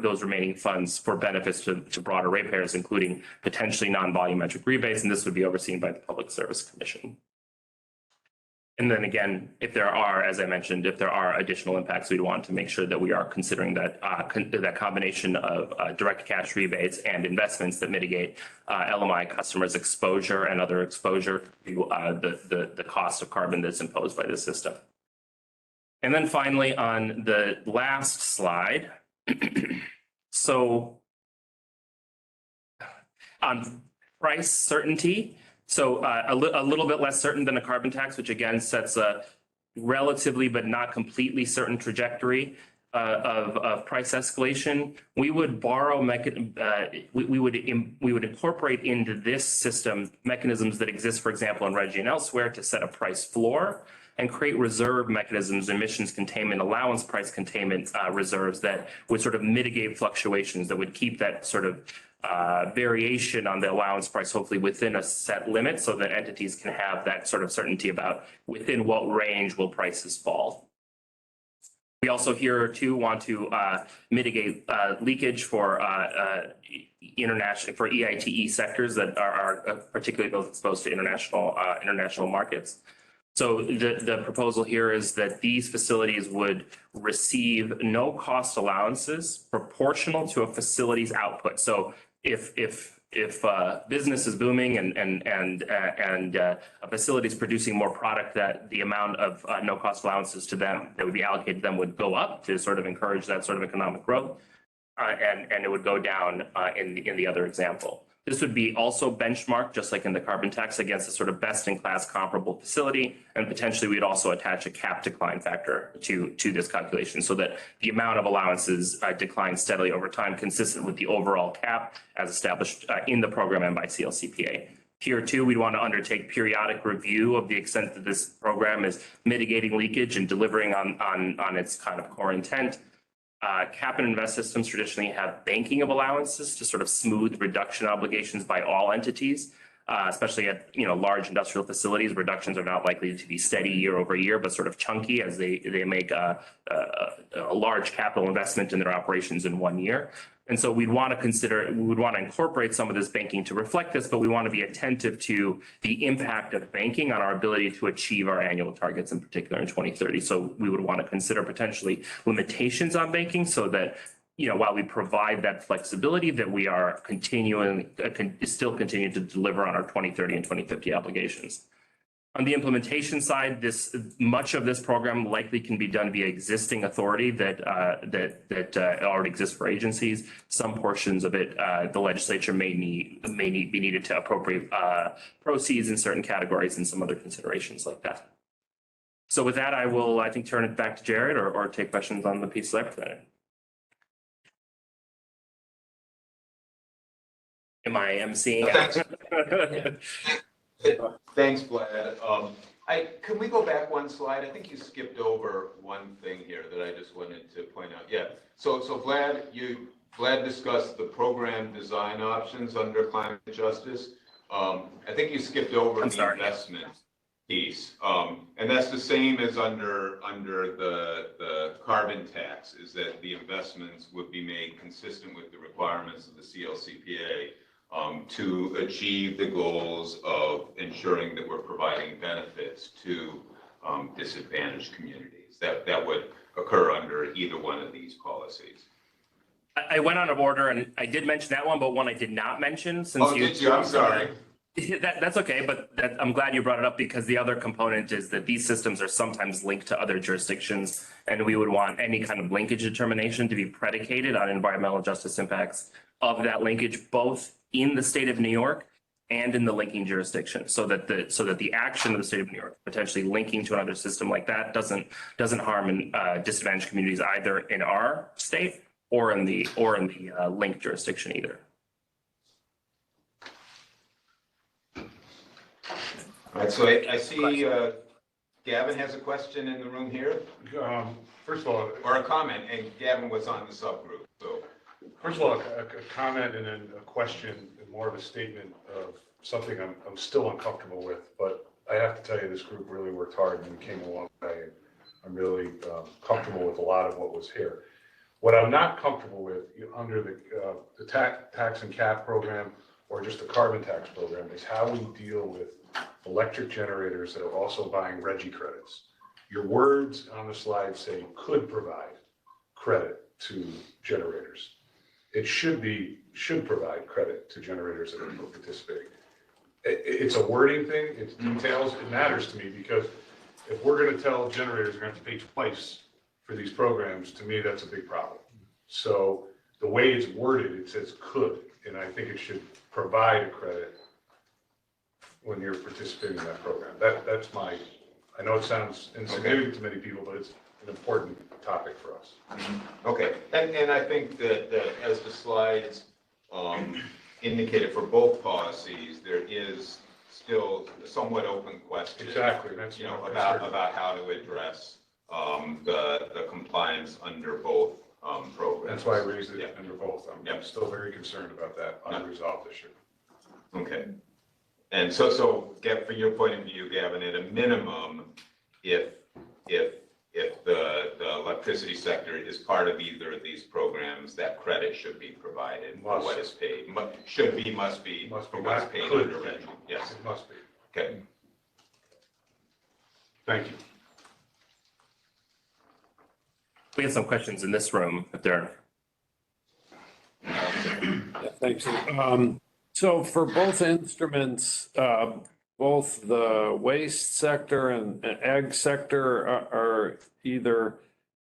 those remaining funds for benefits to broader ratepayers, including potentially non-volumetric rebates, and this would be overseen by the Public Service Commission. And then again, if there are, as I mentioned, if there are additional impacts, we'd want to make sure that we are considering that combination of direct cash rebates and investments that mitigate LMI customers' exposure and other exposure to the cost of carbon that's imposed by the system. And then finally, on the last slide, so on price certainty, so a little bit less certain than a carbon tax, which again sets a relatively but not completely certain trajectory of price escalation. We would borrow we would incorporate into this system mechanisms that exist, for example, in RGGI and elsewhere, to set a price floor and create reserve mechanisms, emissions containment, allowance price containment reserves that would sort of mitigate fluctuations, that would keep that sort of variation on the allowance price hopefully within a set limit, so that entities can have that sort of certainty about within what range will prices fall. We also here too want to mitigate leakage for EITE sectors that are particularly those exposed to international markets. So the proposal here is that these facilities would receive no cost allowances proportional to a facility's output. So if business is booming and a facility is producing more product, that the amount of no cost allowances to them that would be allocated to them would go up to sort of encourage that sort of economic growth, and it would go down in the other example. This would be also benchmarked, just like in the carbon tax, against a sort of best-in-class comparable facility, and potentially we'd also attach a cap decline factor to this calculation, so that the amount of allowances declines steadily over time, consistent with the overall cap as established in the program and by CLCPA. Here too, we'd want to undertake periodic review of the extent that this program is mitigating leakage and delivering on its kind of core intent. Cap and Invest systems traditionally have banking of allowances to sort of smooth reduction obligations by all entities, especially at large industrial facilities. Reductions are not likely to be steady year over year, but sort of chunky as they make a large capital investment in their operations in 1 year. And so we would want to incorporate some of this banking to reflect this, but we want to be attentive to the impact of banking on our ability to achieve our annual targets, in particular in 2030. So we would want to consider potentially limitations on banking, so that while we provide that flexibility, that we are still continuing to deliver on our 2030 and 2050 obligations. On the implementation side, much of this program likely can be done via existing authority that already exists for agencies. Some portions of it, the legislature may be needed to appropriate proceeds in certain categories and some other considerations like that. So with that, I will, I think, turn it back to Jared or take questions on the pieces I presented. Am I emceeing? Thanks, Vlad. Can we go back one slide? I think you skipped over one thing here that I just wanted to point out. Yeah. So Vlad discussed the program design options under climate justice. I think you skipped over the investment piece. And that's the same as under the carbon tax, is that the investments would be made consistent with the requirements of the CLCPA. To achieve the goals of ensuring that we're providing benefits to disadvantaged communities. That would occur under either one of these policies. I went out of order and I did mention that one, but one I did not mention since did you? I'm sorry. That's okay, but I'm glad you brought it up because the other component is that these systems are sometimes linked to other jurisdictions, and we would want any kind of linkage determination to be predicated on environmental justice impacts of that linkage, both in the state of New York and in the linking jurisdiction, so that the action of the state of New York potentially linking to another system like that doesn't harm disadvantaged communities either in our state or in the linked jurisdiction either. All right, so I see Gavin has a question in the room here. First of all, or a comment, and Gavin was on the subgroup, so. First of all, a comment and then a question, and more of a statement of something I'm still uncomfortable with, but I have to tell you, this group really worked hard and we came a long way. I'm really comfortable with a lot of what was here. What I'm not comfortable with under the tax and cap program or just the carbon tax program is how we deal with electric generators that are also buying RGGI credits. Your words on the slide say could provide credit to generators. It should provide credit to generators that are participating. It's a wording thing, it's details, it matters to me because if we're gonna tell generators they're gonna have to pay twice for these programs, to me, that's a big problem. So the way it's worded, it says could, and I think it should provide a credit when you're participating in that program. That's my, I know it sounds insignificant to many people, but it's an important topic for us. Okay, and I think that as the slides indicated for both policies, there is still a somewhat open question. Exactly, that's about how to address the compliance under both programs. That's why I raised it under both. I'm still very concerned about that unresolved issue. Okay, and so for your point of view, Gavin, at a minimum, if the electricity sector is part of either of these programs, that credit should be provided for what is paid. Must be for what's paid under RGGI. Yes, it must be. Okay. Thank you. We have some questions in this room if there Yeah, thanks. So for both instruments, both the waste sector and ag sector are either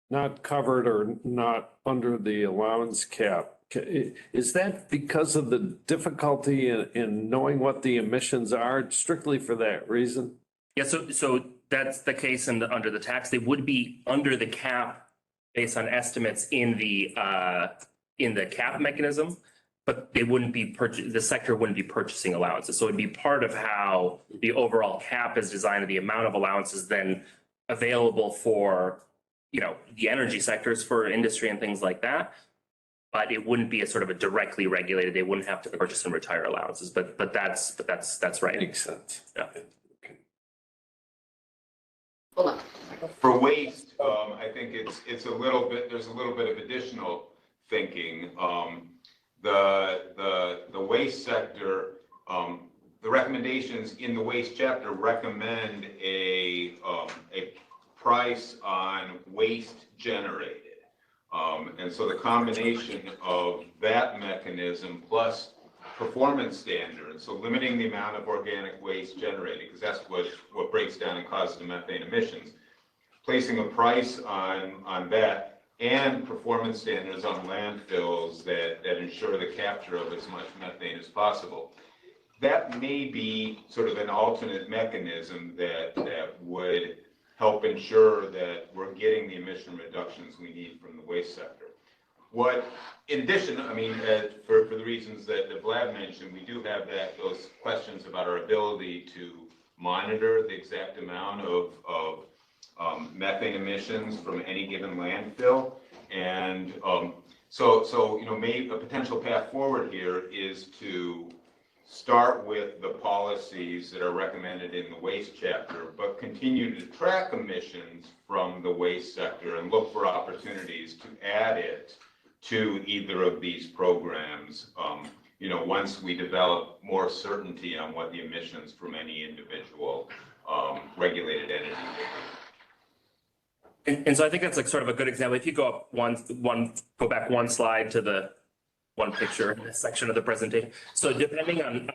not covered or not under the allowance cap. Is that because of the difficulty in knowing what the emissions are, strictly for that reason? Yeah, so that's the case under the tax. They would be under the cap based on estimates in the cap mechanism, but they wouldn't be the sector wouldn't be purchasing allowances. So it'd be part of how the overall cap is designed and the amount of allowances then available for, the energy sectors, for industry and things like that. But it wouldn't be a sort of a directly regulated, they wouldn't have to purchase and retire allowances, but that's right. Makes sense. Yeah. For waste, I think it's a little bit, there's a little bit of additional thinking. The waste sector, the recommendations in the waste chapter recommend a price on waste generated. And so the combination of that mechanism plus performance standards, so limiting the amount of organic waste generated, because that's what brings breaks down and causes the methane emissions. Placing a price on that and performance standards on landfills that ensure the capture of as much methane as possible. That may be sort of an alternate mechanism that would help ensure that we're getting the emission reductions we need from the waste sector. In addition, I mean, for the reasons that Vlad mentioned, we do have those questions about our ability to monitor the exact amount of methane emissions from any given landfill. And so you know, maybe a potential path forward here is to start with the policies that are recommended in the waste chapter, but continue to track emissions from the waste sector and look for opportunities to add it to either of these programs, you know, once we develop more certainty on what the emissions from any individual regulated entity would be. And so I think that's like sort of a good example. If you go up go back one slide to the one picture in this section of the presentation. So depending on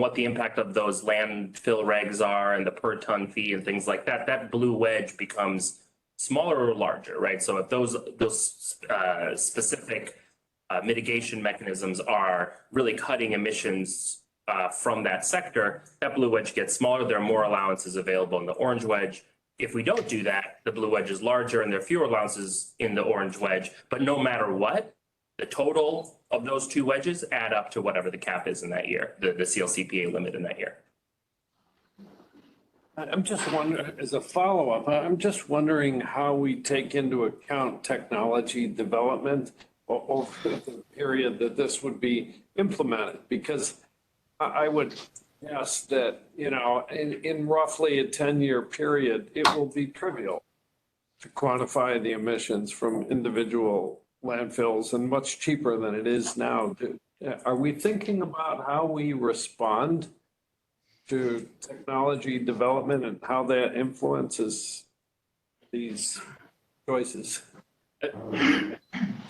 what the impact of those landfill regs are and the per ton fee and things like that, that blue wedge becomes smaller or larger, right? So if those specific mitigation mechanisms are really cutting emissions from that sector, that blue wedge gets smaller. There are more allowances available in the orange wedge. If we don't do that, the blue wedge is larger and there are fewer allowances in the orange wedge. But no matter what, the total of those two wedges add up to whatever the cap is in that year, the CLCPA limit in that year. I'm just wondering, as a follow-up, I'm just wondering how we take into account technology development over the period that this would be implemented, because I would guess that, you know, in roughly a 10-year period, it will be trivial to quantify the emissions from individual landfills and much cheaper than it is now. Are we thinking about how we respond to technology development and how that influences these choices? It'd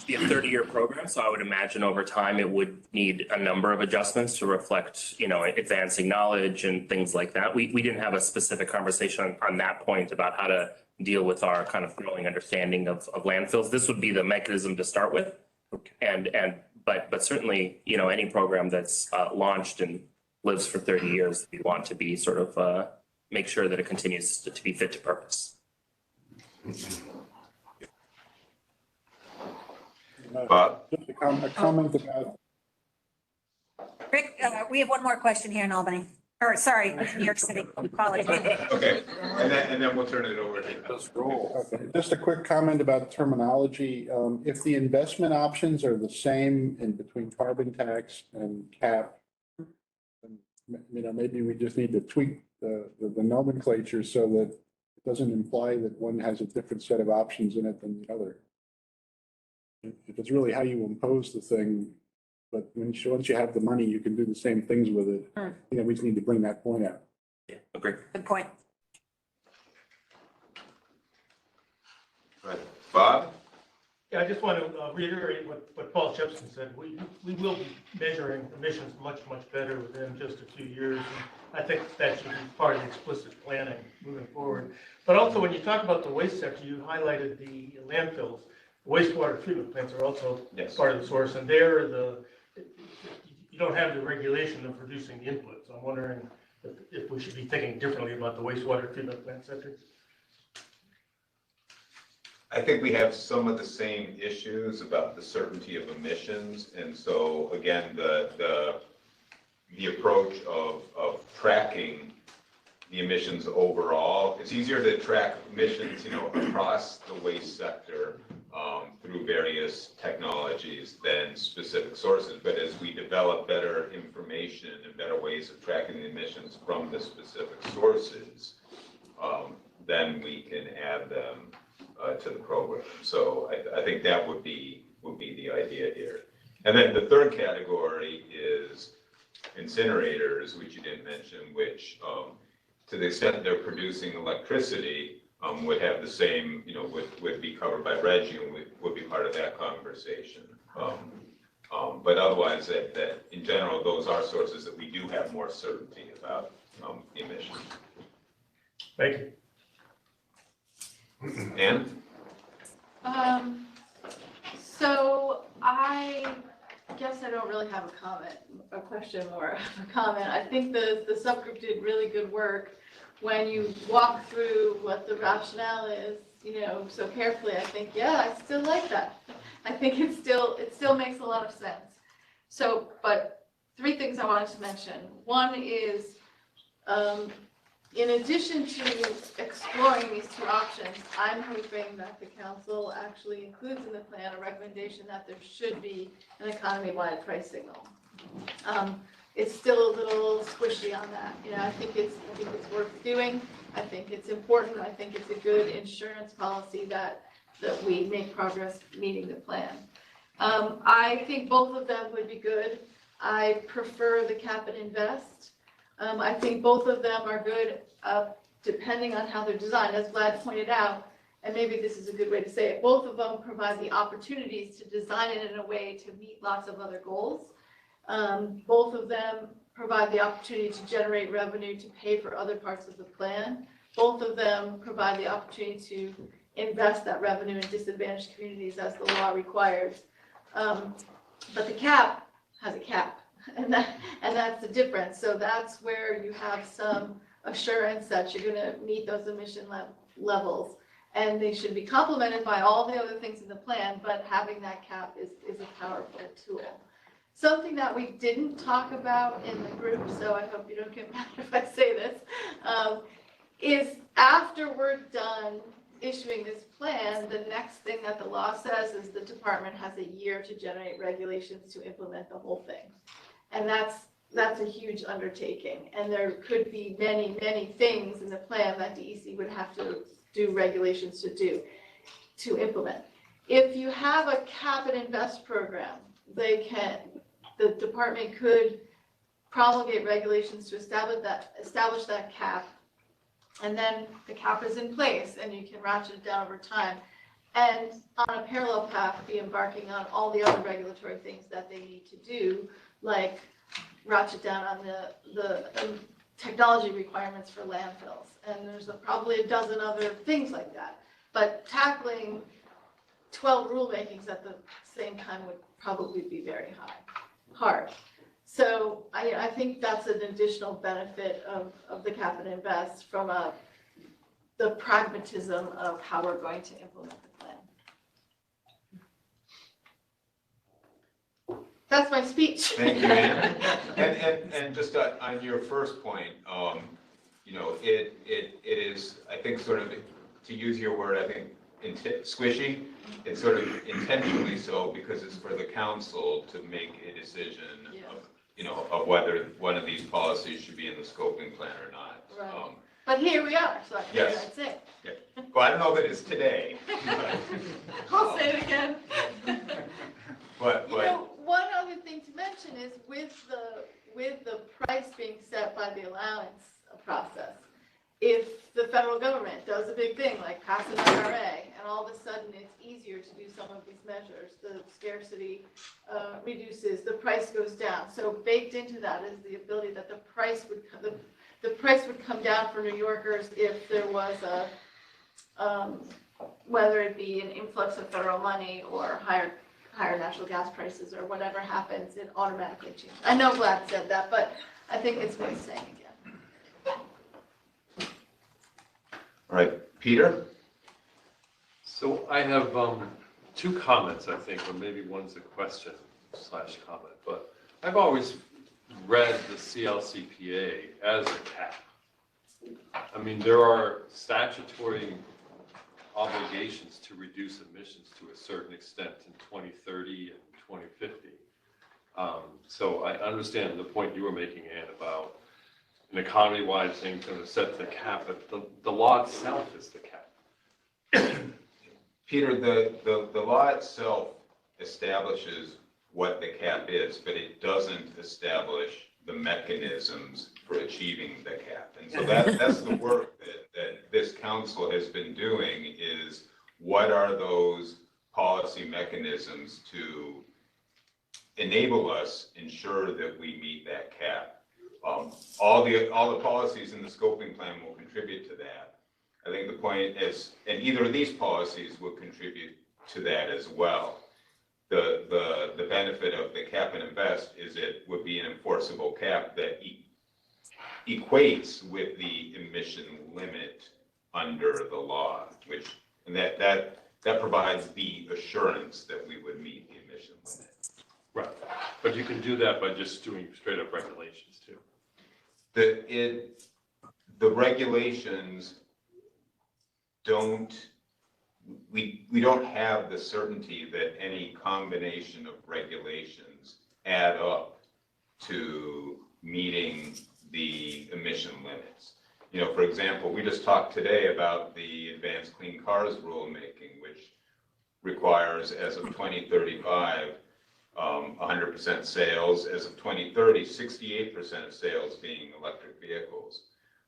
be a 30-year program, so I would imagine over time it would need a number of adjustments to reflect, you know, advancing knowledge and things like that. We didn't have a specific conversation on that point about how to deal with our kind of growing understanding of landfills. This would be the mechanism to start with, but certainly, you know, any program that's launched and lives for 30 years, we want to be sort of make sure that it continues to be fit to purpose. Just a comment about. Rick, we have one more question here in Albany, or sorry, New York City. Apologies. Okay, and then we'll turn it over to. Let's roll. Okay, just a quick comment about terminology. If the investment options are the same in between carbon tax and cap, then, you know, maybe we just need to tweak the nomenclature so that it doesn't imply that one has a different set of options in it than the other. If it's really how you impose the thing, but once you have the money, you can do the same things with it. You know, we just need to bring that point out. Yeah, agree. Good point. Right. Bob? Yeah, I just want to reiterate what Paul Jepson said. We will be measuring emissions much better within just a few years. And I think that should be part of the explicit planning moving forward. But also, when you talk about the waste sector, you highlighted the landfills. Wastewater treatment plants are also part of the source, and there you don't have the regulation of reducing the input. So I'm wondering if we should be thinking differently about the wastewater treatment plant sector. I think we have some of the same issues about the certainty of emissions, and so again, the approach of tracking the emissions overall. It's easier to track emissions, you know, across the waste sector through various technologies than specific sources. But as we develop better information and better ways of tracking the emissions from the specific sources, then we can add them to the program. So I think that would be the idea here. And then the third category is incinerators, which you didn't mention, which to the extent they're producing electricity, would have the same, you know, would be covered by RGGI and would be part of that conversation. But otherwise, that in general, those are sources that we do have more certainty about emissions. Thank you. Ann? So I guess I don't really have a question or a comment. I think the subgroup did really good work when you walk through what the rationale is, so carefully. I think, yeah, I still like that. I think it still makes a lot of sense. So, but 3 things I wanted to mention. One is, in addition to exploring these 2 options, I'm hoping that the council actually includes in the plan a recommendation that there should be an economy-wide price signal. It's still a little squishy on that. I think it's worth doing. I think it's important. I think it's a good insurance policy that we make progress meeting the plan. I think both of them would be good. I prefer the cap and invest. I think both of them are good, depending on how they're designed. As Vlad pointed out, and maybe this is a good way to say it, both of them provide the opportunities to design it in a way to meet lots of other goals. Both of them provide the opportunity to generate revenue to pay for other parts of the plan. Both of them provide the opportunity to invest that revenue in disadvantaged communities as the law requires. But the cap has a cap, and that's the difference. So that's where you have some assurance that you're going to meet those emission levels, and they should be complemented by all the other things in the plan, but having that cap is a powerful tool. Something that we didn't talk about in the group, so I hope you don't get mad if I say this, is after we're done issuing this plan, the next thing that the law says is the department has a year to generate regulations to implement the whole thing. And that's a huge undertaking. And there could be many, many things in the plan that DEC would have to do regulations to implement. If you have a cap and invest program, the department could promulgate regulations to establish that cap, and then the cap is in place and you can ratchet it down over time. And on a parallel path, be embarking on all the other regulatory things that they need to do, like ratchet down on the technology requirements for landfills. And there's probably a dozen other things like that. But tackling 12 rulemakings at the same time would probably be very hard. So I think that's an additional benefit of the cap and invest from the pragmatism of how we're going to implement the plan. That's my speech. Thank you, Ann. And just on your first point, it is, I think, sort of, to use your word, I think, squishy. It's sort of intentionally so because it's for the council to make a decision of whether one of these policies should be in the scoping plan or not. Right. But here we are, so I think Yes. that's it. Yeah. Well, I don't know that it's today. I'll say it again. But one other thing to mention is with the price being set by the allowance process, if the federal government does a big thing like pass an IRA, and all of a sudden it's easier to do some of these measures, the scarcity reduces, the price goes down. So baked into that is the ability that the price would come down for New Yorkers if there was whether it be an influx of federal money or higher natural gas prices or whatever happens, it automatically changes. I know Vlad said that, but I think it's worth saying again. All right, Peter? So I have 2 comments, I think, or maybe one's a question / comment, but I've always read the CLCPA as a cap. I mean, there are statutory obligations to reduce emissions to a certain extent in 2030 and 2050. So I understand the point you were making, Ann, about an economy-wide thing to set the cap, but the law itself is the cap. Peter, the law itself establishes what the cap is, but it doesn't establish the mechanisms for achieving the cap. And so that's the work that this council has been doing, is what are those policy mechanisms to enable us, ensure that we meet that cap. all the policies in the scoping plan will contribute to that. I think the point is, and either of these policies will contribute to that as well. The benefit of the cap and invest is it would be an enforceable cap that equates with the emission limit under the law, and that provides the assurance that we would meet the emission limit. Right, but you can do that by just doing straight up regulations too. The regulations we don't have the certainty that any combination of regulations add up to meeting the emission limits. You know, for example, we just talked today about the Advanced Clean Cars rulemaking, which requires, as of 2035, 100% sales. As of 2030, 68% of sales being electric vehicles.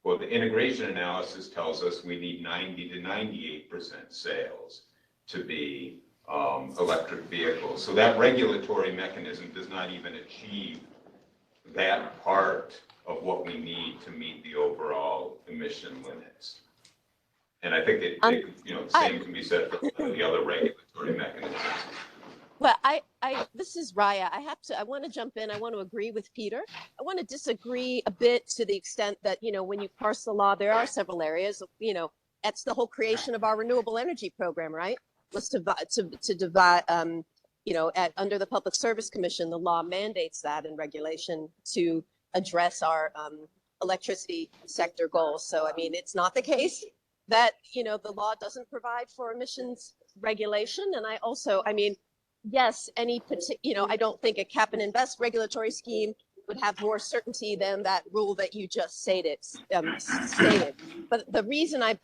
Well, the integration analysis tells us we need 90 to 98% sales to be electric vehicles. So that regulatory mechanism does not even achieve that part of what we need to meet the overall emission limits. And I think the same can be said for the other regulatory mechanisms. Well, this is Raya. I want to jump in. I want to agree with Peter. I want to disagree a bit to the extent that, when you parse the law, there are several areas, that's the whole creation of our renewable energy program, right? Was to divide, under the Public Service Commission, the law mandates that in regulation to address our electricity sector goals. So, I mean, it's not the case that, the law doesn't provide for emissions regulation. And yes, I don't think a cap and invest regulatory scheme would have more certainty than that rule that you just stated. But the reason I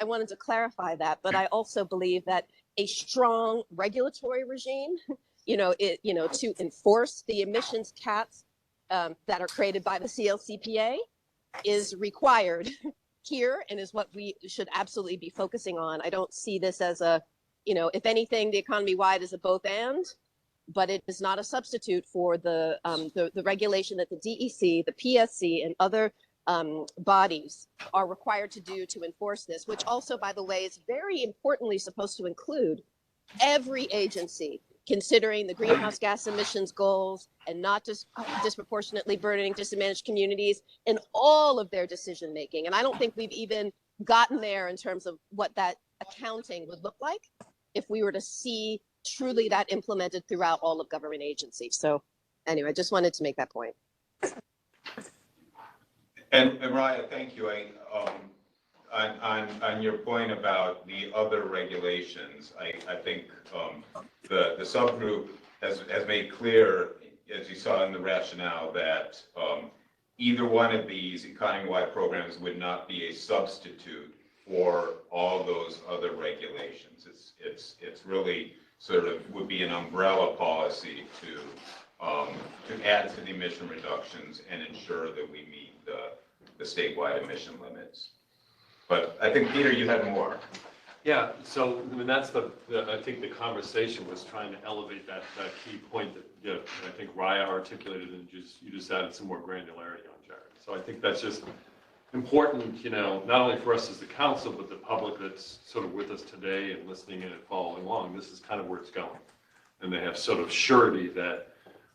wanted to clarify that, but I also believe that a strong regulatory regime, to enforce the emissions caps that are created by the CLCPA is required here and is what we should absolutely be focusing on. I don't see this as if anything, the economy-wide is a both and, but it is not a substitute for the regulation that the DEC, the PSC, and other bodies are required to do to enforce this, which also, by the way, is very importantly supposed to include every agency considering the greenhouse gas emissions goals and not just disproportionately burdening disadvantaged communities in all of their decision-making. And I don't think we've even gotten there in terms of what that accounting would look like if we were to see truly that implemented throughout all of government agencies. So anyway, I just wanted to make that point. And Raya, thank you. On your point about the other regulations, I think the subgroup has made clear, as you saw in the rationale, that either one of these economy-wide programs would not be a substitute for all those other regulations. It's really sort of would be an umbrella policy to add to the emission reductions and ensure that we meet the statewide emission limits. But I think, Peter, you had more. Yeah, so I mean, that's I think the conversation was trying to elevate that key point that I think Raya articulated, and you just added some more granularity on, Jared. So I think that's just important, not only for us as the council, but the public that's sort of with us today and listening in and following along. This is kind of where it's going. And they have sort of surety that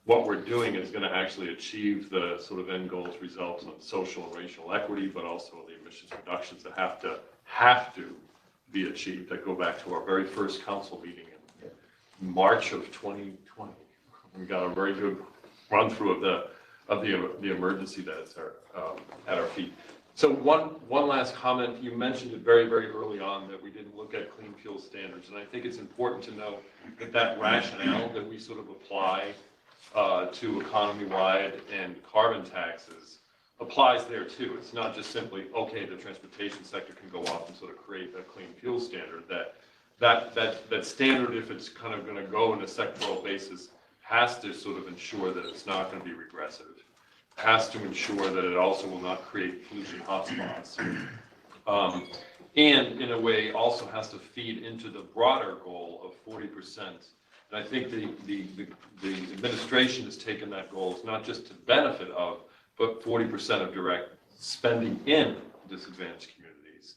what we're doing is going to actually achieve the sort of end goals, results on social and racial equity, but also the emissions reductions that have to be achieved. I go back to our very first council meeting in March of 2020. We got a very good run through of the emergency that's at our feet. So one last comment. You mentioned it very, very early on that we didn't look at clean fuel standards, and I think it's important to know that rationale that we sort of apply to economy-wide and carbon taxes applies there too. It's not just simply, okay, the transportation sector can go off and sort of create a clean fuel standard. That standard, if it's kind of going to go in a sectoral basis, has to sort of ensure that it's not going to be regressive. Has to ensure that it also will not create pollution hotspots. And in a way also has to feed into the broader goal of 40%. And I think the administration has taken that goal, it's not just to benefit of but 40% of direct spending in disadvantaged communities,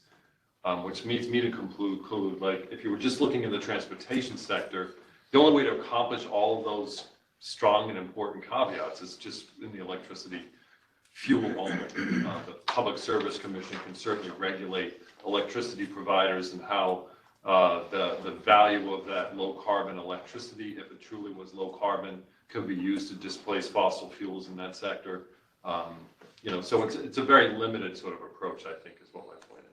which leads me to conclude, like, if you were just looking in the transportation sector, the only way to accomplish all of those strong and important caveats is just in the electricity fuel only. The Public Service Commission can certainly regulate electricity providers and how the value of that low carbon electricity, if it truly was low carbon, could be used to displace fossil fuels in that sector. So it's a very limited sort of approach, I think, is what my point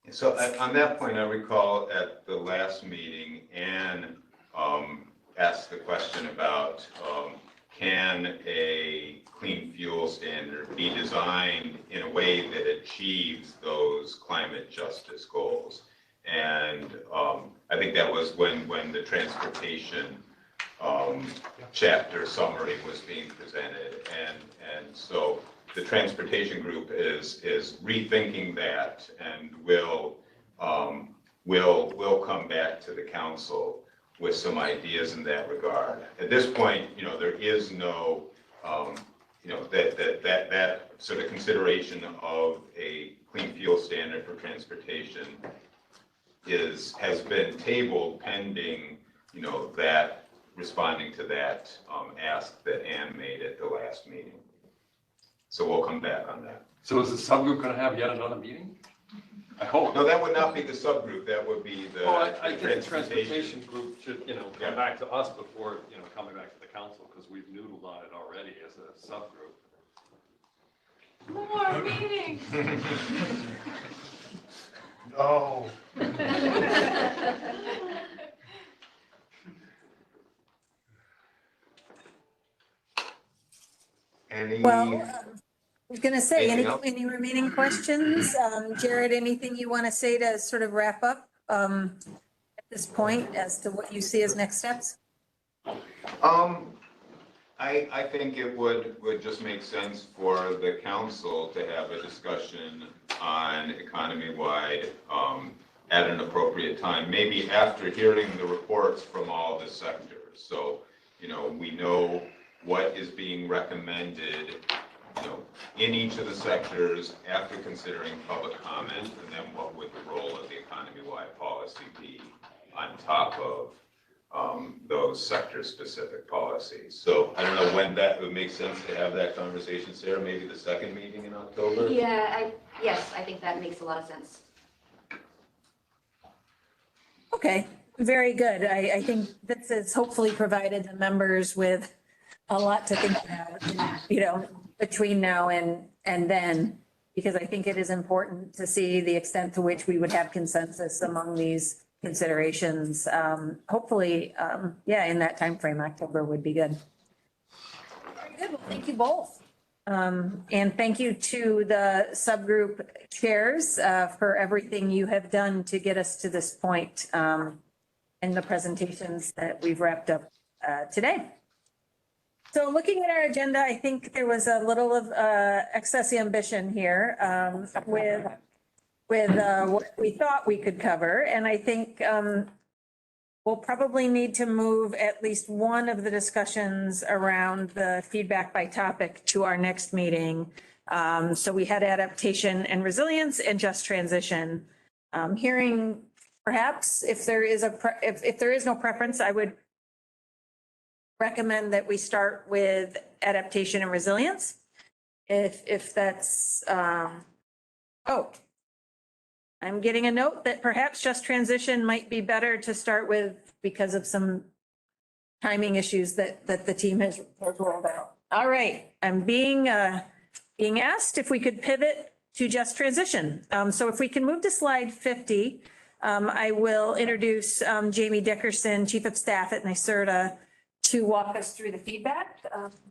is. So on that point, I recall at the last meeting, Anne asked the question about can a clean fuel standard be designed in a way that achieves those climate justice goals? And I think that was when the transportation chapter summary was being presented. And so the transportation group is rethinking that and will come back to the council with some ideas in that regard. At this point, there is no, that sort of consideration of a clean fuel standard for transportation has been tabled pending, that responding to that ask that Anne made at the last meeting. So we'll come back on that. So is the subgroup going to have yet another meeting? I hope. No, that would not be the subgroup. That would be the. Well, I think the transportation group should, come back to us before, coming back to the council, because we've noodled on it already as a subgroup. More meetings. No. Well, I was going to say, any remaining questions? Jared, anything you want to say to sort of wrap up at this point as to what you see as next steps? I think it would just make sense for the council to have a discussion on economy-wide at an appropriate time, maybe after hearing the reports from all the sectors. So, we know what is being recommended, in each of the sectors after considering public comment, and then what would the role of the economy-wide policy be on top of those sector-specific policies. So I don't know when that would make sense to have that conversation, Sarah, maybe the second meeting in October? Yeah, yes, I think that makes a lot of sense. Okay, very good. I think this has hopefully provided the members with a lot to think about, between now and then, because I think it is important to see the extent to which we would have consensus among these considerations. Hopefully, in that timeframe, October would be good. Very good. Well, thank you both. And thank you to the subgroup chairs for everything you have done to get us to this point in the presentations that we've wrapped up today. So looking at our agenda, I think there was a little of excess ambition here with what we thought we could cover. And I think we'll probably need to move at least one of the discussions around the feedback by topic to our next meeting. So we had adaptation and resilience and just transition. Hearing perhaps if there is no preference, I would recommend that we start with adaptation and resilience. If that's, I'm getting a note that perhaps just transition might be better to start with because of some timing issues that the team has rolled out. All right, I'm being asked if we could pivot to just transition. So if we can move to slide 50, I will introduce Jamie Dickerson, Chief of Staff at NYSERDA, to walk us through the feedback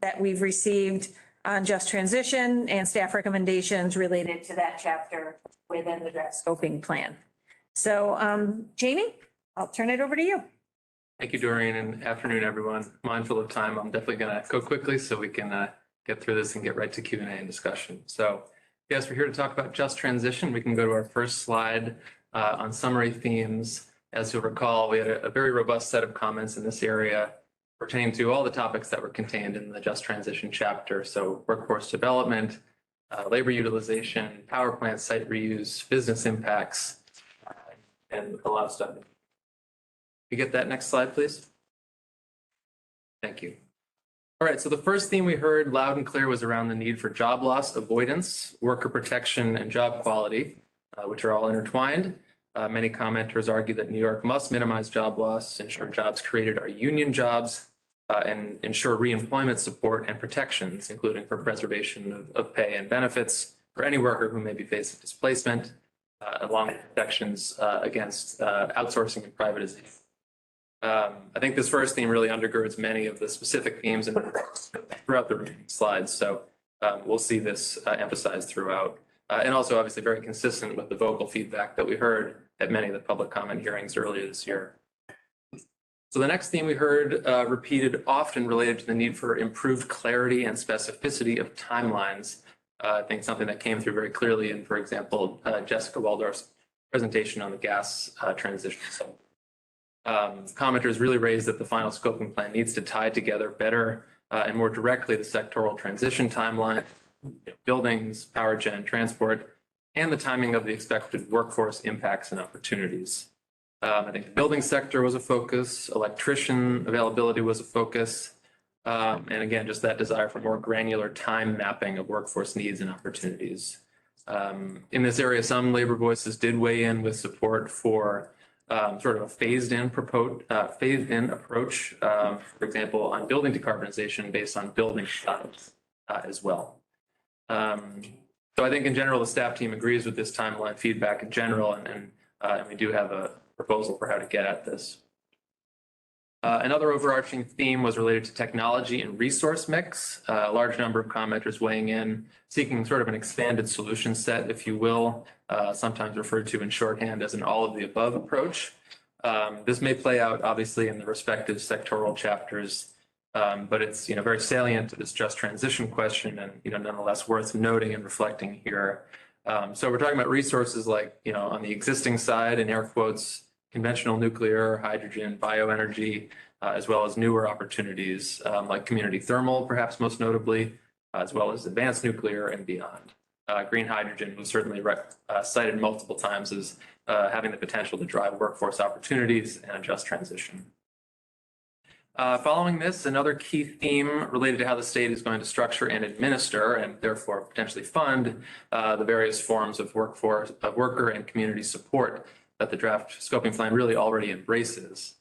that we've received on just transition and staff recommendations related to that chapter within the draft scoping plan. So Jamie, I'll turn it over to you. Thank you, Doreen, and afternoon, everyone. Mindful of time, I'm definitely going to go quickly so we can get through this and get right to Q&A and discussion. So yes, we're here to talk about just transition. We can go to our first slide on summary themes. As you'll recall, we had a very robust set of comments in this area pertaining to all the topics that were contained in the Just Transition chapter. So workforce development, labor utilization, power plant site reuse, business impacts, and a lot of stuff. We get that next slide, please. Thank you. All right, so the first theme we heard loud and clear was around the need for job loss avoidance, worker protection, and job quality, which are all intertwined. Many commenters argue that New York must minimize job loss, ensure jobs created are union jobs, and ensure reemployment support and protections, including for preservation of pay and benefits for any worker who may be facing displacement, along with protections against outsourcing and privatization. I think this first theme really undergirds many of the specific themes throughout the remaining slides. So we'll see this emphasized throughout. And also obviously very consistent with the vocal feedback that we heard at many of the public comment hearings earlier this year. So the next theme we heard repeated often related to the need for improved clarity and specificity of timelines. I think something that came through very clearly in, for example, Jessica Waldorf's presentation on the gas transition. So commenters really raised that the final scoping plan needs to tie together better and more directly the sectoral transition timeline, buildings, power gen, transport, and the timing of the expected workforce impacts and opportunities. I think the building sector was a focus, electrician availability was a focus, and again, just that desire for more granular time mapping of workforce needs and opportunities. In this area, some labor voices did weigh in with support for sort of a phased-in approach, for example, on building decarbonization based on building size as well. So I think in general, the staff team agrees with this timeline feedback in general, and we do have a proposal for how to get at this. Another overarching theme was related to technology and resource mix. A large number of commenters weighing in, seeking sort of an expanded solution set, if you will, sometimes referred to in shorthand as an all of the above approach. This may play out obviously in the respective sectoral chapters, but it's very salient to this just transition question, and nonetheless worth noting and reflecting here. So we're talking about resources like on the existing side, in air quotes, conventional nuclear, hydrogen, bioenergy, as well as newer opportunities like community thermal, perhaps most notably, as well as advanced nuclear and beyond. Green hydrogen was certainly cited multiple times as having the potential to drive workforce opportunities and a just transition. Following this, another key theme related to how the state is going to structure and administer, and therefore potentially fund, the various forms of worker and community support that the draft scoping plan really already embraces.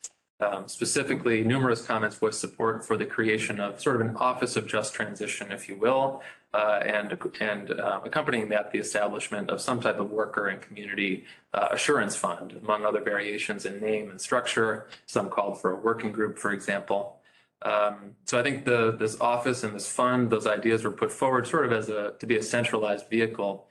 Specifically, numerous comments voiced support for the creation of sort of an office of just transition, if you will, and accompanying that, the establishment of some type of worker and community assurance fund, among other variations in name and structure. Some called for a working group, for example. So I think this office and this fund, those ideas were put forward sort of to be a centralized vehicle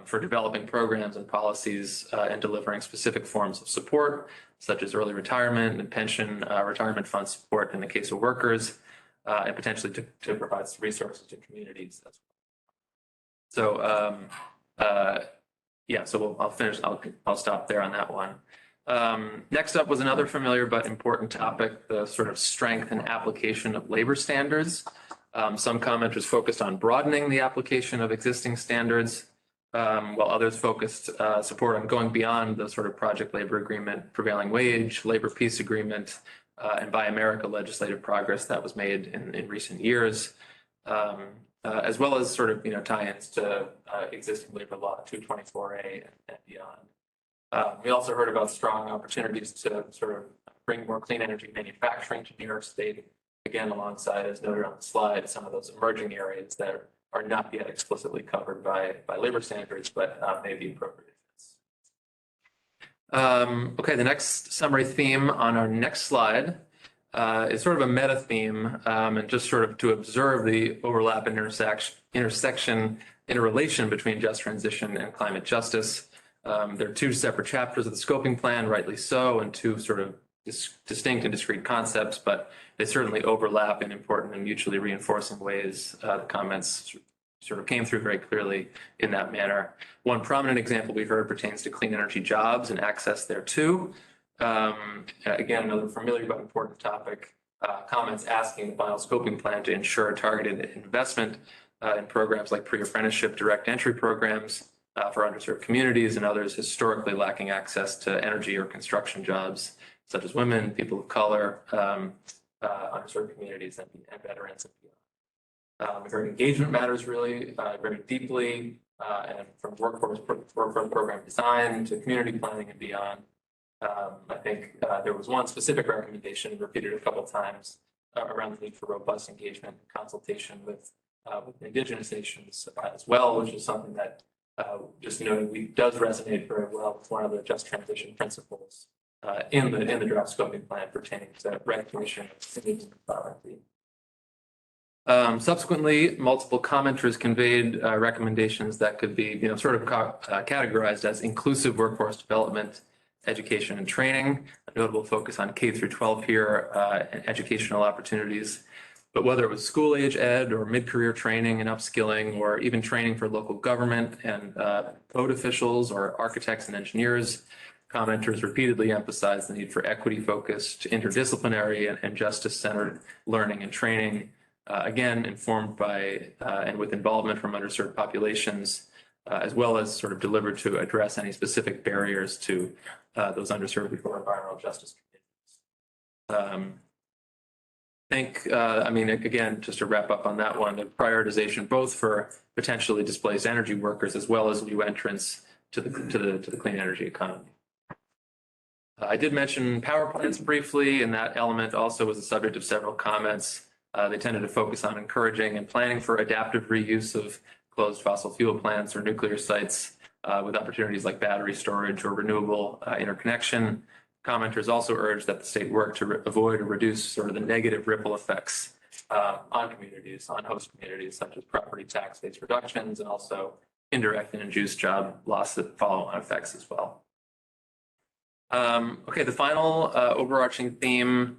for developing programs and policies and delivering specific forms of support, such as early retirement and pension retirement fund support in the case of workers, and potentially to provide some resources to communities as well. So so I'll finish. I'll stop there on that one. Next up was another familiar but important topic: the sort of strength and application of labor standards. Some commenters focused on broadening the application of existing standards, while others focused support on going beyond the sort of project labor agreement, prevailing wage, labor peace agreement, and Buy America legislative progress that was made in recent years, as well as sort of tie-ins to existing labor law 224A and beyond. We also heard about strong opportunities to sort of bring more clean energy manufacturing to New York State, again alongside, as noted on the slide, some of those emerging areas that are not yet explicitly covered by labor standards, but may be appropriate. Okay, the next summary theme on our next slide is sort of a meta theme, and just sort of to observe the overlap and interrelation between just transition and climate justice. There are two separate chapters of the scoping plan, rightly so, and two sort of distinct and discrete concepts, but they certainly overlap in important and mutually reinforcing ways. The comments sort of came through very clearly in that manner. One prominent example we heard pertains to clean energy jobs and access thereto. Again, another familiar but important topic. comments asking the final scoping plan to ensure targeted investment in programs like pre-apprenticeship direct entry programs for underserved communities and others historically lacking access to energy or construction jobs, such as women, people of color, underserved communities, and veterans. Her engagement matters really very deeply, and from workforce program design to community planning and beyond. I think there was one specific recommendation repeated a couple of times around the need for robust engagement and consultation with Indigenous nations as well, which is something that just noting does resonate very well with one of the just transition principles in the draft scoping plan pertaining to recognition of Indigenous sovereignty. Subsequently, multiple commenters conveyed recommendations that could be, sort of categorized as inclusive workforce development, education and training, a notable focus on K through 12 here, and educational opportunities. But whether it was school age ed or mid-career training and upskilling, or even training for local government and code officials or architects and engineers, commenters repeatedly emphasized the need for equity-focused, interdisciplinary and justice-centered learning and training, again, informed by and with involvement from underserved populations, as well as sort of delivered to address any specific barriers to those underserved before environmental justice communities. Again, just to wrap up on that one, the prioritization both for potentially displaced energy workers as well as new entrants to the clean energy economy. I did mention power plants briefly, and that element also was the subject of several comments. They tended to focus on encouraging and planning for adaptive reuse of closed fossil fuel plants or nuclear sites with opportunities like battery storage or renewable interconnection. Commenters also urged that the state work to avoid or reduce sort of the negative ripple effects on communities, on host communities, such as property tax-based reductions and also indirect and induced job loss that follow-on effects as well. The final overarching theme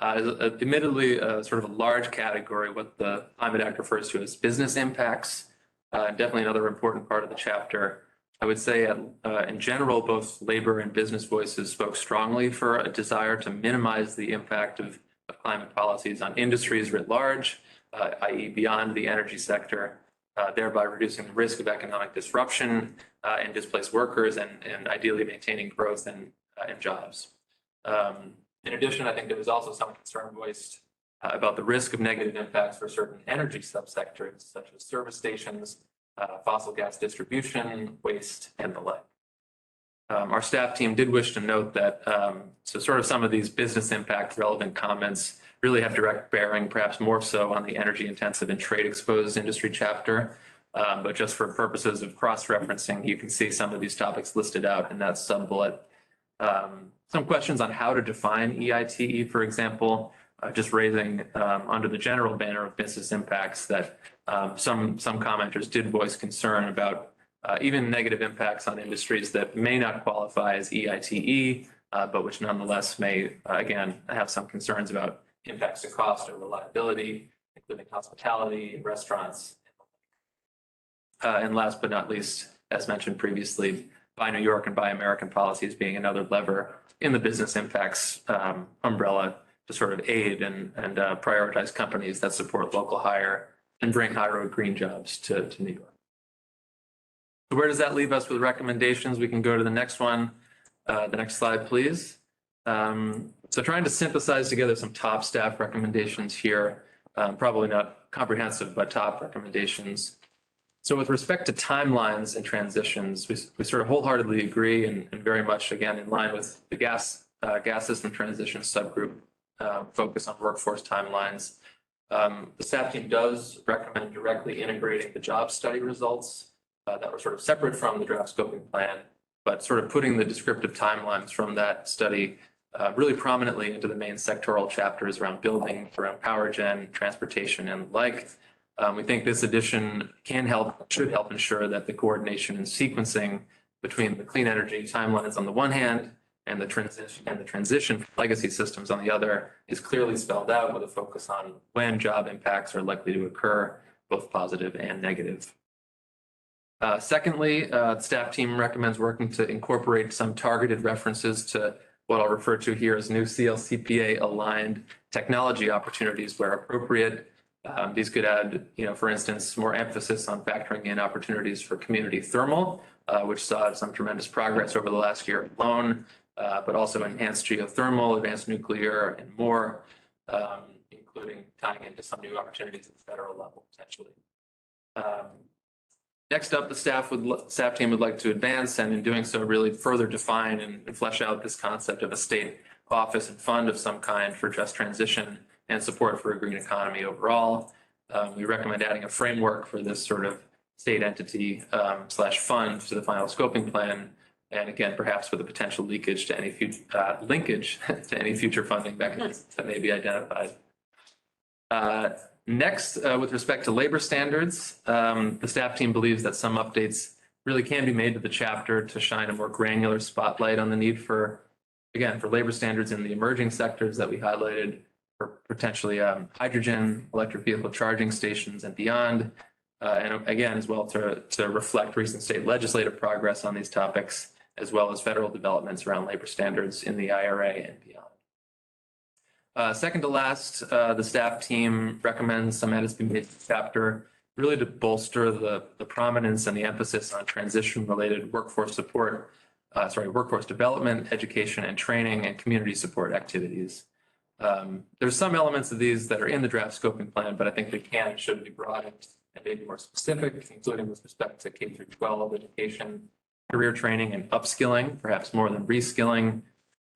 is admittedly sort of a large category, what the Climate Act refers to as business impacts. Definitely another important part of the chapter. I would say in general, both labor and business voices spoke strongly for a desire to minimize the impact of climate policies on industries writ large, i.e. beyond the energy sector, thereby reducing the risk of economic disruption and displaced workers and ideally maintaining growth and jobs. In addition, I think there was also some concern voiced about the risk of negative impacts for certain energy subsectors, such as service stations, fossil gas distribution, waste, and the like. Our staff team did wish to note that so sort of some of these business impact relevant comments really have direct bearing, perhaps more so on the energy intensive and trade exposed industry chapter. But just for purposes of cross-referencing, you can see some of these topics listed out in that sub-bullet. Some questions on how to define EITE, for example, just raising under the general banner of business impacts that some commenters did voice concern about even negative impacts on industries that may not qualify as EITE, but which nonetheless may, again, have some concerns about impacts to cost or reliability, including hospitality, restaurants. And last but not least, as mentioned previously, Buy New York and Buy American policies being another lever in the business impacts umbrella to sort of aid and prioritize companies that support local hire and bring high road green jobs to New York. So where does that leave us with recommendations? We can go to the next one. The next slide, please. So trying to synthesize together some top staff recommendations here, probably not comprehensive, but top recommendations. So with respect to timelines and transitions, we sort of wholeheartedly agree and very much, again, in line with the gas system transition subgroup focus on workforce timelines. The staff team does recommend directly integrating the job study results that were sort of separate from the draft scoping plan, but sort of putting the descriptive timelines from that study really prominently into the main sectoral chapters around building, around power gen, transportation, and the like. We think this addition should help ensure that the coordination and sequencing between the clean energy timelines on the one hand and the transition from legacy systems on the other is clearly spelled out with a focus on when job impacts are likely to occur, both positive and negative. Secondly, the staff team recommends working to incorporate some targeted references to what I'll refer to here as new CLCPA aligned technology opportunities where appropriate. These could add, for instance, more emphasis on factoring in opportunities for community thermal, which saw some tremendous progress over the last year alone, but also enhanced geothermal, advanced nuclear, and more, including tying into some new opportunities at the federal level potentially. Next up, the staff team would like to advance, and in doing so, really further define and flesh out this concept of a state office and fund of some kind for just transition and support for a green economy overall. We recommend adding a framework for this sort of state entity slash fund to the final scoping plan. And again, perhaps with a potential leakage to any future linkage to any future funding mechanisms that may be identified. Next, with respect to labor standards, the staff team believes that some updates really can be made to the chapter to shine a more granular spotlight on the need for, again, for labor standards in the emerging sectors that we highlighted, for potentially hydrogen, electric vehicle charging stations and beyond. And again, as well to reflect recent state legislative progress on these topics, as well as federal developments around labor standards in the IRA and beyond. Second to last, the staff team recommends some edits be made to the chapter, really to bolster the prominence and the emphasis on transition-related workforce support, workforce development, education and training, and community support activities. There's some elements of these that are in the draft scoping plan, but I think they can and should be broadened and maybe more specific, including with respect to K through 12 education, career training, and upskilling, perhaps more than reskilling.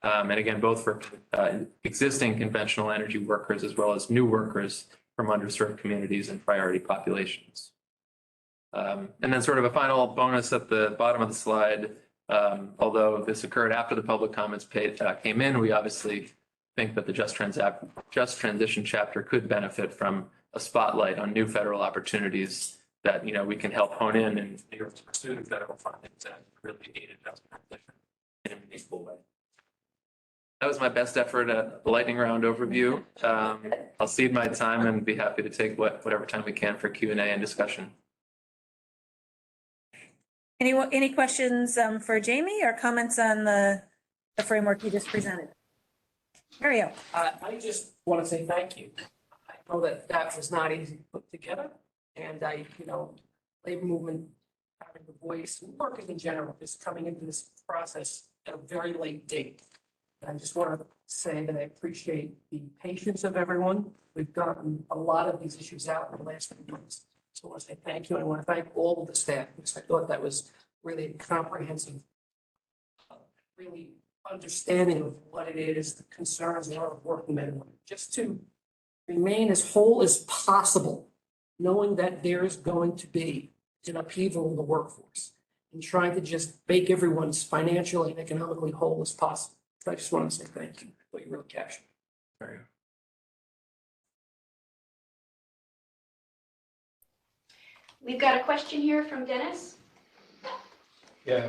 And again, both for existing conventional energy workers as well as new workers from underserved communities and priority populations. And then sort of a final bonus at the bottom of the slide, although this occurred after the public comments came in, we obviously think that the Just Transition chapter could benefit from a spotlight on new federal opportunities that we can help hone in New York's pursuit of federal funding that really aid just transition in a meaningful way. That was my best effort at the lightning round overview. I'll cede my time and be happy to take whatever time we can for Q&A and discussion. Any questions for Jamie or comments on the framework you just presented? Mario. I just want to say thank you. I know that was not easy to put together, and labor movement, having a voice, and workers in general, is coming into this process at a very late date. I just want to say that I appreciate the patience of everyone. We've gotten a lot of these issues out in the last few months. So I want to say thank you. And I want to thank all of the staff, because I thought that was really comprehensive, really understanding of what it is, the concerns of working men and women, just to remain as whole as possible, knowing that there is going to be an upheaval in the workforce, and trying to just make everyone as financially and economically whole as possible. So I just want to say thank you. What you really captured. We've got a question here from Dennis. Yeah,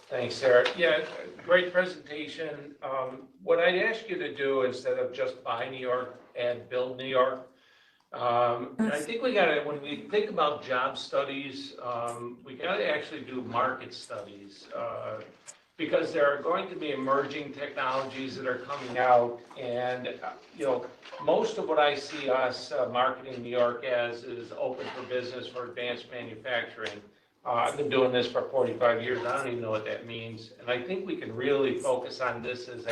thanks, Sarah. Yeah, great presentation. What I'd ask you to do, instead of just buy New York, add build New York. I think we gotta, when we think about job studies, we gotta actually do market studies. Because there are going to be emerging technologies that are coming out, and most of what I see us marketing New York as is open for business for advanced manufacturing. I've been doing this for 45 years. I don't even know what that means, and I think we can really focus on this as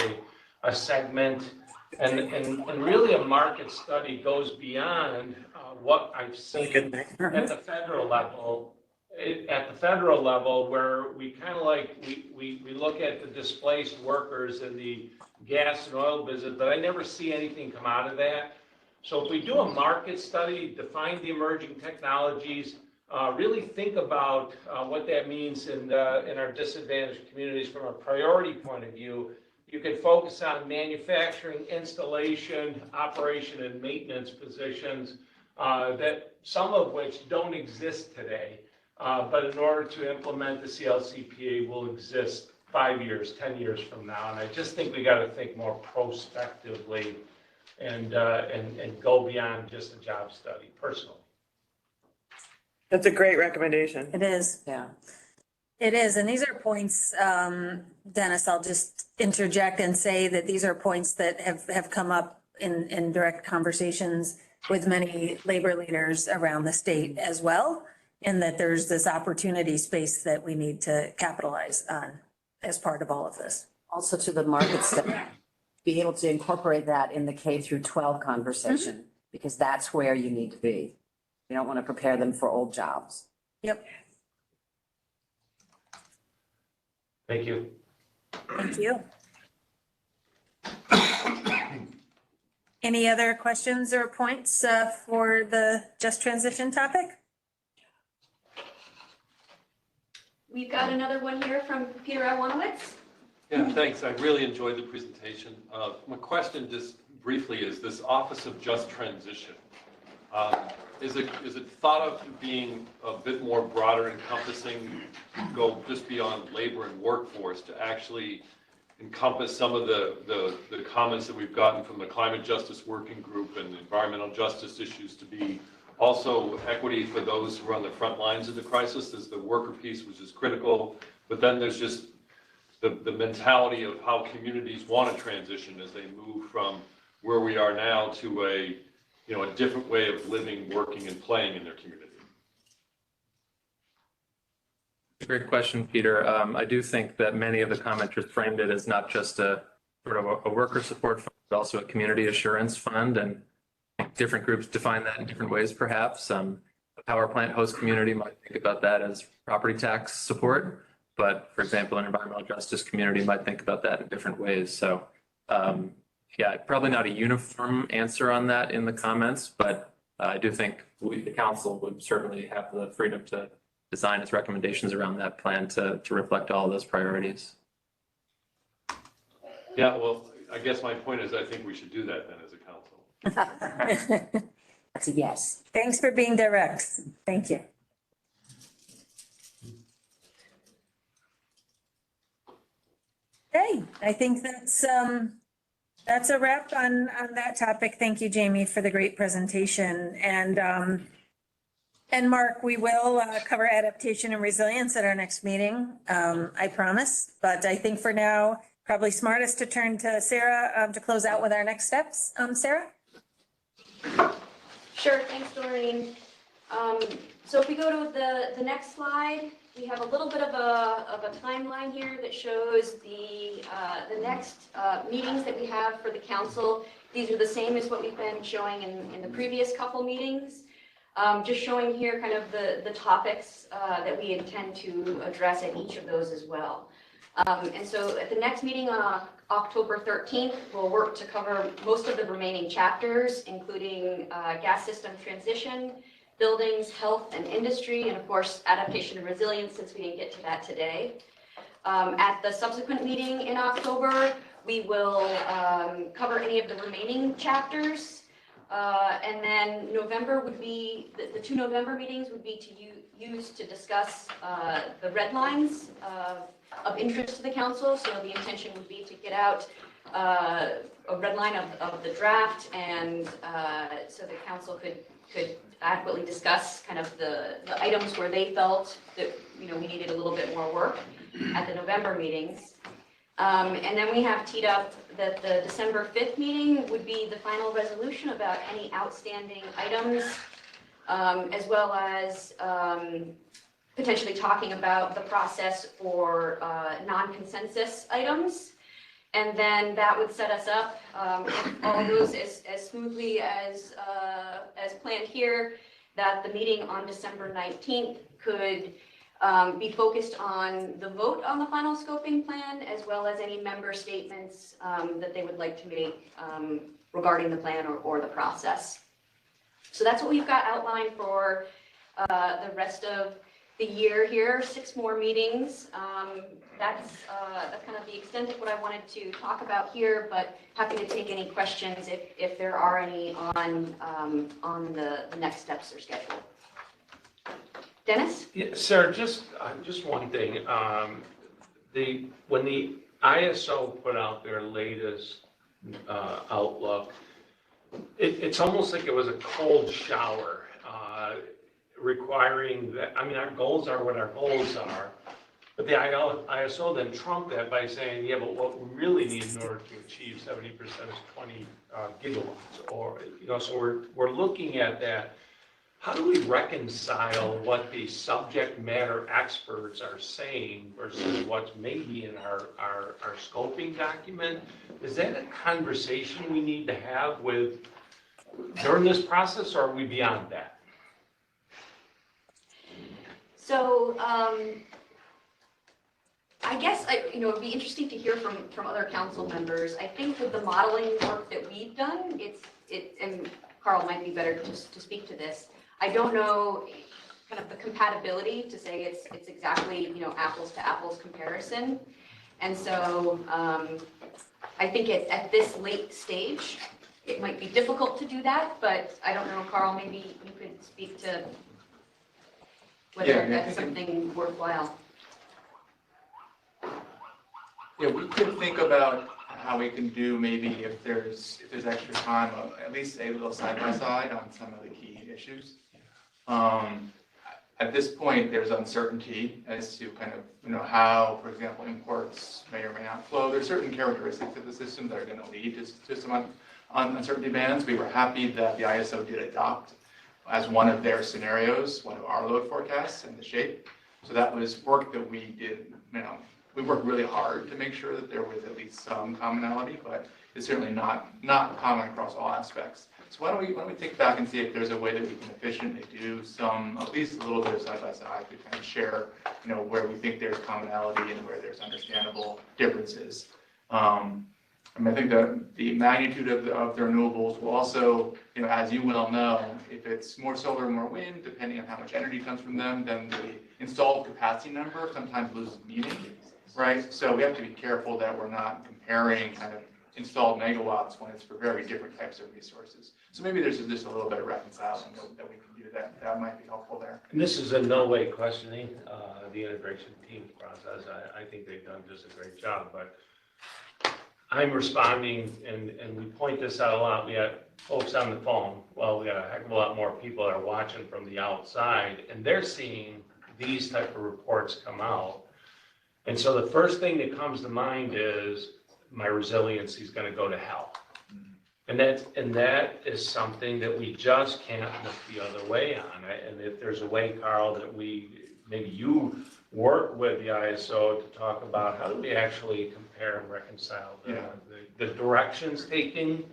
a segment, and really a market study goes beyond what I've seen at the federal level. At the federal level, where we kind of we look at the displaced workers in the gas and oil business, but I never see anything come out of that. So if we do a market study, define the emerging technologies, really think about what that means in our disadvantaged communities from a priority point of view. You could focus on manufacturing, installation, operation, and maintenance positions that some of which don't exist today. But in order to implement the CLCPA will exist 5 years, 10 years from now. And I just think we got to think more prospectively and go beyond just a job study, personally. That's a great recommendation. It is. Yeah. It is. And these are points, Dennis, I'll just interject and say that these are points that have come up in direct conversations with many labor leaders around the state as well. And that there's this opportunity space that we need to capitalize on as part of all of this. Also to the market study, be able to incorporate that in the K through 12 conversation, because that's where you need to be. You don't want to prepare them for old jobs. Yep. Thank you. Thank you. Any other questions or points for the just transition topic? We've got another one here from Peter Iwanowitz. Yeah, thanks. I really enjoyed the presentation. My question just briefly is this Office of Just Transition. Is it thought of being a bit more broader encompassing, go just beyond labor and workforce to actually encompass some of the comments that we've gotten from the Climate Justice Working Group and environmental justice issues to be also equity for those who are on the front lines of the crisis? There's the worker piece, which is critical, but then there's just the mentality of how communities want to transition as they move from where we are now to a different way of living, working, and playing in their community. Great question, Peter. I do think that many of the commenters framed it as not just a sort of a worker support fund, but also a community assurance fund, and different groups define that in different ways, perhaps. A power plant host community might think about that as property tax support, but for example, an environmental justice community might think about that in different ways. So yeah, probably not a uniform answer on that in the comments, but I do think the council would certainly have the freedom to design its recommendations around that plan to reflect all of those priorities. Yeah, well, I guess my point is I think we should do that then as a council. That's a yes. Thanks for being direct. Thank you. Okay, I think that's a wrap on that topic. Thank you, Jamie, for the great presentation. And Mark, we will cover adaptation and resilience at our next meeting, I promise. But I think for now, probably smartest to turn to Sarah to close out with our next steps. Sarah? Sure, thanks, Doreen. So if we go to the next slide, we have a little bit of a timeline here that shows the next meetings that we have for the council. These are the same as what we've been showing in the previous couple meetings. Just showing here kind of the topics that we intend to address at each of those as well. And so at the next meeting on October 13th, we'll work to cover most of the remaining chapters, including gas system transition, buildings, health and industry, and of course, adaptation and resilience, since we didn't get to that today. At the subsequent meeting in October, we will cover any of the remaining chapters. And then November would be, the two November meetings would be to use to discuss the red lines of interest to the council. So the intention would be to get out a red line of the draft, and so the council could adequately discuss kind of the items where they felt that we needed a little bit more work at the November meetings. And then we have teed up that the December 5th meeting would be the final resolution about any outstanding items, as well as potentially talking about the process for non-consensus items. And then that would set us up, if all goes as smoothly as planned here, that the meeting on December 19th could be focused on the vote on the final scoping plan, as well as any member statements that they would like to make regarding the plan or the process. So that's what we've got outlined for the rest of the year here, 6 more meetings. That's kind of the extent of what I wanted to talk about here, but happy to take any questions if there are any on the next steps or schedule. Dennis? Yeah, Sarah, just one thing. When the ISO put out their latest outlook, it's almost like it was a cold shower, requiring that, I mean, our goals are what our goals are, But the ISO then trumped that by saying, yeah, but what we really need in order to achieve 70% is 20 gigawatts. Or, so we're looking at that. How do we reconcile what the subject matter experts are saying versus what's maybe in our scoping document? Is that a conversation we need to have during this process, or are we beyond that? So, I guess, it'd be interesting to hear from other council members. I think with the modeling work that we've done, and Carl might be better to speak to this. I don't know kind of the compatibility to say it's exactly, apples to apples comparison. And so, I think at this late stage, it might be difficult to do that, but I don't know, Carl, maybe you could speak to whether that's something worthwhile. Yeah, we could think about how we can do maybe if there's extra time, at least a little side by side on some of the key issues. At this point, there's uncertainty as to kind of how, for example, imports may or may not flow. There's certain characteristics of the system that are going to lead to some uncertainty bands. We were happy that the ISO did adopt as one of their scenarios, one of our load forecasts and the shape. So that was work that we did, we worked really hard to make sure that there was at least some commonality, but it's certainly not common across all aspects. So why don't we take back and see if there's a way that we can efficiently do some, at least a little bit of side by side to kind of share, where we think there's commonality and where there's understandable differences. I think the magnitude of the renewables will also, as you well know, if it's more solar or more wind, depending on how much energy comes from them, then the installed capacity number sometimes loses meaning, right? So we have to be careful that we're not comparing kind of installed megawatts when it's for very different types of resources. So maybe there's just a little bit of reconciling that we can do that might be helpful there. And this is in no way questioning the integration team's process. I think they've done just a great job, but I'm responding, and we point this out a lot. We have folks on the phone. Well, we got a heck of a lot more people that are watching from the outside, and they're seeing these type of reports come out. And so the first thing that comes to mind is my resiliency is going to go to hell. And that is something that we just can't look the other way on. And if there's a way, Carl, that maybe you work with the ISO to talk about how do we actually compare and reconcile the directions taking.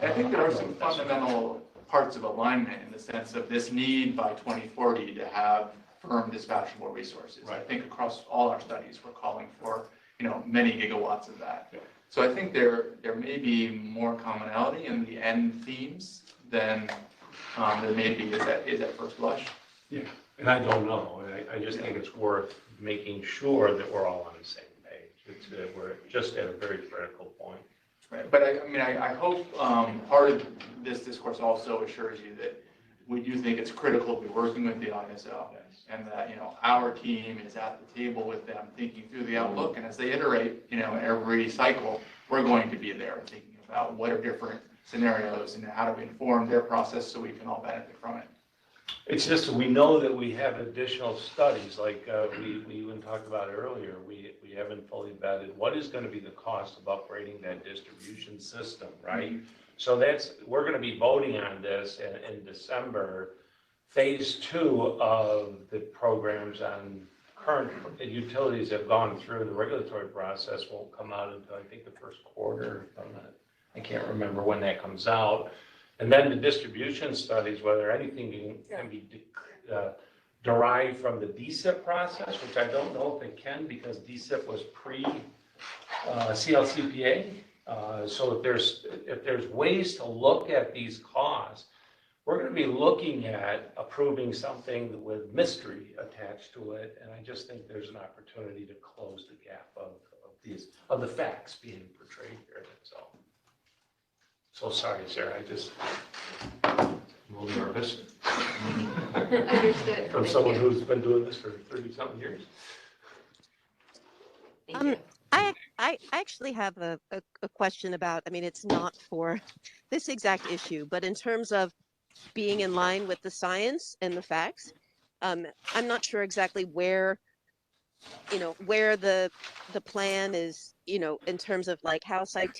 I think there are some fundamental parts of alignment in the sense of this need by 2040 to have firm dispatchable resources. Right. I think across all our studies, we're calling for many gigawatts of that. Yeah. So I think there may be more commonality in the end themes than there may be is at first blush. Yeah, and I don't know. I just think it's worth making sure that we're all on the same page. We're just at a very critical point. Right. But I hope part of this discourse also assures you that we do think it's critical to be working with the ISO, and that our team is at the table with them thinking through the outlook, and as they iterate every cycle, we're going to be there thinking about what are different scenarios and how do we inform their process so we can all benefit from it. It's just we know that we have additional studies like we even talked about earlier. We haven't fully vetted what is going to be the cost of upgrading that distribution system, right? Mm-hmm. So we're going to be voting on this in December. Phase 2 of the programs on current utilities have gone through the regulatory process won't come out until I think the first quarter. I can't remember when that comes out. And then the distribution studies, whether anything can be derived from the DSIP process, which I don't know if it can because DSIP was pre-CLCPA. So if there's ways to look at these costs, we're going to be looking at approving something with mystery attached to it, and I just think there's an opportunity to close the gap of the facts being portrayed here. That's all. So sorry, Sarah. I'm a little nervous. Understood. From someone who's been doing this for 30-something years. I actually have a question about, it's not for this exact issue, but in terms of being in line with the science and the facts, I'm not sure exactly where you know, where the plan is, you know, in terms of like how site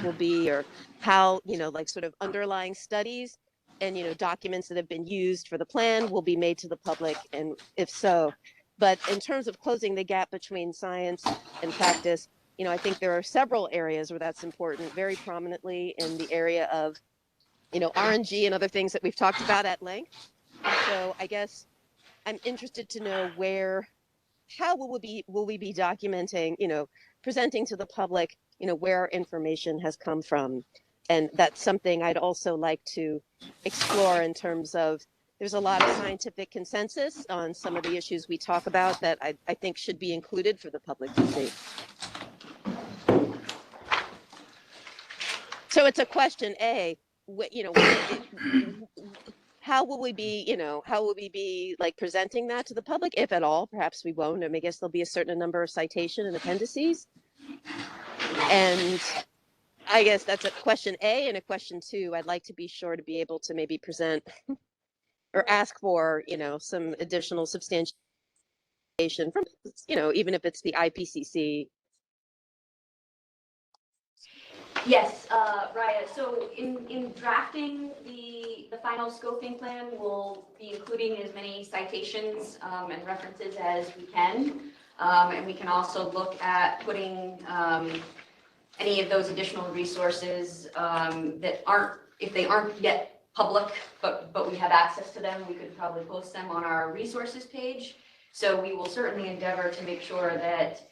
will be, or how, you know, like sort of underlying studies and, you know, documents that have been used for the plan will be made to the public, and if so. But in terms of closing the gap between science and practice, you know, I think there are several areas where that's important, very prominently in the area of, you know, RNG and other things that we've talked about at length. So I guess I'm interested to know how will we be documenting, you know, presenting to the public, you know, where our information has come from. And that's something I'd also like to explore in terms of, there's a lot of scientific consensus on some of the issues we talk about that I think should be included for the public to see. So it's a question, you know, how will we be, you know, how will we be like presenting that to the public, if at all? Perhaps we won't. I guess there'll be a certain number of citation and appendices. And I guess that's a question A, and a question 2, I'd like to be sure to be able to maybe present or ask for, you know, some additional substantiation from, you know, even if it's the IPCC. Yes, Raya, so in drafting the final scoping plan, we'll be including as many citations and references as we can. And we can also look at putting any of those additional resources that aren't, if they aren't yet public, but we have access to them, we could probably post them on our resources page. So we will certainly endeavor to make sure that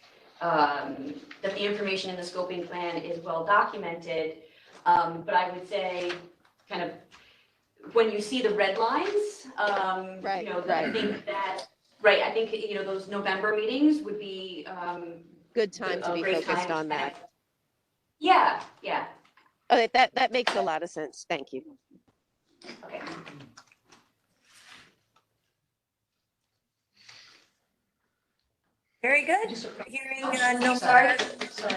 that the information in the scoping plan is well documented. But I would say, kind of, when you see the red lines, Right, you know, right. I think that, right, I think, you know, those November meetings would be Good time to a be great focused time on to that. Yeah, yeah. Okay, that makes a lot of sense. Thank you. Okay. Very good. Hearing no Sorry. more. Sorry.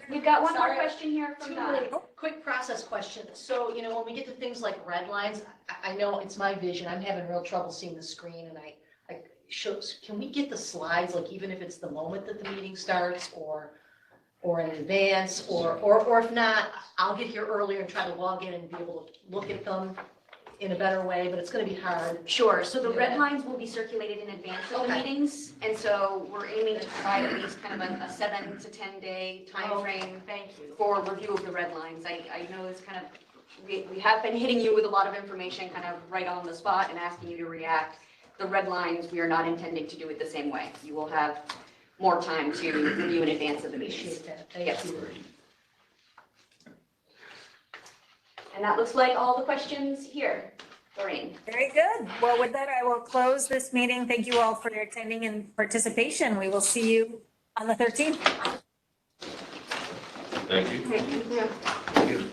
We've got one more Sorry. question here from Two Don. really quick process question. So, you know, when we get to things like red lines, I know it's my vision. I'm having real trouble seeing the screen, and can we get the slides, like even if it's the moment that the meeting starts, or in advance, or if not, I'll get here earlier and try to log in and be able to look at them in a better way, but it's gonna be hard. Sure, so the red Yeah. lines will be circulated in advance of the Okay. meetings, and so we're aiming to provide at least kind of a 7 to 10 day timeframe Thank you. for review of the red lines. I know it's kind of, we have been hitting you with a lot of information kind of right on the spot and asking you to react. The red lines, we are not intending to do it the same way. You will have more time to review in advance of the meetings. Appreciate that. Thank Yes. you. And that looks like all the questions here. Doreen. Very good. Well, with that, I will close this meeting. Thank you all for your attending and participation. We will see you on the 13th. Thank you. Thank you.